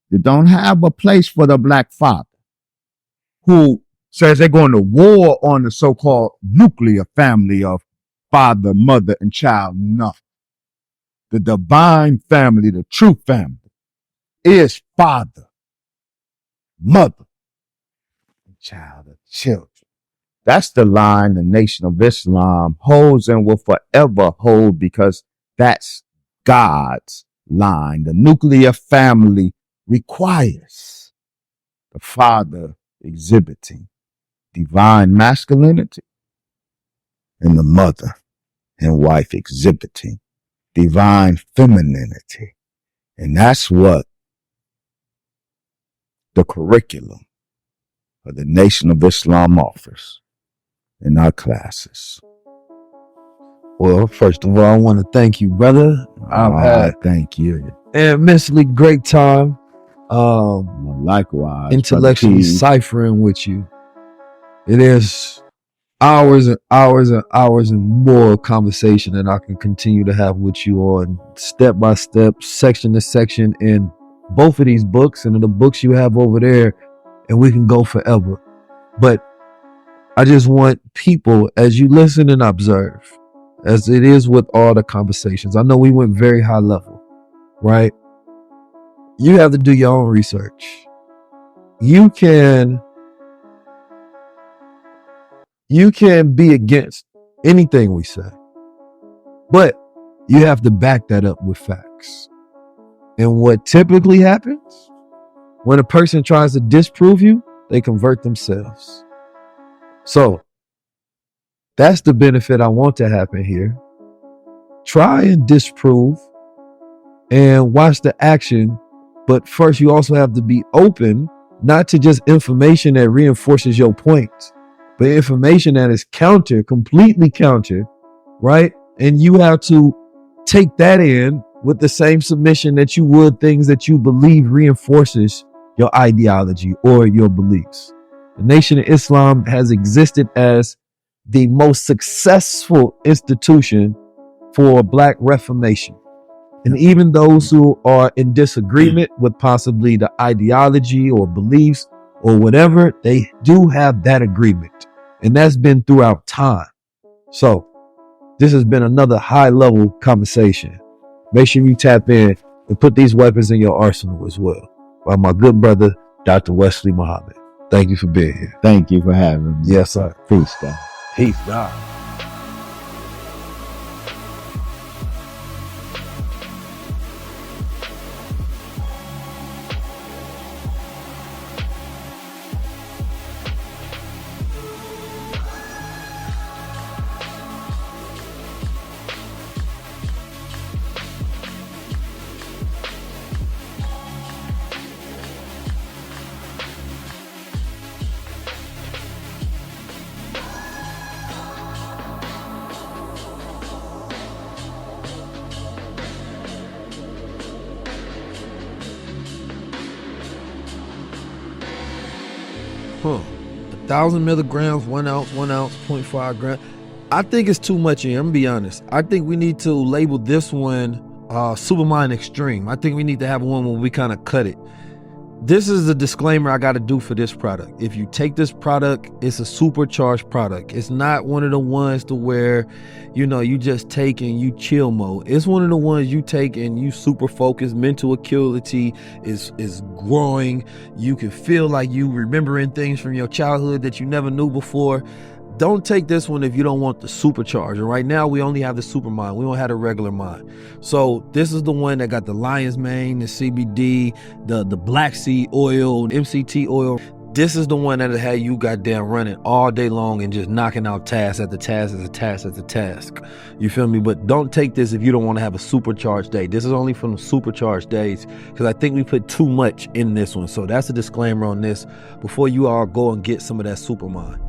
They don't have a place for the black father, who says they're going to war on the so-called nuclear family of father, mother, and child. No. The divine family, the true family, is father, mother, and child of children. That's the line the Nation of Islam holds and will forever hold, because that's God's line. The nuclear family requires the father exhibiting divine masculinity and the mother and wife exhibiting divine femininity. And that's what the curriculum of the Nation of Islam offers in our classes. Well, first of all, I want to thank you, brother. I've had thank you. an immensely great time. Likewise, intellectually ciphering with you. It is hours and hours and hours and more conversation that I can continue to have with you on step by step, section to section in both of these books and in the books you have over there, and we can go forever. But I just want people, as you listen and observe, as it is with all the conversations, I know we went very high level, right? You have to do your own research. You can be against anything we say, but you have to back that up with facts. And what typically happens when a person tries to disprove you, they convert themselves. So that's the benefit I want to happen here. Try and disprove and watch the action. But first, you also have to be open, not to just information that reinforces your points, but information that is completely counter, right? And you have to take that in with the same submission that you would things that you believe reinforces your ideology or your beliefs. The Nation of Islam has existed as the most successful institution for Black Reformation. And even those who are in disagreement with possibly the ideology or beliefs or whatever, they do have that agreement. And that's been throughout time. So this has been another high level conversation. Make sure you tap in and put these weapons in your arsenal as well. By my good brother, Dr. Wesley Muhammad. Thank you for being here. Thank you for having me. Yes, sir. Peace, God. Peace, God. Huh. 1,000 milligrams, 1 ounce, 0.5 gram. I think it's too much here. I'm gonna be honest. I think we need to label this one Supermind Extreme. I think we need to have one where we kind of cut it. This is the disclaimer I got to do for this product. If you take this product, it's a supercharged product. It's not one of the ones to where, you know, you just take and you chill mode. It's one of the ones you take and you super focused. Mental acuity is growing. You can feel like you remembering things from your childhood that you never knew before. Don't take this one if you don't want the supercharger. Right now, we only have the super mind. We don't have the regular mind. So this is the one that got the lion's mane, the CBD, the black seed oil, MCT oil. This is the one that'll have you goddamn running all day long and just knocking out task after task after task after task. You feel me? But don't take this if you don't want to have a supercharged day. This is only from the supercharged days because I think we put too much in this one. So that's a disclaimer on this before you all go and get some of that super mind.